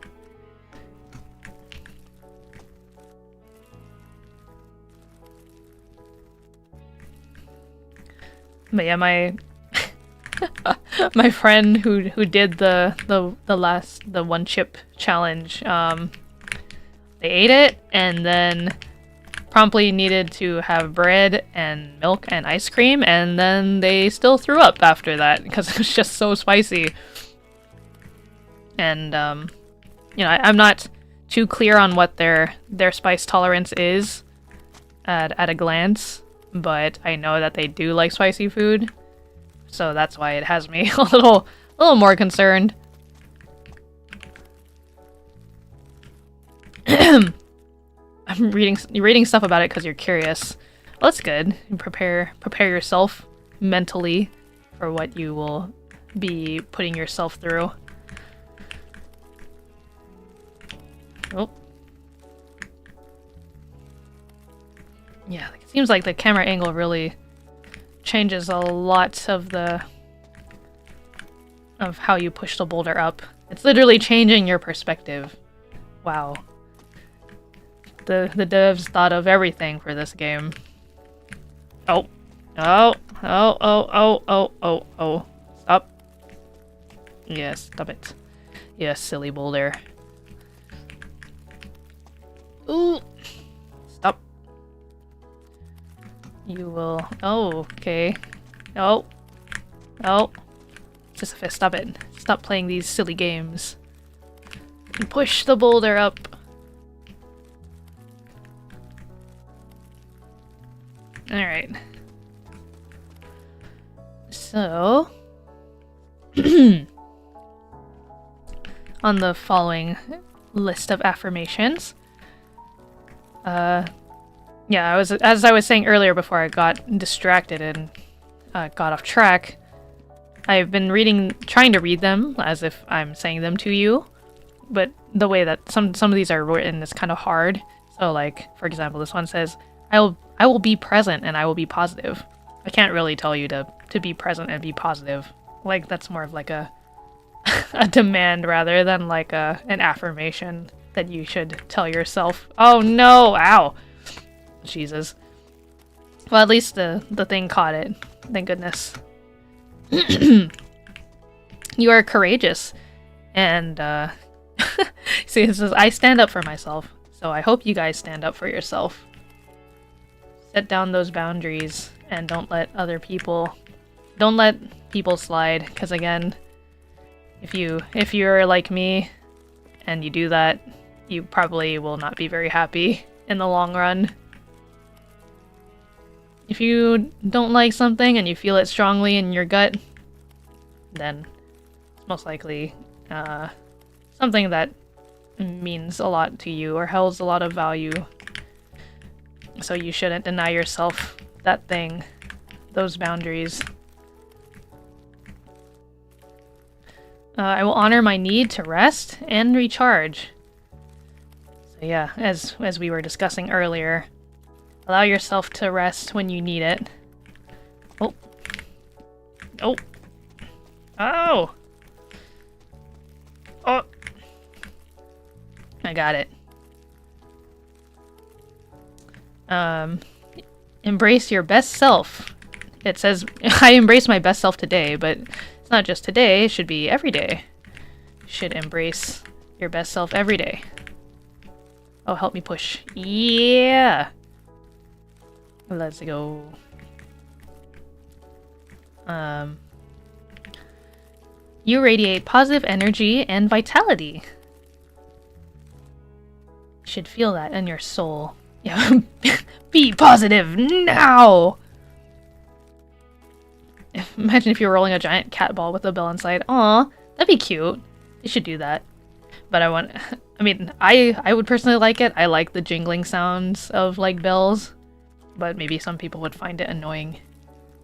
But yeah, my my friend who did the one chip challenge, they ate it and then promptly needed to have bread and milk and ice cream, and then they still threw up after that because it was just so spicy. And you know, I'm not too clear on what their spice tolerance is at a glance, but I know that they do like spicy food. So that's why it has me a little more concerned. I'm reading stuff about it because you're curious. Well, that's good. Prepare yourself mentally for what you will be putting yourself through. Oh. Yeah, it seems like the camera angle really changes a lot of how you push the boulder up. It's literally changing your perspective. Wow. The devs thought of everything for this game. Oh. Oh. Oh. Oh. Oh. Oh. Oh. Oh. Stop. Yes, stop it. Yes, silly boulder. Ooh. Stop. You will... Oh, okay. Oh. Oh. Sisyphus, stop it. Stop playing these silly games. Push the boulder up. Alright. So... on the following list of affirmations. Yeah, as I was saying earlier before I got distracted and got off track, I've been trying to read them as if I'm saying them to you, but the way that some of these are written is kind of hard. So, like, for example, this one says, I will be present and I will be positive. I can't really tell you to be present and be positive. Like, that's more of like a a demand rather than like an affirmation that you should tell yourself. Oh no! Ow! Jesus. Well, at least the thing caught it. Thank goodness. You are courageous. And, see, it says, I stand up for myself. So I hope you guys stand up for yourself. Set down those boundaries and don't let people slide. Because again, if you're like me and you do that, you probably will not be very happy in the long run. If you don't like something and you feel it strongly in your gut, then it's most likely something that means a lot to you or holds a lot of value. So you shouldn't deny yourself that thing, those boundaries. I will honor my need to rest and recharge. So yeah, as we were discussing earlier, allow yourself to rest when you need it. Oh. Oh. Oh! Oh! I got it. Embrace your best self. It says, I embrace my best self today, but it's not just today, it should be every day. You should embrace your best self every day. Oh, help me push. Yeah! Let's go. You radiate positive energy and vitality. You should feel that in your soul. Yeah, be positive now! Imagine if you were rolling a giant cat ball with a bell inside. Aw, that'd be cute. You should do that. But I mean, I would personally like it. I like the jingling sounds of, like, bells. But maybe some people would find it annoying.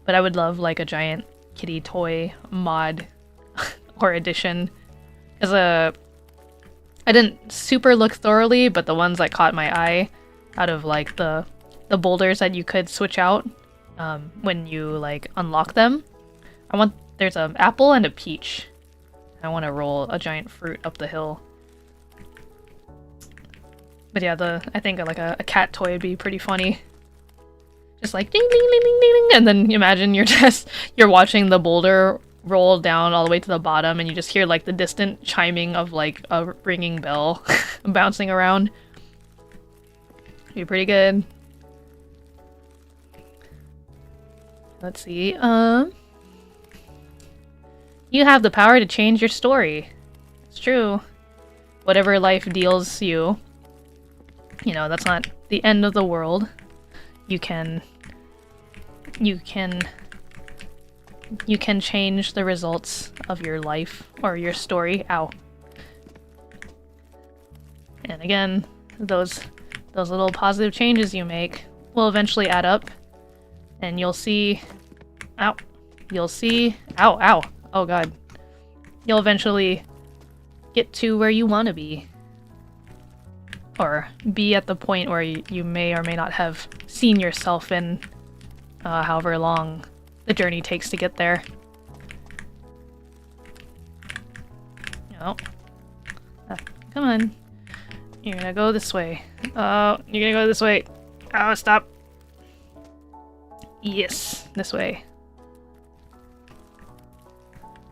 But I would love, like, a giant kitty toy mod or edition. As I didn't super look thoroughly, but the ones that caught my eye out of, like, the boulders that you could switch out when you, like, unlock them. There's an apple and a peach. I want to roll a giant fruit up the hill. But yeah, I think like a cat toy would be pretty funny. Just like ding ding ding ding ding ding, and then imagine you're watching the boulder roll down all the way to the bottom, and you just hear like the distant chiming of like a ringing bell bouncing around. Be pretty good. Let's see. You have the power to change your story. It's true. Whatever life deals you, you know, that's not the end of the world. You can change the results of your life or your story. Ow. And again, those little positive changes you make will eventually add up, and you'll see, ow, ow, oh god. You'll eventually get to where you want to be. Or be at the point where you may or may not have seen yourself in however long the journey takes to get there. Oh. Come on. You're gonna go this way. Oh, you're gonna go this way. Oh, stop. Yes, this way.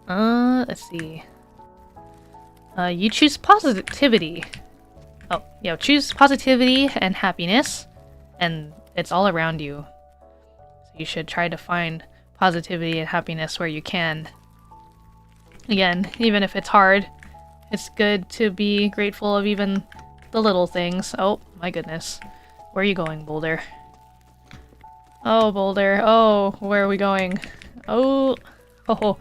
Let's see. You choose positivity. Oh, yeah, choose positivity and happiness, and it's all around you. So you should try to find positivity and happiness where you can. Again, even if it's hard, it's good to be grateful of even the little things. Oh, my goodness. Where are you going, Boulder? Oh, Boulder. Oh, where are we going? Oh. Oh.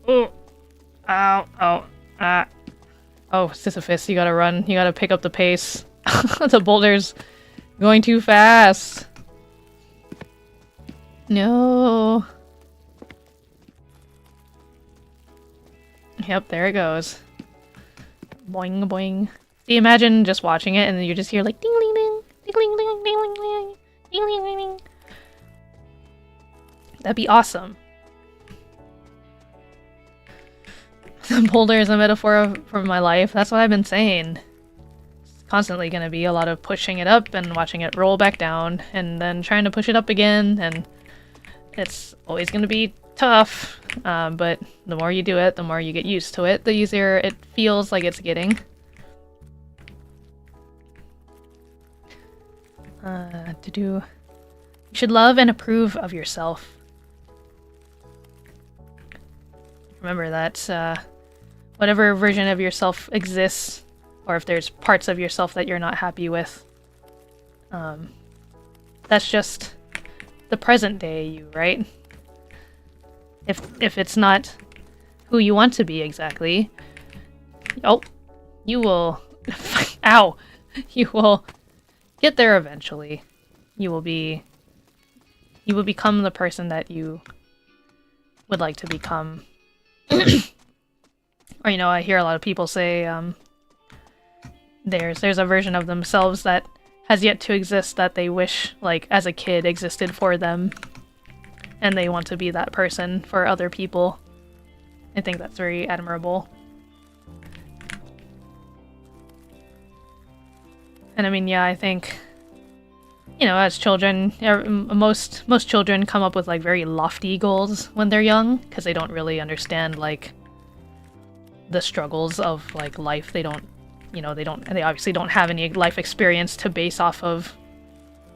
Oh. Ow. Oh. Ah. Oh, Sisyphus, you gotta run. You gotta pick up the pace. The boulder's going too fast. No. Yep, there it goes. Boing, boing. See, imagine just watching it and then you just hear like ding ding ding, ding ding ding ding ding ding ding ding ding. That'd be awesome. The boulder is a metaphor for my life. That's what I've been saying. It's constantly gonna be a lot of pushing it up and watching it roll back down, and then trying to push it up again, and it's always gonna be tough. But the more you do it, the more you get used to it, the easier it feels like it's getting. You should love and approve of yourself. Remember that whatever version of yourself exists, or if there's parts of yourself that you're not happy with, that's just the present day you, right? If it's not who you want to be exactly, oh, you will, ow, you will get there eventually. You will become the person that you would like to become. Or, you know, I hear a lot of people say there's a version of themselves that has yet to exist that they wish, like, as a kid existed for them. And they want to be that person for other people. I think that's very admirable. And I mean, yeah, I think you know, as children, most children come up with like very lofty goals when they're young because they don't really understand like the struggles of like life. They don't, you know, they obviously don't have any life experience to base off of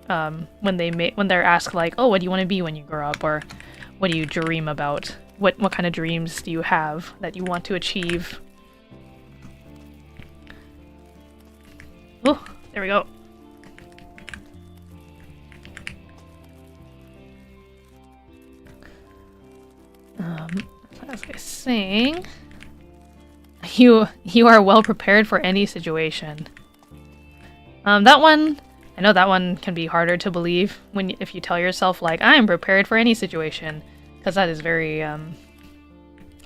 when they're asked like, oh, what do you want to be when you grow up, or what do you dream about? What kind of dreams do you have that you want to achieve? Oh, there we go. As I was saying, you are well prepared for any situation. That one, I know that one can be harder to believe if you tell yourself like, I am prepared for any situation, because that is very I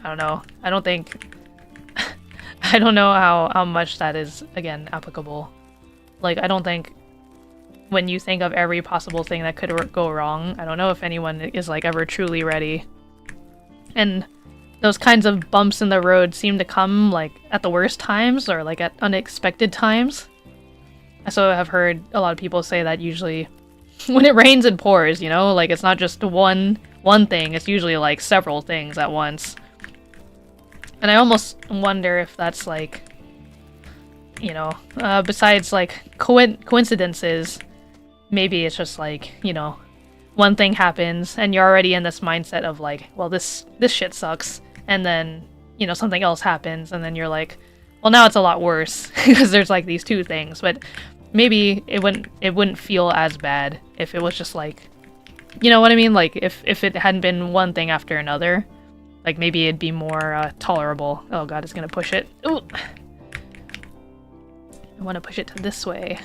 don't know. I don't think I don't know how much that is again applicable. Like, I don't think when you think of every possible thing that could go wrong, I don't know if anyone is like ever truly ready. And those kinds of bumps in the road seem to come like at the worst times or like at unexpected times. So I have heard a lot of people say that usually when it rains it pours, you know, like it's not just one thing, it's usually like several things at once. And I almost wonder if that's like, you know, besides like coincidences, maybe it's just like, you know, one thing happens and you're already in this mindset of like, well, this shit sucks, and then, you know, something else happens and then you're like, well, now it's a lot worse because there's like these two things. But maybe it wouldn't feel as bad if it was just like, you know what I mean, like if it hadn't been one thing after another, like maybe it'd be more tolerable. Oh god, it's gonna push it. Ooh, I want to push it to this way.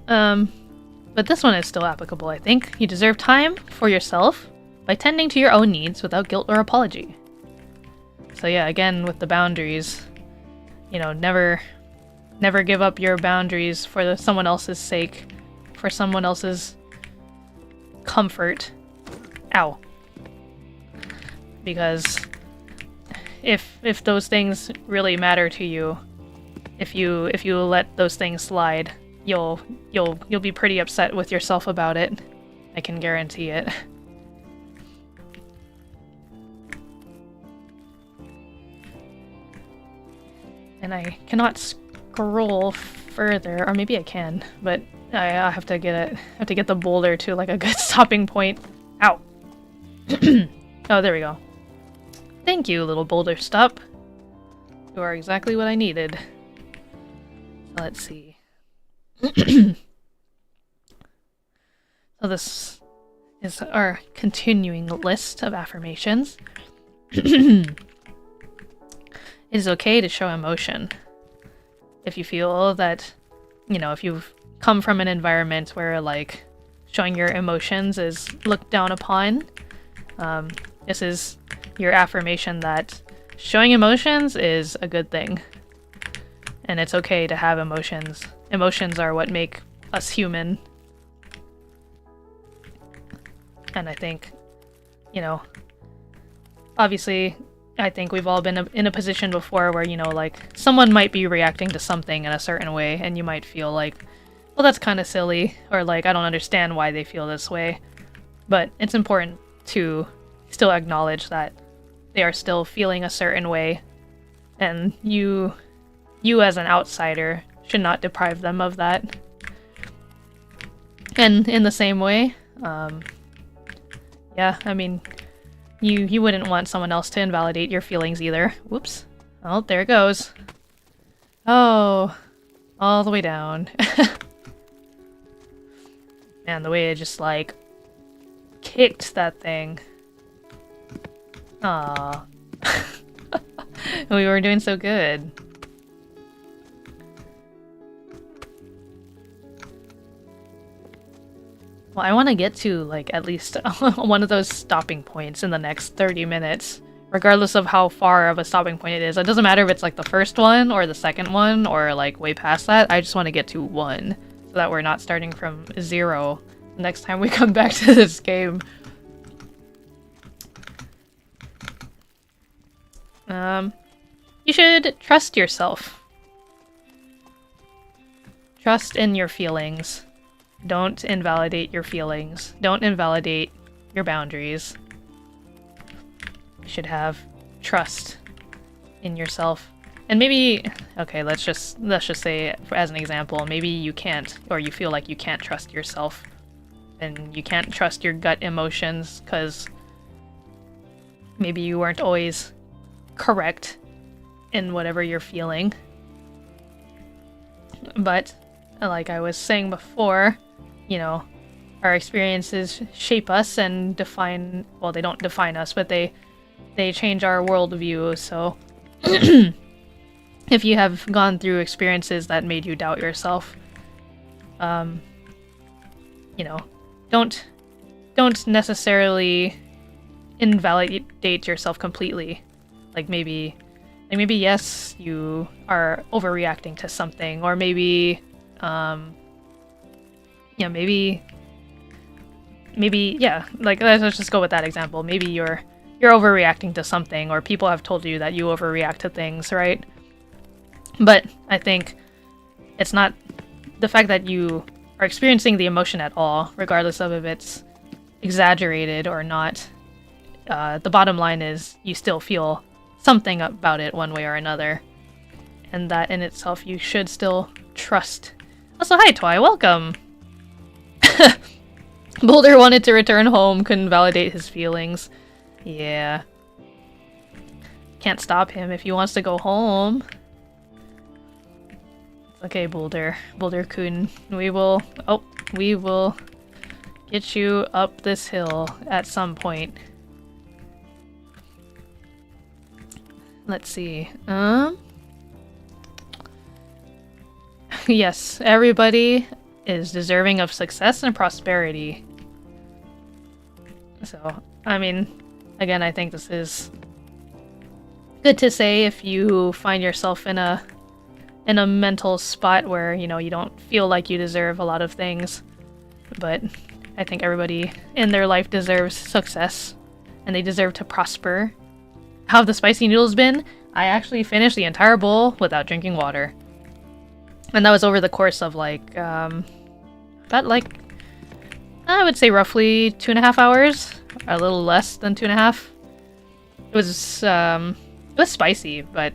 But this one is still applicable, I think. You deserve time for yourself by tending to your own needs without guilt or apology. So yeah, again, with the boundaries, you know, never give up your boundaries for someone else's sake, for someone else's comfort. Ow. Because if those things really matter to you, if you let those things slide, you'll be pretty upset with yourself about it. I can guarantee it. And I cannot scroll further, or maybe I can, but I have to get the boulder to like a good stopping point. Ow. Oh, there we go. Thank you, little boulder stop. You are exactly what I needed. Let's see. So this is our continuing list of affirmations. It is okay to show emotion. If you feel that, you know, if you've come from an environment where like showing your emotions is looked down upon, this is your affirmation that showing emotions is a good thing. And it's okay to have emotions. Emotions are what make us human. And I think, you know, obviously, I think we've all been in a position before where, you know, like, someone might be reacting to something in a certain way, and you might feel like, well, that's kind of silly, or like, I don't understand why they feel this way. But it's important to still acknowledge that they are still feeling a certain way, and you as an outsider should not deprive them of that. And in the same way, yeah, I mean, you wouldn't want someone else to invalidate your feelings either. Whoops. Oh, there it goes. Oh, all the way down. Man, the way it just, like, kicked that thing. Aww. We were doing so good. Well, I want to get to, like, at least one of those stopping points in the next 30 minutes, regardless of how far of a stopping point it is. It doesn't matter if it's, like, the first one, or the second one, or, like, way past that. I just want to get to one, so that we're not starting from 0 next time we come back to this game. You should trust yourself. Trust in your feelings. Don't invalidate your feelings. Don't invalidate your boundaries. You should have trust in yourself. And maybe, okay, let's just say, as an example, maybe you can't, or you feel like you can't trust yourself, and you can't trust your gut emotions because maybe you weren't always correct in whatever you're feeling. But, like I was saying before, you know, our experiences shape us and define, well, they don't define us, but they change our worldview, so if you have gone through experiences that made you doubt yourself, you know, don't necessarily invalidate yourself completely. Like maybe yes, you are overreacting to something, or maybe, yeah, maybe, yeah, like let's just go with that example. Maybe you're overreacting to something, or people have told you that you overreact to things, right? But I think it's not the fact that you are experiencing the emotion at all, regardless of if it's exaggerated or not. The bottom line is you still feel something about it one way or another. And that in itself you should still trust. Also, hi Twy, welcome! Boulder wanted to return home, couldn't validate his feelings. Yeah. Can't stop him if he wants to go home. Okay, Boulder-kun, we will get you up this hill at some point. Let's see, yes, everybody is deserving of success and prosperity. So, I mean, again, I think this is good to say if you find yourself in a mental spot where, you know, you don't feel like you deserve a lot of things. But I think everybody in their life deserves success, and they deserve to prosper. How have the spicy noodles been? I actually finished the entire bowl without drinking water. And that was over the course of like, about like, I would say roughly 2.5 hours. A little less than 2.5. It was spicy, but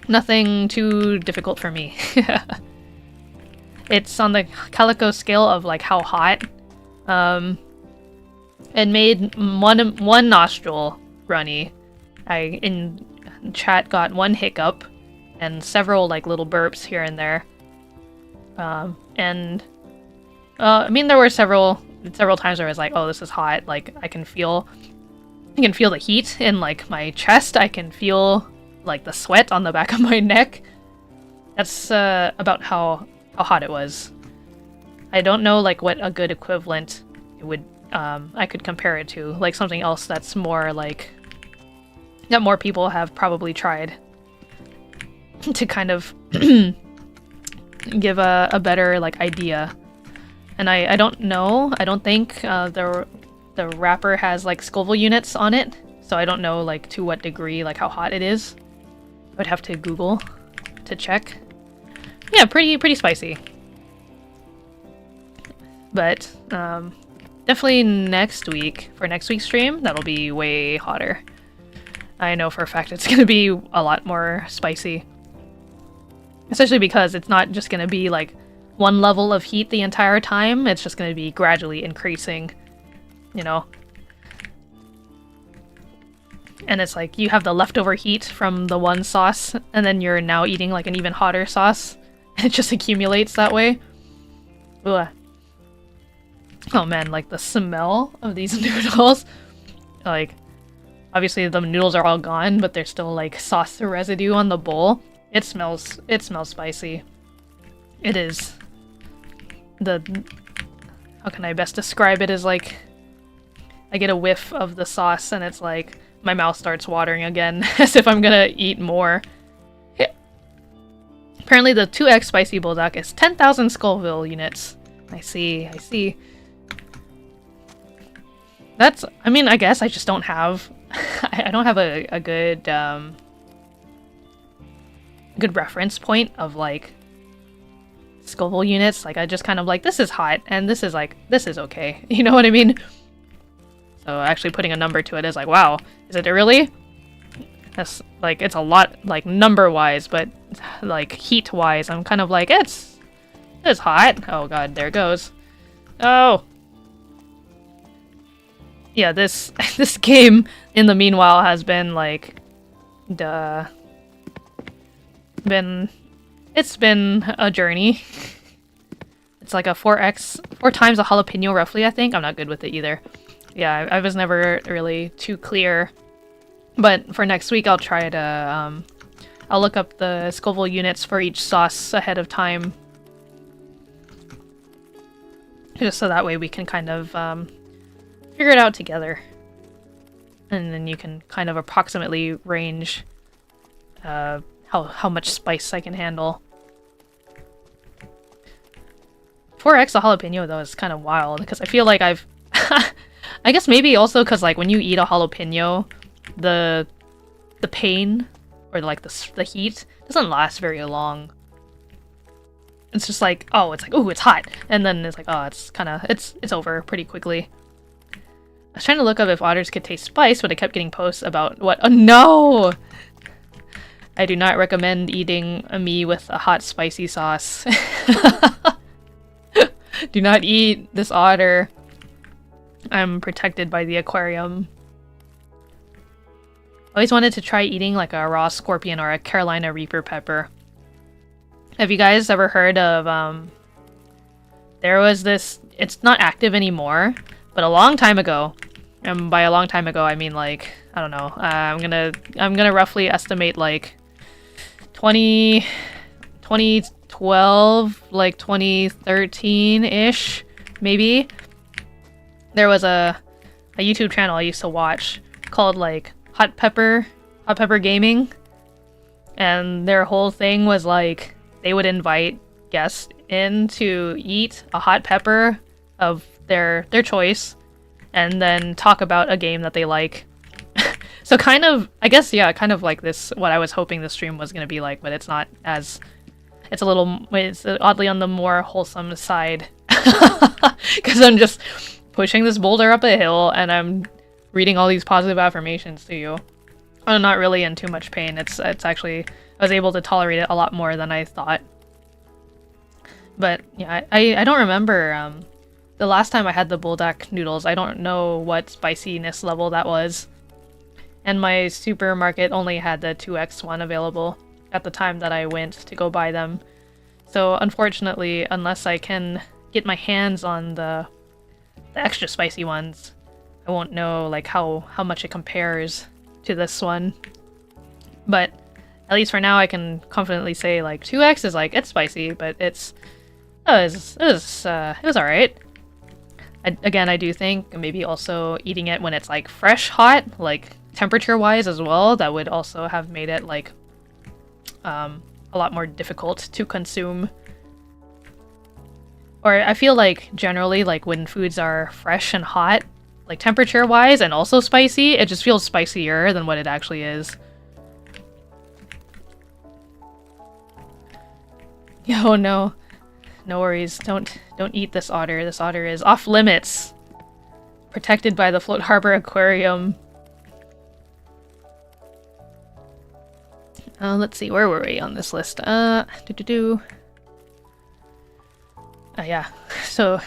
nothing too difficult for me. It's on the Calico scale of like how hot. It made one nostril runny. I in chat got one hiccup and several like little burps here and there. I mean, there were several times where I was like, oh, this is hot. Like I can feel the heat in like my chest. I can feel like the sweat on the back of my neck. That's about how hot it was. I don't know like what a good equivalent it would I could compare it to, like something else that's more like that more people have probably tried to kind of give a better like idea. And I don't know, I don't think the wrapper has like Scoville units on it, so I don't know like to what degree, like how hot it is. I would have to Google to check. Yeah, pretty spicy. But definitely next week, for next week's stream, that'll be way hotter. I know for a fact it's gonna be a lot more spicy. Especially because it's not just gonna be like one level of heat the entire time, it's just gonna be gradually increasing, you know? And it's like you have the leftover heat from the one sauce, and then you're now eating like an even hotter sauce, and it just accumulates that way. Ugh. Oh man, like the smell of these noodles. Like, obviously the noodles are all gone, but there's still like sauce residue on the bowl. It smells spicy. It is. How can I best describe it? Is like, I get a whiff of the sauce and it's like, my mouth starts watering again, as if I'm gonna eat more. Apparently the 2x spicy bulldog is 10,000 Scoville units. I see. That's, I mean, I guess I just don't have, I don't have a good, good reference point of like Scoville units, like I just kind of like, this is hot, and this is like, this is okay. You know what I mean? So actually putting a number to it is like, wow, is it really? That's like, it's a lot, like number-wise, but like heat-wise, I'm kind of like, it's hot. Oh god, there it goes. Oh! Yeah, this game, in the meanwhile, has been like, it's been a journey. It's like a 4 times a jalapeno roughly, I think. I'm not good with it either. Yeah, I was never really too clear. But for next week, I'll try to, I'll look up the Scoville units for each sauce ahead of time. Just so that way we can kind of, figure it out together. And then you can kind of approximately range, how much spice I can handle. 4x a jalapeno though is kind of wild because I feel like I've I guess maybe also because like when you eat a jalapeno, the pain or like the heat doesn't last very long. It's just like, oh, it's like, oh, it's hot, and then it's like, oh, it's kind of it's over pretty quickly. I was trying to look up if otters could taste spice, but I kept getting posts about what. Oh no! I do not recommend eating me with a hot spicy sauce. Do not eat this otter. I'm protected by the aquarium. Always wanted to try eating like a raw scorpion or a Carolina Reaper pepper. Have you guys ever heard of, there was this, it's not active anymore, but a long time ago, and by a long time ago I mean like, I don't know, I'm gonna roughly estimate like 2012, like 2013-ish, maybe. There was a YouTube channel I used to watch called like Hot Pepper Gaming, and their whole thing was like they would invite guests in to eat a hot pepper of their choice and then talk about a game that they like. So kind of, I guess, yeah, kind of like this, what I was hoping the stream was going to be like, but it's not as, it's oddly on the more wholesome side. Because I'm just pushing this boulder up a hill and I'm reading all these positive affirmations to you. I'm not really in too much pain. It's actually, I was able to tolerate it a lot more than I thought. But yeah, I don't remember the last time I had the bulldog noodles. I don't know what spiciness level that was. And my supermarket only had the 2x one available at the time that I went to go buy them. So unfortunately, unless I can get my hands on the extra spicy ones, I won't know like how much it compares to this one. But at least for now I can confidently say like 2x is like, it's spicy, but it was alright. Again, I do think maybe also eating it when it's like fresh hot, like temperature-wise as well, that would also have made it like a lot more difficult to consume. Or I feel like generally like when foods are fresh and hot, like temperature-wise and also spicy, it just feels spicier than what it actually is. Oh no. No worries. Don't eat this otter. This otter is off limits. Protected by the Float Harbor Aquarium. Let's see, where were we on this list? Yeah. So,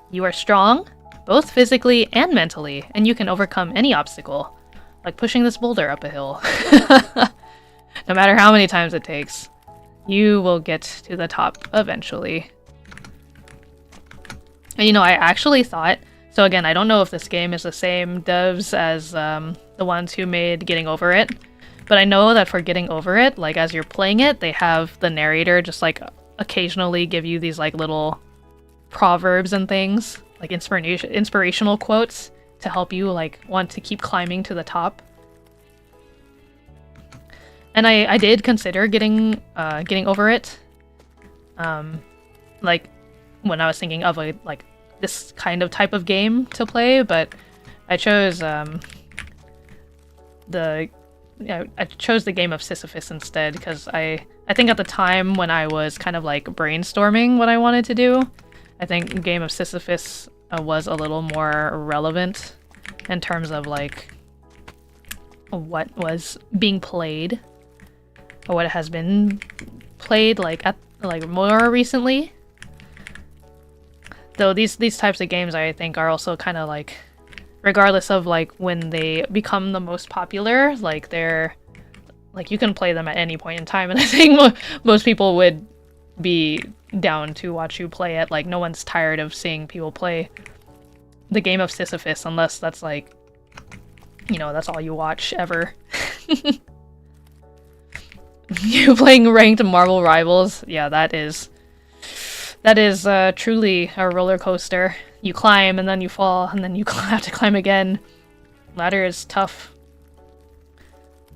you are strong, both physically and mentally, and you can overcome any obstacle, like pushing this boulder up a hill. No matter how many times it takes, you will get to the top eventually. And you know, I actually thought, so again, I don't know if this game is the same devs as the ones who made Getting Over It, but I know that for Getting Over It, like as you're playing it, they have the narrator just like occasionally give you these like little proverbs and things, like inspirational quotes to help you like want to keep climbing to the top. And I did consider getting over it, like when I was thinking of a like this kind of type of game to play, but I chose I chose the game of Sisyphus instead because I I think at the time when I was kind of like brainstorming what I wanted to do, I think Game of Sisyphus was a little more relevant in terms of like what was being played or what has been played like more recently. Though these types of games I think are also kind of like, regardless of like when they become the most popular, like they're like you can play them at any point in time, and I think most people would be down to watch you play it. Like no one's tired of seeing people play the Game of Sisyphus unless that's like, you know, that's all you watch ever. You playing ranked Marvel Rivals? Yeah, that is truly a roller coaster. You climb and then you fall and then you have to climb again. Ladder is tough.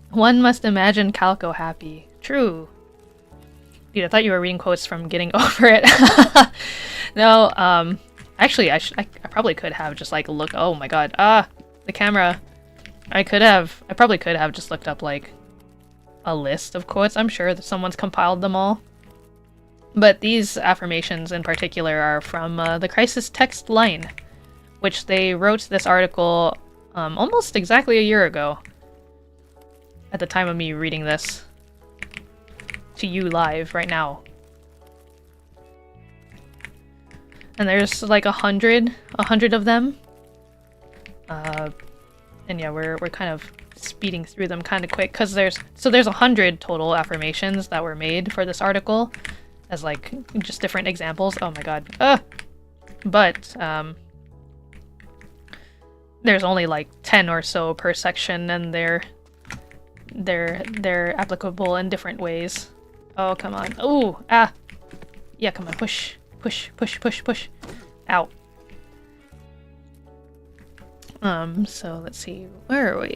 One must imagine Calico happy. True. Dude, I thought you were reading quotes from Getting Over It. No, actually, I probably could have just like look. Oh my god, the camera. I probably could have just looked up like a list of quotes. I'm sure that someone's compiled them all. But these affirmations in particular are from the Crisis Text Line, which they wrote this article almost exactly a year ago. At the time of me reading this to you live right now. And there's like 100 of them. And yeah, we're kind of speeding through them kind of quick because there's 100 total affirmations that were made for this article as like just different examples. Oh my god. But there's only like 10 or so per section, and they're applicable in different ways. Oh, come on. Oh, yeah, come on. Push. Ow. So let's see. Where are we?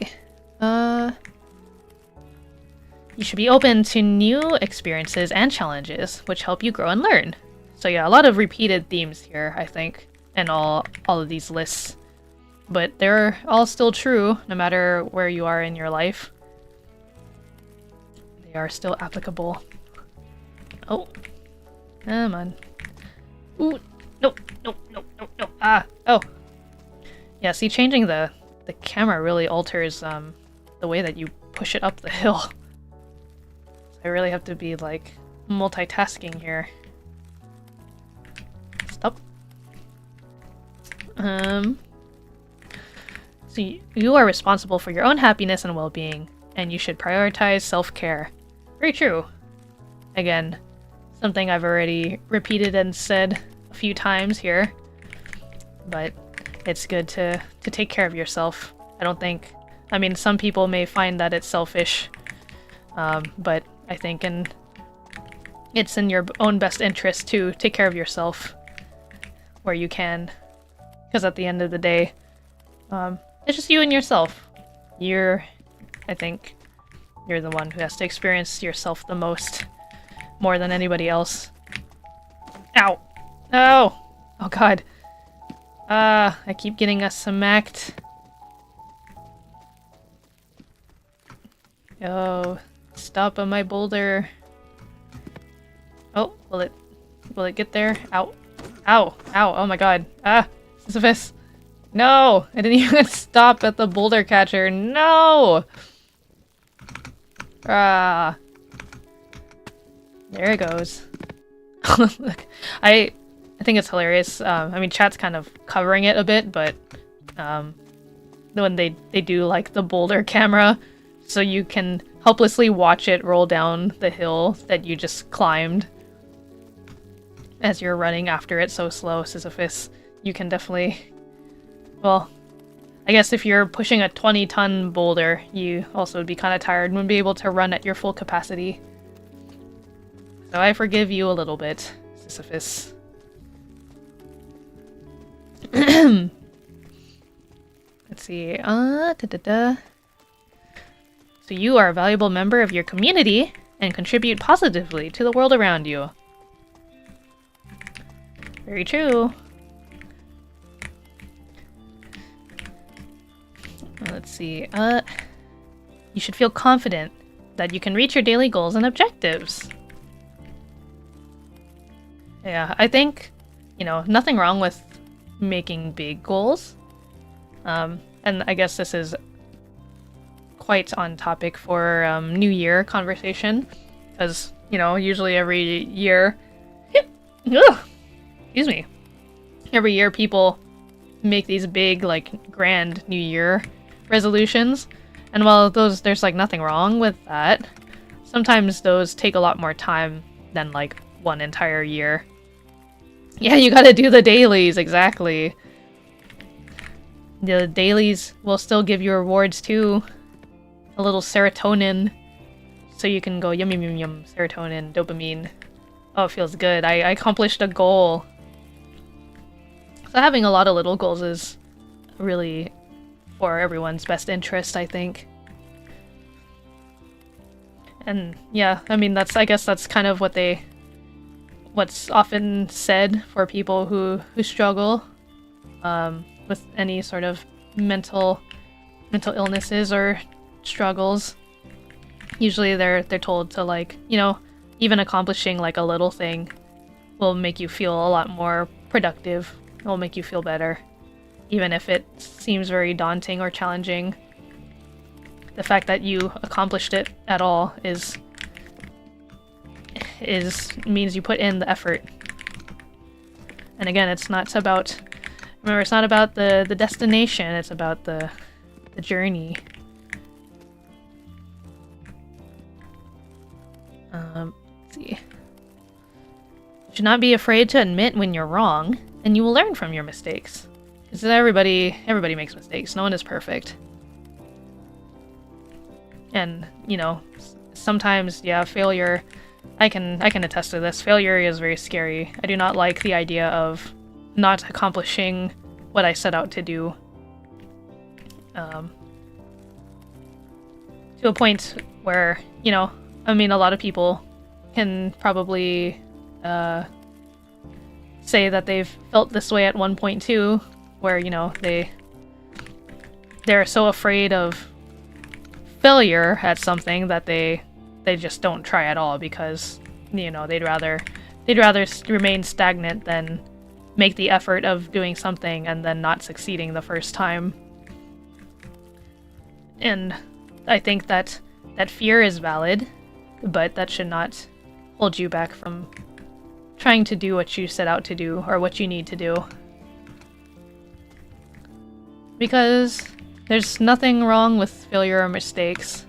You should be open to new experiences and challenges, which help you grow and learn. So yeah, a lot of repeated themes here, I think, in all of these lists. But they're all still true, no matter where you are in your life. They are still applicable. Oh. Come on. Ooh. Nope. Oh. Yeah, see, changing the camera really alters the way that you push it up the hill. So I really have to be like multitasking here. Stop. So you are responsible for your own happiness and well-being, and you should prioritize self-care. Very true. Again, something I've already repeated and said a few times here, but it's good to take care of yourself. I mean, some people may find that it's selfish, but I think it's in your own best interest to take care of yourself where you can, because at the end of the day, it's just you and yourself. I think you're the one who has to experience yourself the most, more than anybody else. Ow! Oh! Oh god. I keep getting us smacked. Oh, stop on my boulder. Oh, will it get there? Ow. Ow! Ow! Oh my god. Sisyphus! No! I didn't even stop at the boulder catcher. No! There it goes. Look, I think it's hilarious. I mean, chat's kind of covering it a bit, but when they do like the boulder camera, so you can helplessly watch it roll down the hill that you just climbed as you're running after it so slow, Sisyphus. You can definitely, well, I guess if you're pushing a 20-ton boulder, you also would be kind of tired and wouldn't be able to run at your full capacity. So I forgive you a little bit, Sisyphus. Let's see. So you are a valuable member of your community and contribute positively to the world around you. Very true. Let's see. You should feel confident that you can reach your daily goals and objectives. Yeah, I think, nothing wrong with making big goals. And I guess this is quite on topic for New Year conversation, because, usually every year, ugh, excuse me, every year people make these big, like, grand New Year resolutions, and while there's, like, nothing wrong with that, sometimes those take a lot more time than, like, one entire year. Yeah, you gotta do the dailies, exactly. The dailies will still give you rewards too. A little serotonin. So you can go yum yum yum yum, serotonin, dopamine. Oh, it feels good. I accomplished a goal. So having a lot of little goals is really for everyone's best interest, I think. And yeah, I mean, I guess that's kind of what's often said for people who struggle with any sort of mental illnesses or struggles. Usually they're told to, like, even accomplishing like a little thing will make you feel a lot more productive. It will make you feel better, even if it seems very daunting or challenging. The fact that you accomplished it at all means you put in the effort. And again, it's not about the destination, it's about the journey. Let's see. You should not be afraid to admit when you're wrong, and you will learn from your mistakes. Because everybody makes mistakes. No one is perfect. And, sometimes, yeah, failure, I can attest to this. Failure is very scary. I do not like the idea of not accomplishing what I set out to do. To a point where, I mean, a lot of people can probably say that they've felt this way at one point too, where, they're so afraid of failure at something that they just don't try at all, because they'd rather remain stagnant than make the effort of doing something and then not succeeding the first time. And I think that fear is valid, but that should not hold you back from trying to do what you set out to do or what you need to do. Because there's nothing wrong with failure or mistakes,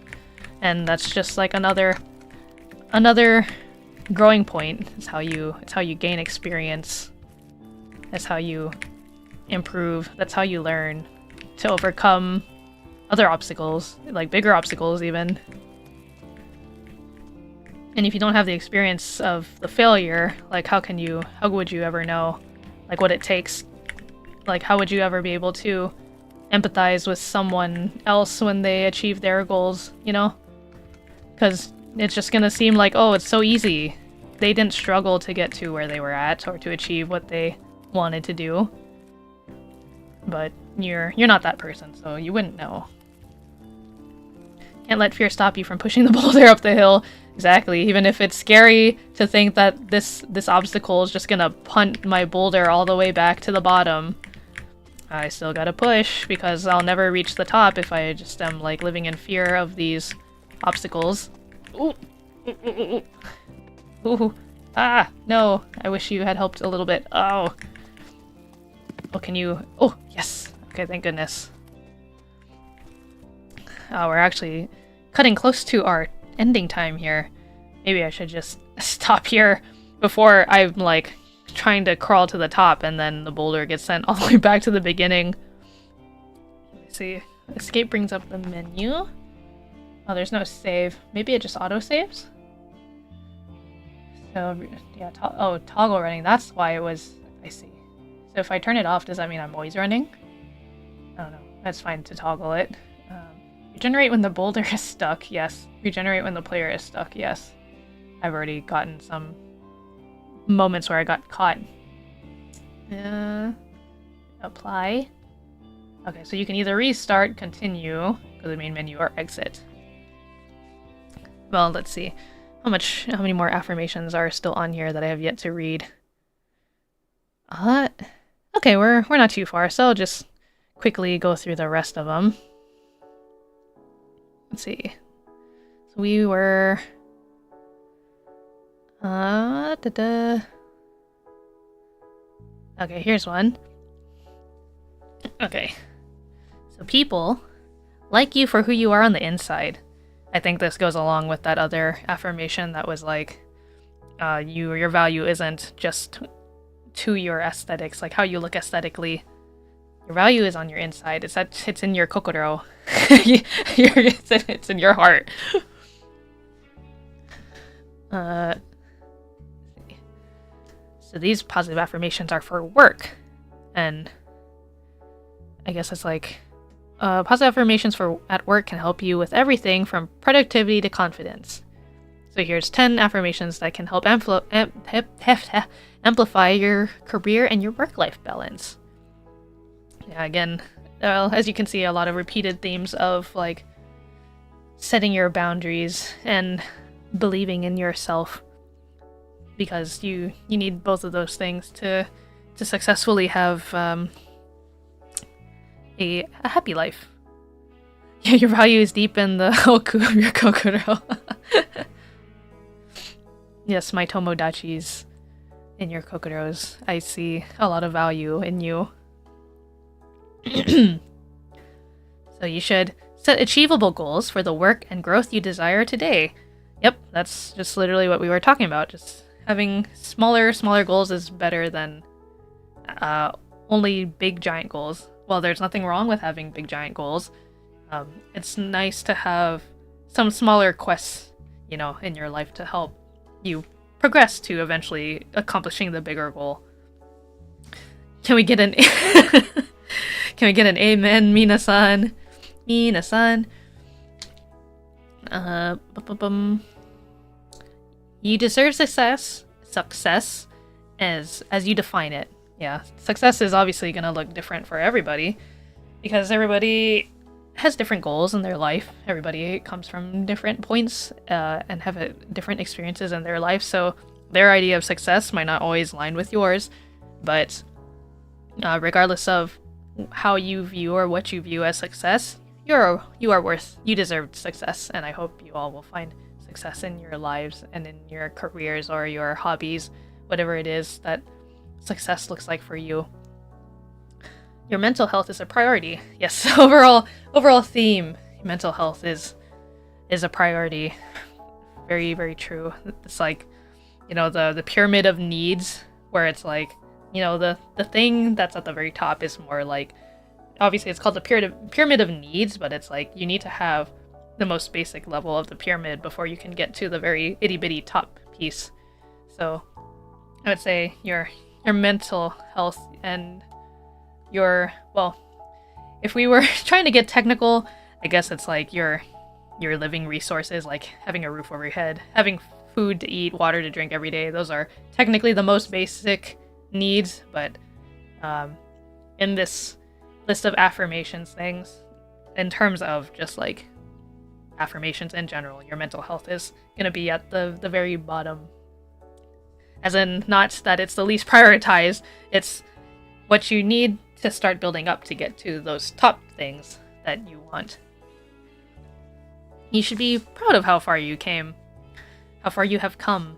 and that's just like another growing point. It's how you gain experience. That's how you improve. That's how you learn to overcome other obstacles, like bigger obstacles even. And if you don't have the experience of the failure, like how would you ever know like what it takes? Like how would you ever be able to empathize with someone else when they achieve their goals, Because it's just gonna seem like, oh, it's so easy. They didn't struggle to get to where they were at or to achieve what they wanted to do. But you're not that person, so you wouldn't know. Can't let fear stop you from pushing the boulder up the hill. Exactly. Even if it's scary to think that this obstacle is just gonna punt my boulder all the way back to the bottom, I still gotta push, because I'll never reach the top if I just am like living in fear of these obstacles. Ooh. Ooh. Ah, no. I wish you had helped a little bit. Oh. Oh, can you... Oh, yes. Okay, thank goodness. Oh, we're actually cutting close to our ending time here. Maybe I should just stop here before I'm, like, trying to crawl to the top and then the boulder gets sent all the way back to the beginning. Let's see. Escape brings up the menu. Oh, there's no save. Maybe it just auto-saves? So, yeah, toggle running. That's why it was... I see. So if I turn it off, does that mean I'm always running? I don't know. That's fine to toggle it. Regenerate when the boulder is stuck. Yes. Regenerate when the player is stuck. Yes. I've already gotten some moments where I got caught. Apply. Okay, so you can either restart, continue, go to the main menu, or exit. Well, let's see. How many more affirmations are still on here that I have yet to read? Okay, we're not too far, so I'll just quickly go through the rest of them. Let's see. So we were Okay, here's one. Okay. So people like you for who you are on the inside. I think this goes along with that other affirmation that was like, your value isn't just to your aesthetics, like how you look aesthetically. Your value is on your inside. It's in your kokoro. It's in your heart. So these positive affirmations are for work, and I guess it's like positive affirmations for at work can help you with everything from productivity to confidence. So here's 10 affirmations that can help amplify your career and your work-life balance. Yeah, again, as you can see, a lot of repeated themes of like setting your boundaries and believing in yourself, because you need both of those things to successfully have a happy life. Yeah, your value is deep in the oku of your kokoro. Yes, my Tomodachis in your kokoros. I see a lot of value in you. So you should set achievable goals for the work and growth you desire today. Yep, that's just literally what we were talking about. Just having smaller goals is better than only big giant goals. Well, there's nothing wrong with having big giant goals. It's nice to have some smaller quests, in your life to help you progress to eventually accomplishing the bigger goal. Can we get an Can we get an amen, Mina-san? Mina-san. You deserve success as you define it. Yeah, success is obviously going to look different for everybody, because everybody has different goals in their life. Everybody comes from different points and have different experiences in their life, so their idea of success might not always align with yours. But regardless of how you view or what you view as success, you deserve success, and I hope you all will find success in your lives and in your careers or your hobbies, whatever it is that success looks like for you. Your mental health is a priority. Yes, overall theme, mental health is a priority. Very, very true. It's like, the pyramid of needs, where it's like, the thing that's at the very top is more like, obviously it's called the pyramid of needs, but it's like you need to have the most basic level of the pyramid before you can get to the very itty bitty top piece. So I would say your mental health and if we were trying to get technical, I guess it's like your living resources, like having a roof over your head, having food to eat, water to drink every day. Those are technically the most basic needs, but in this list of affirmations things, in terms of just like affirmations in general, your mental health is going to be at the very bottom. As in, not that it's the least prioritized, it's what you need to start building up to get to those top things that you want. You should be proud of how far you came, how far you have come.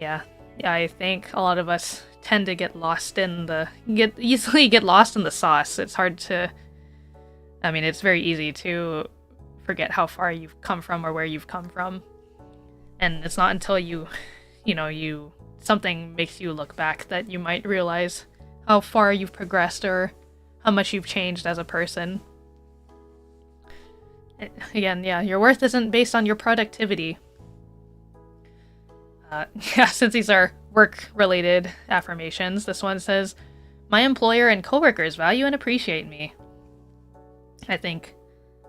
Yeah, I think a lot of us tend to easily get lost in the sauce. It's hard to, it's very easy to forget how far you've come from or where you've come from. And it's not until something makes you look back that you might realize how far you've progressed or how much you've changed as a person. Again, yeah, your worth isn't based on your productivity. Since these are work-related affirmations, this one says, "My employer and coworkers value and appreciate me." I think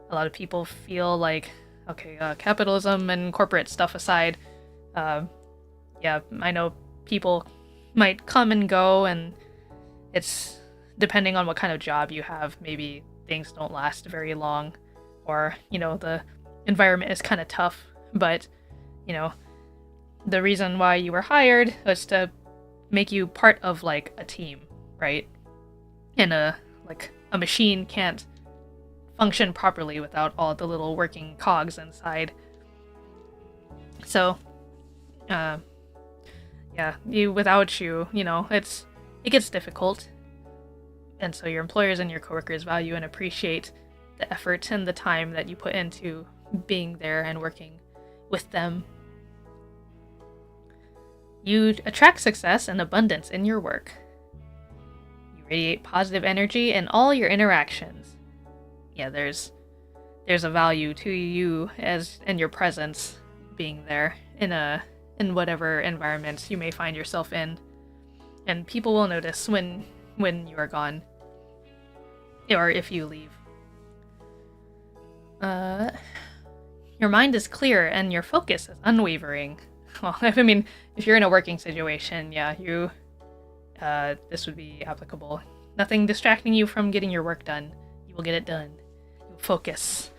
a lot of people feel like, okay, capitalism and corporate stuff aside, yeah, I know people might come and go, and it's depending on what kind of job you have, maybe things don't last very long, or, the environment is kind of tough, but, the reason why you were hired was to make you part of like a team, right? And a machine can't function properly without all the little working cogs inside. So, yeah, without you, it gets difficult. And so your employers and your coworkers value and appreciate the effort and the time that you put into being there and working with them. You attract success and abundance in your work. You radiate positive energy in all your interactions. Yeah, there's a value to you and your presence being there in whatever environments you may find yourself in. And people will notice when you are gone. Or if you leave. Your mind is clear and your focus is unwavering. Well, I mean, if you're in a working situation, yeah, this would be applicable. Nothing distracting you from getting your work done. You will get it done. You focus.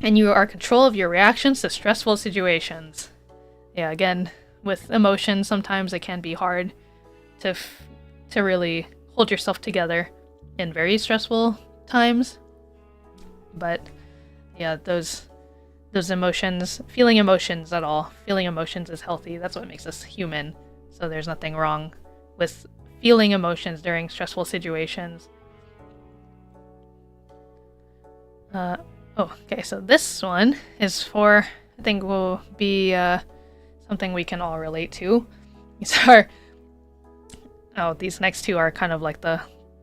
And you are in control of your reactions to stressful situations. Yeah, again, with emotions, sometimes it can be hard to really hold yourself together in very stressful times. But yeah, those emotions, feeling emotions at all, feeling emotions is healthy. That's what makes us human. So there's nothing wrong with feeling emotions during stressful situations. Okay, so this one is for, I think will be something we can all relate to. These next two are kind of like the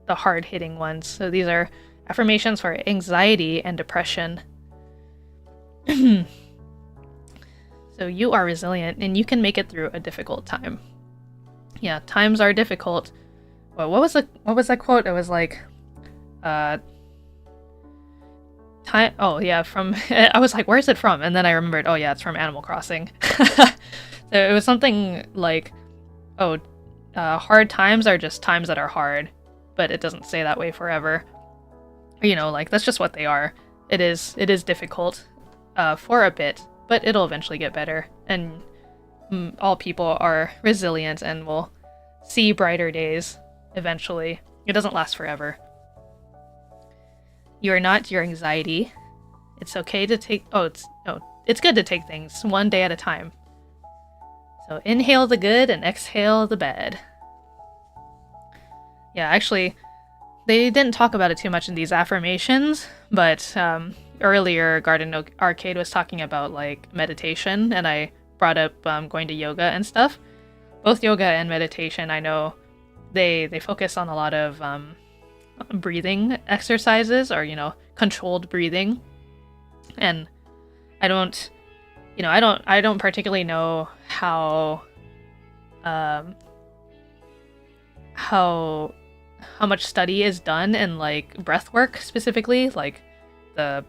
hard-hitting ones. So these are affirmations for anxiety and depression. So you are resilient and you can make it through a difficult time. Yeah, times are difficult. Well, what was that quote? It was like, time. Oh yeah, from. I was like, where is it from? And then I remembered. Oh yeah, it's from Animal Crossing. So it was something like, hard times are just times that are hard, but it doesn't say that way forever. Like that's just what they are. It is difficult, for a bit, but it'll eventually get better. And all people are resilient and will see brighter days eventually. It doesn't last forever. You are not your anxiety. It's okay to take... it's good to take things one day at a time. So inhale the good and exhale the bad. Yeah, actually, they didn't talk about it too much in these affirmations, but earlier Garden Oak Arcade was talking about like meditation, and I brought up going to yoga and stuff. Both yoga and meditation, I know they focus on a lot of breathing exercises, or controlled breathing. And I don't particularly know how much study is done in like breath work specifically, like what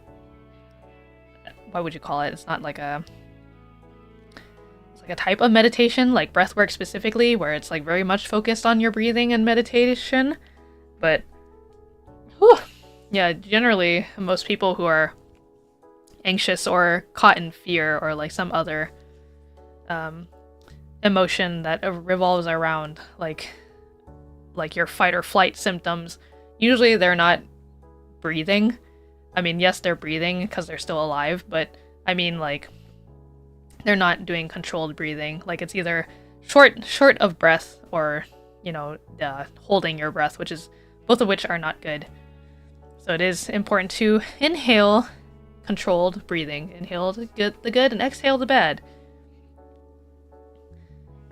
would you call it? It's not like a type of meditation, like breath work specifically, where it's like very much focused on your breathing and meditation. But yeah, generally most people who are anxious or caught in fear or like some other emotion that revolves around like your fight or flight symptoms, usually they're not breathing. I mean, yes, they're breathing because they're still alive, but I mean like they're not doing controlled breathing. Like it's either short of breath or holding your breath, both of which are not good. So it is important to inhale controlled breathing. Inhale the good and exhale the bad.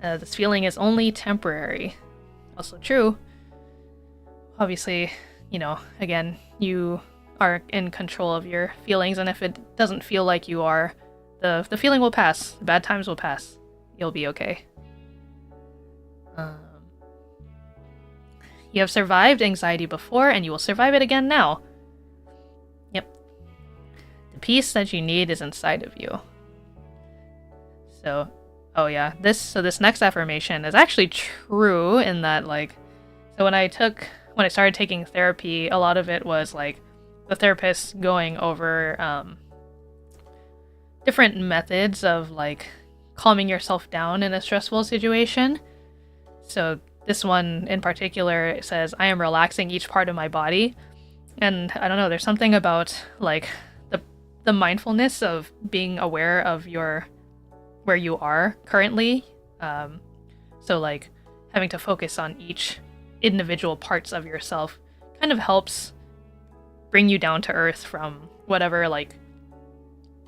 This feeling is only temporary. Also true. Obviously, again, you are in control of your feelings, and if it doesn't feel like you are, the feeling will pass. The bad times will pass. You'll be okay. You have survived anxiety before, and you will survive it again now. Yep. The peace that you need is inside of you. So, this next affirmation is actually true in that, like, so when I started taking therapy, a lot of it was like the therapist going over different methods of like calming yourself down in a stressful situation. So this one in particular says, I am relaxing each part of my body. And I don't know, there's something about like the mindfulness of being aware of where you are currently. So like having to focus on each individual parts of yourself kind of helps bring you down to earth from whatever like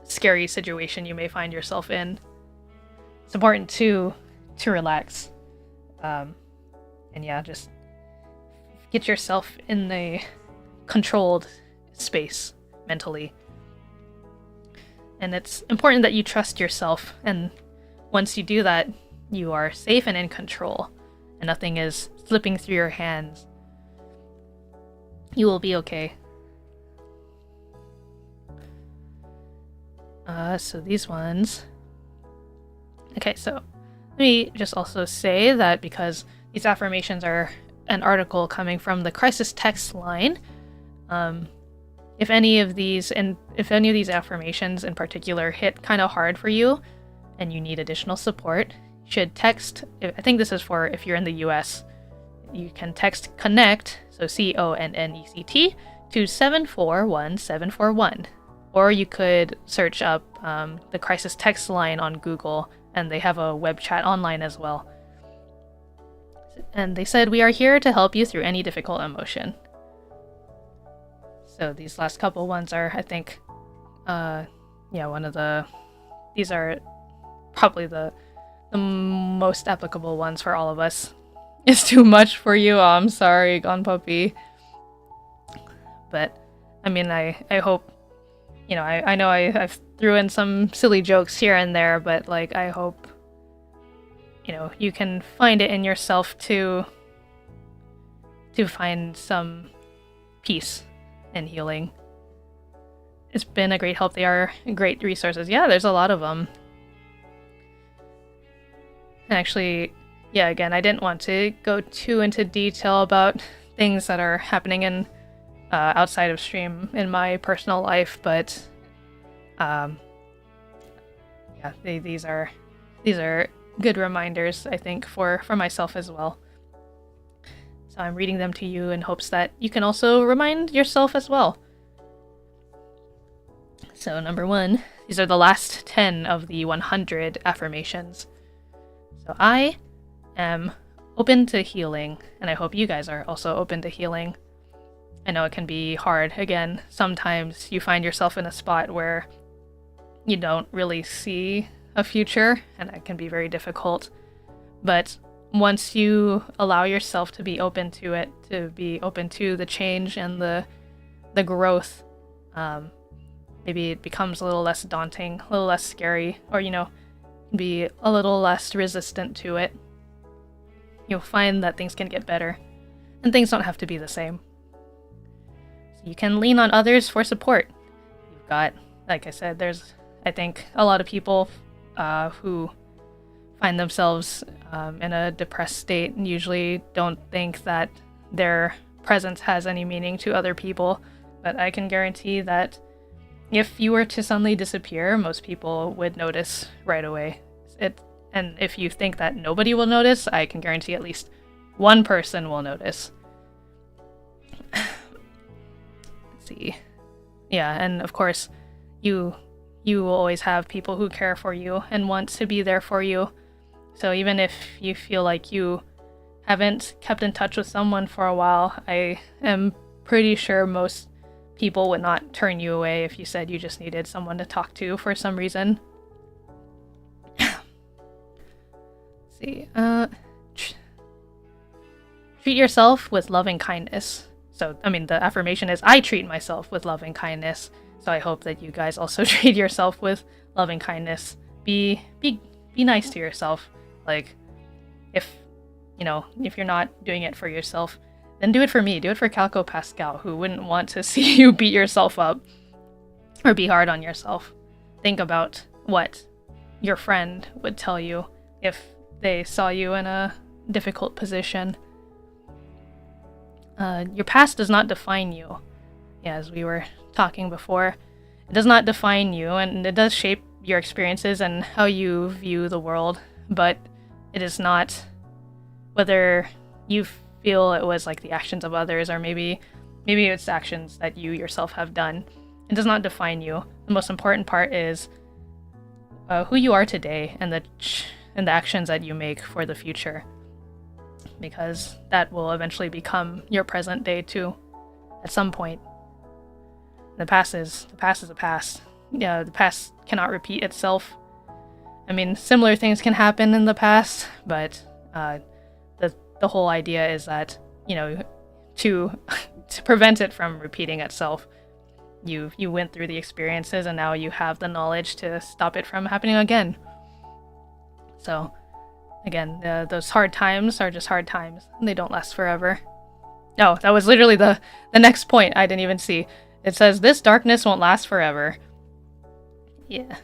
scary situation you may find yourself in. It's important to relax. And yeah, just get yourself in the controlled space mentally. And it's important that you trust yourself, and once you do that, you are safe and in control, and nothing is slipping through your hands. You will be okay. So these ones... Okay, so let me just also say that because these affirmations are an article coming from the crisis text line, if any of these affirmations in particular hit kind of hard for you and you need additional support, you should text, I think this is for if you're in the US, you can text CONNECT, so CONNECT, to 741741. Or you could search up the crisis text line on Google, and they have a web chat online as well. And they said, we are here to help you through any difficult emotion. So these last couple ones are, I think, these are probably the most applicable ones for all of us. It's too much for you. Oh, I'm sorry, Gone Puppy. But, I mean, I hope, I know I've threw in some silly jokes here and there, but, like, I hope, you can find it in yourself to find some peace and healing. It's been a great help. They are great resources. Yeah, there's a lot of them. And actually, yeah, again, I didn't want to go too into detail about things that are happening in outside of stream in my personal life, but yeah, these are good reminders, I think, for myself as well. So I'm reading them to you in hopes that you can also remind yourself as well. So number 1, these are the last 10 of the 100 affirmations. So I am open to healing, and I hope you guys are also open to healing. I know it can be hard. Again, sometimes you find yourself in a spot where you don't really see a future, and it can be very difficult. But once you allow yourself to be open to it, to be open to the change and the growth, maybe it becomes a little less daunting, a little less scary, or, be a little less resistant to it. You'll find that things can get better, and things don't have to be the same. So you can lean on others for support. You've got, like I said, there's, I think, a lot of people who find themselves in a depressed state and usually don't think that their presence has any meaning to other people. But I can guarantee that if you were to suddenly disappear, most people would notice right away. And if you think that nobody will notice, I can guarantee at least one person will notice. Let's see. Yeah, and of course, you will always have people who care for you and want to be there for you. So even if you feel like you haven't kept in touch with someone for a while, I am pretty sure most people would not turn you away if you said you just needed someone to talk to for some reason. Let's see. Treat yourself with loving kindness. So, I mean, the affirmation is, I treat myself with loving kindness. So I hope that you guys also treat yourself with loving kindness. Be nice to yourself. Like, if you're not doing it for yourself, then do it for me. Do it for Calico Pascal, who wouldn't want to see you beat yourself up or be hard on yourself. Think about what your friend would tell you if they saw you in a difficult position. Your past does not define you. Yeah, as we were talking before, it does not define you, and it does shape your experiences and how you view the world, but it is not whether you feel it was like the actions of others, or maybe it's actions that you yourself have done. It does not define you. The most important part is who you are today, and the actions that you make for the future, because that will eventually become your present day too, at some point. The past is the past. Yeah, the past cannot repeat itself. I mean, similar things can happen in the past, but the whole idea is that, you know, to prevent it from repeating itself, you went through the experiences, and now you have the knowledge to stop it from happening again. So, again, those hard times are just hard times. They don't last forever. Oh, that was literally the next point I didn't even see. It says, this darkness won't last forever. Yeah.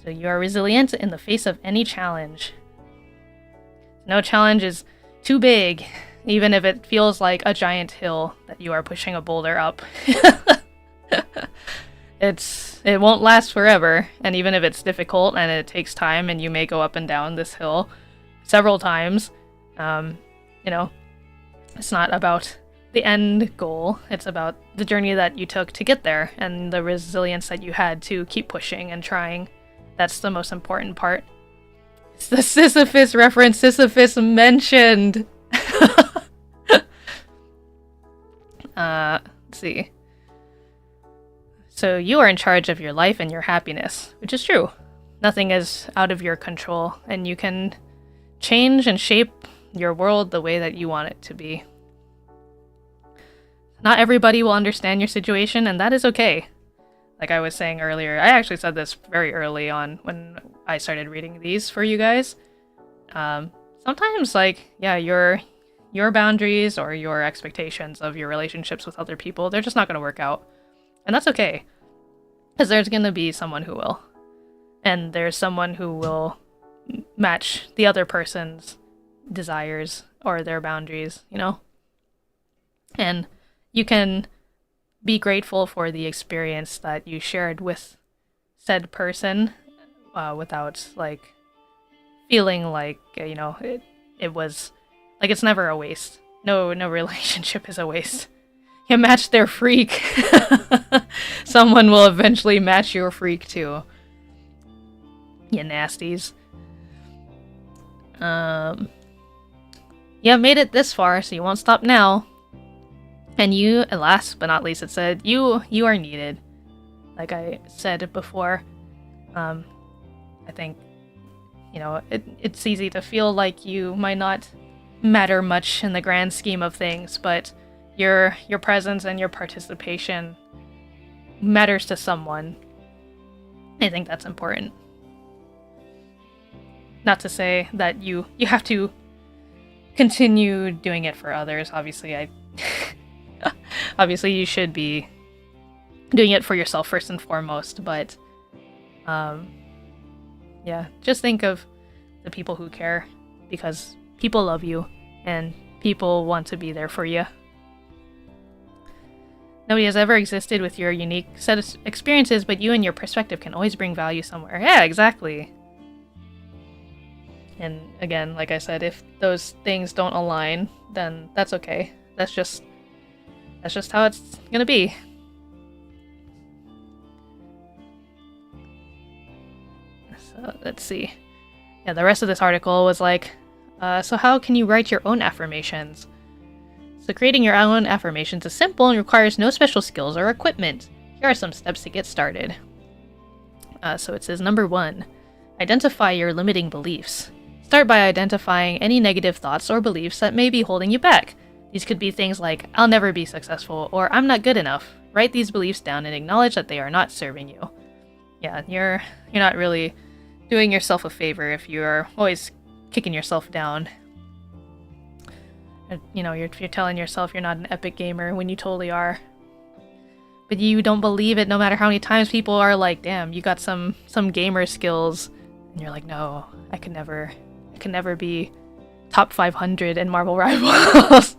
So you are resilient in the face of any challenge. No challenge is too big, even if it feels like a giant hill that you are pushing a boulder up. It won't last forever, and even if it's difficult and it takes time and you may go up and down this hill several times, you know, it's not about the end goal. It's about the journey that you took to get there and the resilience that you had to keep pushing and trying. That's the most important part. It's the Sisyphus reference. Sisyphus mentioned. Let's see. So you are in charge of your life and your happiness, which is true. Nothing is out of your control, and you can change and shape your world the way that you want it to be. Not everybody will understand your situation, and that is okay. Like I was saying earlier, I actually said this very early on when I started reading these for you guys. Sometimes, like, yeah, your boundaries or your expectations of your relationships with other people, they're just not going to work out. And that's okay. Because there's going to be someone who will. And there's someone who will match the other person's desires or their boundaries, you know? And you can be grateful for the experience that you shared with said person without, like, feeling like, you know, it was, like, it's never a waste. No relationship is a waste. You match their freak. Someone will eventually match your freak too. You nasties. You have made it this far, so you won't stop now. And you, last but not least, it said, you are needed. Like I said before, I think, you know, it's easy to feel like you might not matter much in the grand scheme of things, but your presence and your participation matters to someone. I think that's important. Not to say that you have to continue doing it for others. Obviously, obviously you should be doing it for yourself first and foremost, but yeah, just think of the people who care, because people love you and people want to be there for you. Nobody has ever existed with your unique set of experiences, but you and your perspective can always bring value somewhere. Yeah, exactly. And again, like I said, if those things don't align, then that's okay. That's just how it's gonna be. So let's see. Yeah, the rest of this article was like, so how can you write your own affirmations? So creating your own affirmations is simple and requires no special skills or equipment. Here are some steps to get started. So it says, number 1, identify your limiting beliefs. Start by identifying any negative thoughts or beliefs that may be holding you back. These could be things like, I'll never be successful, or I'm not good enough. Write these beliefs down and acknowledge that they are not serving you. Yeah, you're not really doing yourself a favor if you're always kicking yourself down. You know, you're telling yourself you're not an epic gamer when you totally are. But you don't believe it no matter how many times people are like, damn, you got some gamer skills. And you're like, no, I could never be top 500 in Marvel Rivals.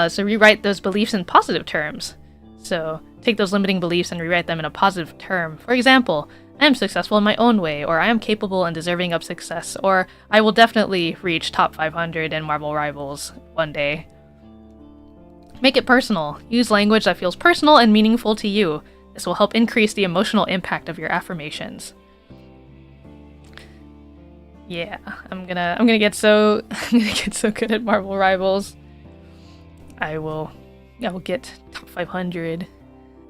So rewrite those beliefs in positive terms. So take those limiting beliefs and rewrite them in a positive term. For example, I am successful in my own way, or I am capable and deserving of success, or I will definitely reach top 500 in Marvel Rivals one day. Make it personal. Use language that feels personal and meaningful to you. This will help increase the emotional impact of your affirmations. Yeah, I'm gonna get so good at Marvel Rivals. I will get top 500.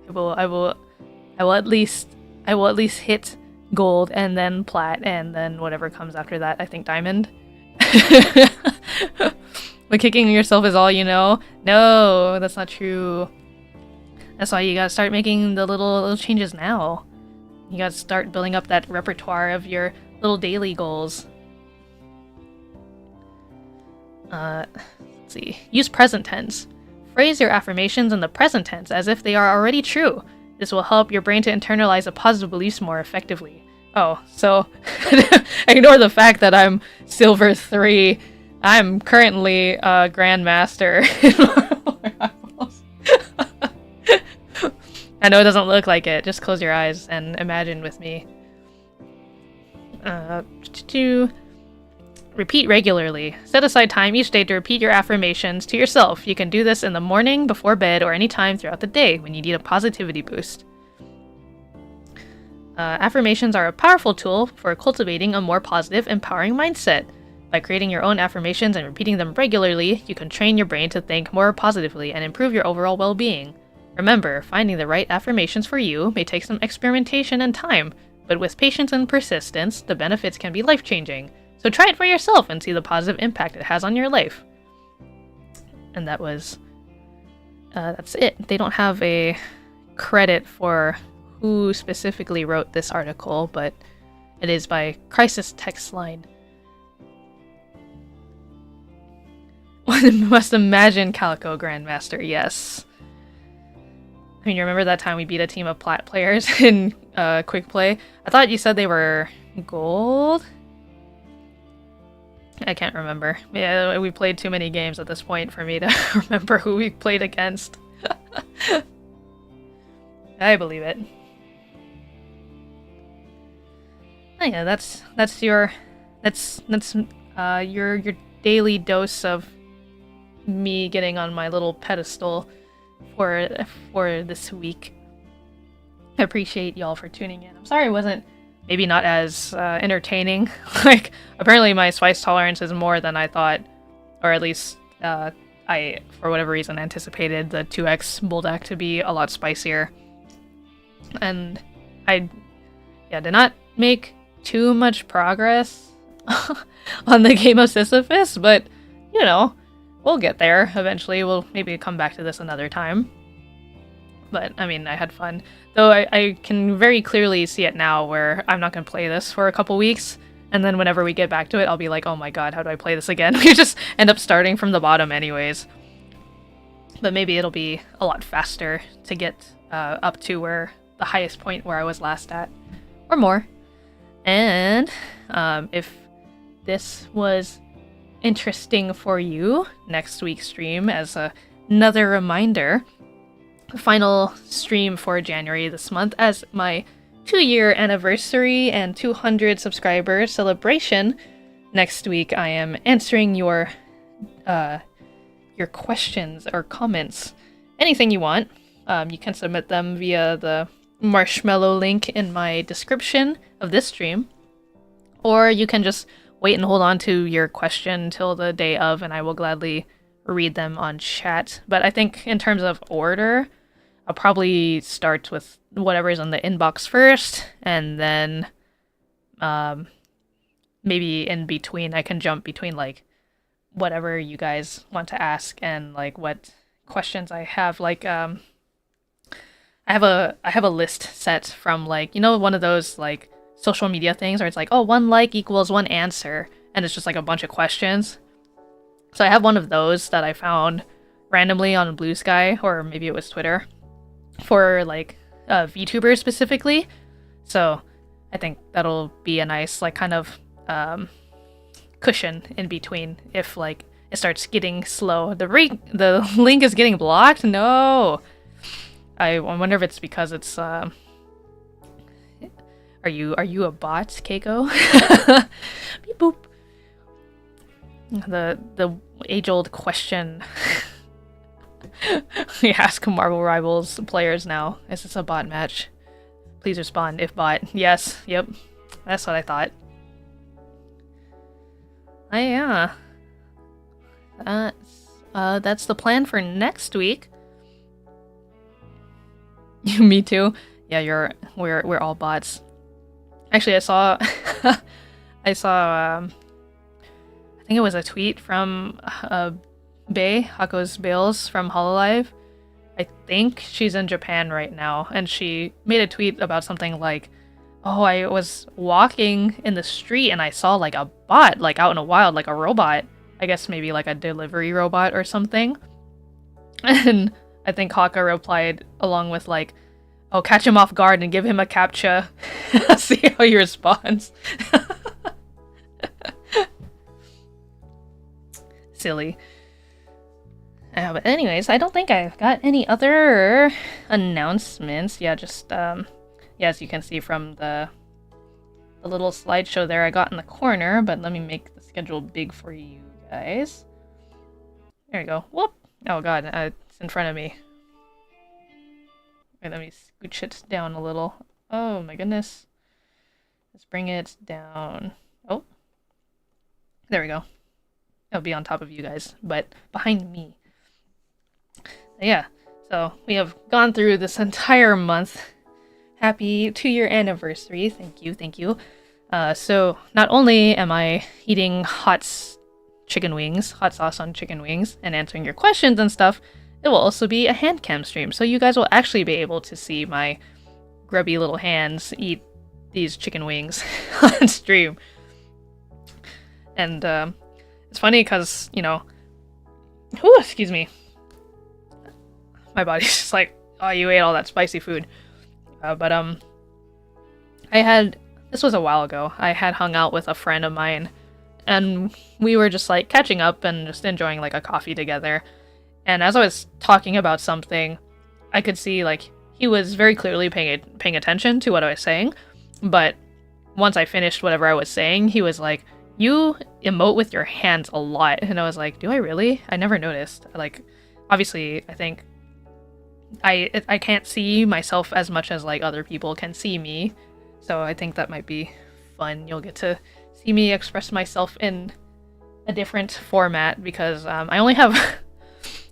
I will at least hit gold and then plat and then whatever comes after that. I think diamond. But kicking yourself is all you know? No, that's not true. That's why you gotta start making the little changes now. You gotta start building up that repertoire of your little daily goals. Let's see. Use present tense. Phrase your affirmations in the present tense as if they are already true. This will help your brain to internalize the positive beliefs more effectively. Oh, so ignore the fact that I'm Silver 3. I'm currently a Grandmaster in Marvel Rivals. I know it doesn't look like it. Just close your eyes and imagine with me. Repeat regularly. Set aside time each day to repeat your affirmations to yourself. You can do this in the morning, before bed, or any time throughout the day when you need a positivity boost. Affirmations are a powerful tool for cultivating a more positive, empowering mindset. By creating your own affirmations and repeating them regularly, you can train your brain to think more positively and improve your overall well-being. Remember, finding the right affirmations for you may take some experimentation and time, but with patience and persistence, the benefits can be life-changing. So try it for yourself and see the positive impact it has on your life. And that was... that's it. They don't have a credit for who specifically wrote this article, but it is by Crisis Text Line. One must imagine Calico Grandmaster, yes. I mean, you remember that time we beat a team of plat players in Quick Play? I thought you said they were gold? I can't remember. Yeah, we played too many games at this point for me to remember who we played against. I believe it. Oh yeah, that's your daily dose of me getting on my little pedestal for this week. I appreciate y'all for tuning in. I'm sorry it wasn't maybe not as entertaining. Like, apparently my spice tolerance is more than I thought, or at least I, for whatever reason, anticipated the 2x Buldak to be a lot spicier. And I did not make too much progress on the game of Sisyphus, but, you know, we'll get there eventually. We'll maybe come back to this another time. But, I mean, I had fun. Though I can very clearly see it now where I'm not going to play this for a couple weeks, and then whenever we get back to it, I'll be like, oh my god, how do I play this again? We just end up starting from the bottom anyways. But maybe it'll be a lot faster to get up to where the highest point where I was last at, or more. And if this was interesting for you, next week's stream, as another reminder, the final stream for January this month, as my 2-year anniversary and 200 subscriber celebration. Next week, I am answering your questions or comments, anything you want. You can submit them via the Marshmallow link in my description of this stream, or you can just wait and hold on to your question till the day of, and I will gladly read them on chat. But I think in terms of order, I'll probably start with whatever's in the inbox first, and then maybe in between I can jump between like whatever you guys want to ask and like what questions I have. Like I have a list set from, like, you know, one of those like social media things where it's like, oh, 1 like equals 1 answer, and it's just like a bunch of questions. So I have one of those that I found randomly on Blue Sky, or maybe it was Twitter, for like VTubers specifically. So I think that'll be a nice like kind of cushion in between if like it starts getting slow. The link is getting blocked? No. I wonder if it's because it's Are you a bot, Keiko? Beep boop. The age-old question we ask Marvel Rivals players now. Is this a bot match? Please respond if bot. Yes, yep. That's what I thought. Oh yeah. That's the plan for next week. Me too. Yeah, we're all bots. Actually, I saw I saw I think it was a tweet from Hako's Bales from Hololive. I think she's in Japan right now, and she made a tweet about something like, "Oh, I was walking in the street and I saw like a bot, like out in the wild, like a robot. I guess maybe like a delivery robot or something." And I think Haka replied along with like, "Oh, catch him off guard and give him a captcha. See how he responds." Silly. But anyways, I don't think I've got any other announcements. Yeah, just yeah, as you can see from the little slideshow there I got in the corner, but let me make the schedule big for you guys. There we go. Whoop! Oh god, it's in front of me. Wait, let me scooch it down a little. Oh my goodness. Let's bring it down. Oh. There we go. It'll be on top of you guys, but behind me. Yeah, so we have gone through this entire month. Happy 2-year anniversary. Thank you, thank you. So not only am I eating hot sauce on chicken wings, and answering your questions and stuff, it will also be a hand cam stream. So you guys will actually be able to see my grubby little hands eat these chicken wings on stream. And it's funny because, you know, whew, excuse me. My body's just like, oh, you ate all that spicy food. This was a while ago. I had hung out with a friend of mine, and we were just like catching up and just enjoying like a coffee together. And as I was talking about something, I could see like he was very clearly paying attention to what I was saying. But once I finished whatever I was saying, he was like, "You emote with your hands a lot." And I was like, "Do I really? I never noticed." Like, obviously, I think I can't see myself as much as like other people can see me. So I think that might be fun. You'll get to see me express myself in a different format because I only have...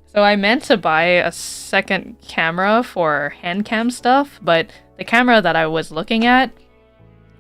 So I meant to buy a second camera for hand cam stuff, but the camera that I was looking at,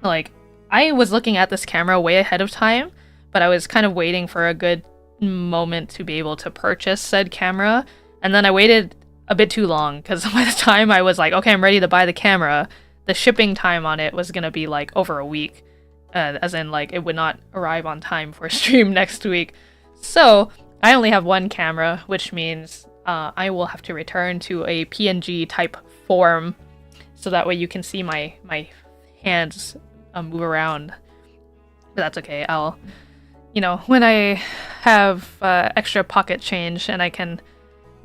like, I was looking at this camera way ahead of time, but I was kind of waiting for a good moment to be able to purchase said camera, and then I waited a bit too long, because by the time I was like, okay, I'm ready to buy the camera, the shipping time on it was gonna be like over a week, as in like it would not arrive on time for stream next week. So I only have one camera, which means I will have to return to a PNG type form, so that way you can see my hands move around. But that's okay. I'll, you know, when I have extra pocket change and I can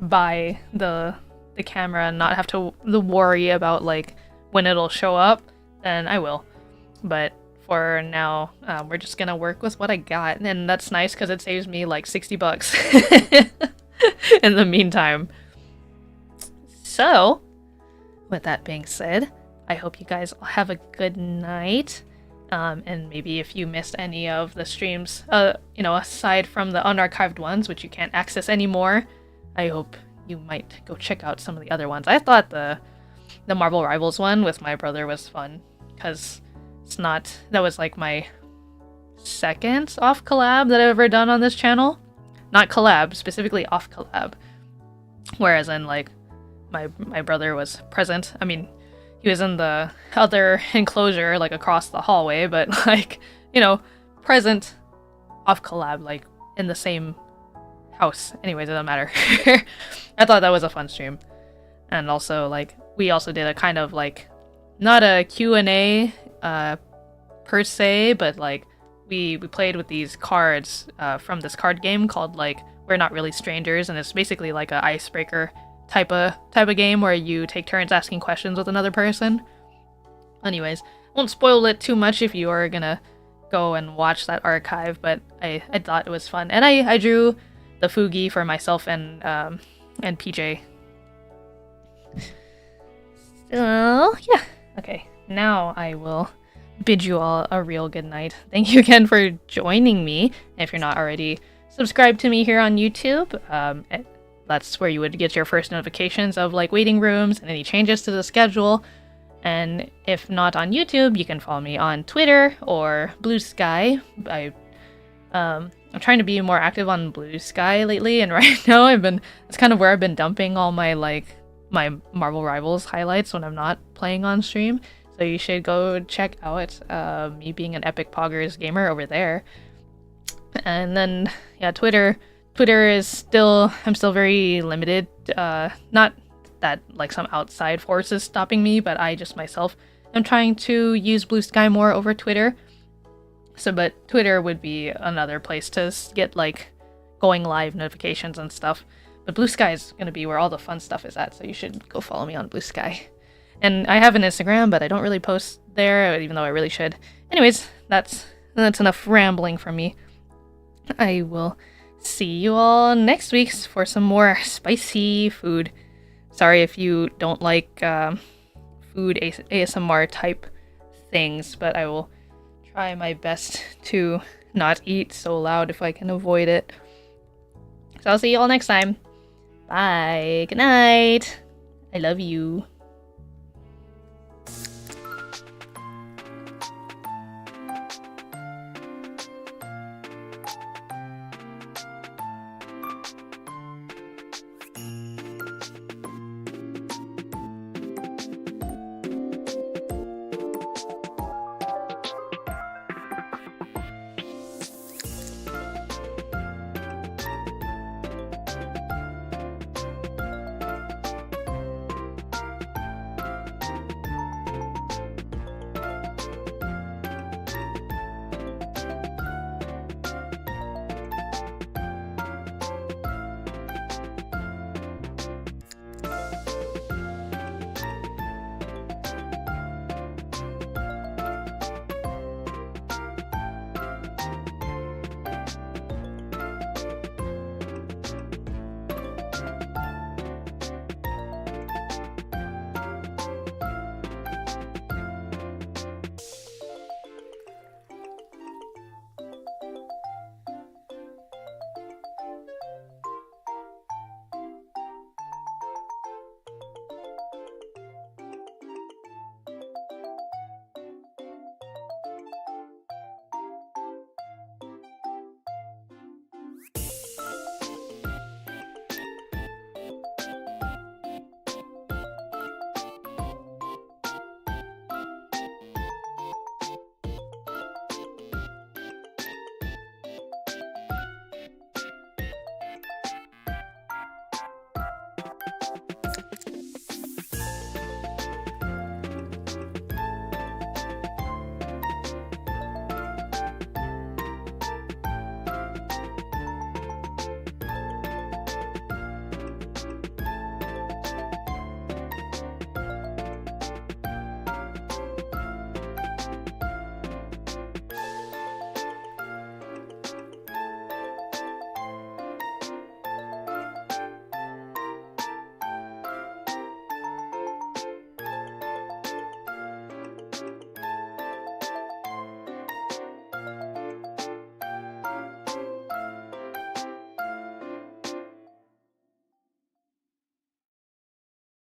buy the camera and not have to worry about like when it'll show up, then I will. But for now, we're just gonna work with what I got, and that's nice because it saves me like $60 in the meantime. So, with that being said, I hope you guys have a good night. And maybe if you missed any of the streams, you know, aside from the unarchived ones, which you can't access anymore, I hope you might go check out some of the other ones. I thought the Marvel Rivals one with my brother was fun, because that was like my second off collab that I've ever done on this channel. Not collab, specifically off collab. Whereas in like my brother was present. I mean, he was in the other enclosure, like across the hallway, but like, you know, present off collab, like in the same house. Anyways, it doesn't matter. I thought that was a fun stream. And also, like, we also did a kind of like, not a Q&A per se, but like we played with these cards from this card game called like We're Not Really Strangers, and it's basically like a icebreaker type of game where you take turns asking questions with another person. Anyways, won't spoil it too much if you are gonna go and watch that archive, but I thought it was fun. And I drew the Fugi for myself and PJ. So, yeah. Okay, now I will bid you all a real good night. Thank you again for joining me. If you're not already subscribed to me here on YouTube, that's where you would get your first notifications of like waiting rooms and any changes to the schedule. And if not on YouTube, you can follow me on Twitter or Blue Sky. I'm trying to be more active on Blue Sky lately, and right now that's kind of where I've been dumping all my my Marvel Rivals highlights when I'm not playing on stream. So you should go check out me being an Epic Poggers gamer over there. And then yeah, Twitter is I'm still very limited. Not that like some outside force is stopping me, but I just myself am trying to use Blue Sky more over Twitter. So, but Twitter would be another place to get like going live notifications and stuff. But Blue Sky is going to be where all the fun stuff is at, so you should go follow me on Blue Sky. And I have an Instagram, but I don't really post there, even though I really should. Anyways, that's enough rambling from me. I will see you all next week for some more spicy food. Sorry if you don't like food ASMR type things, but I will try my best to not eat so loud if I can avoid it. So I'll see you all next time. Bye. Good night. I love you.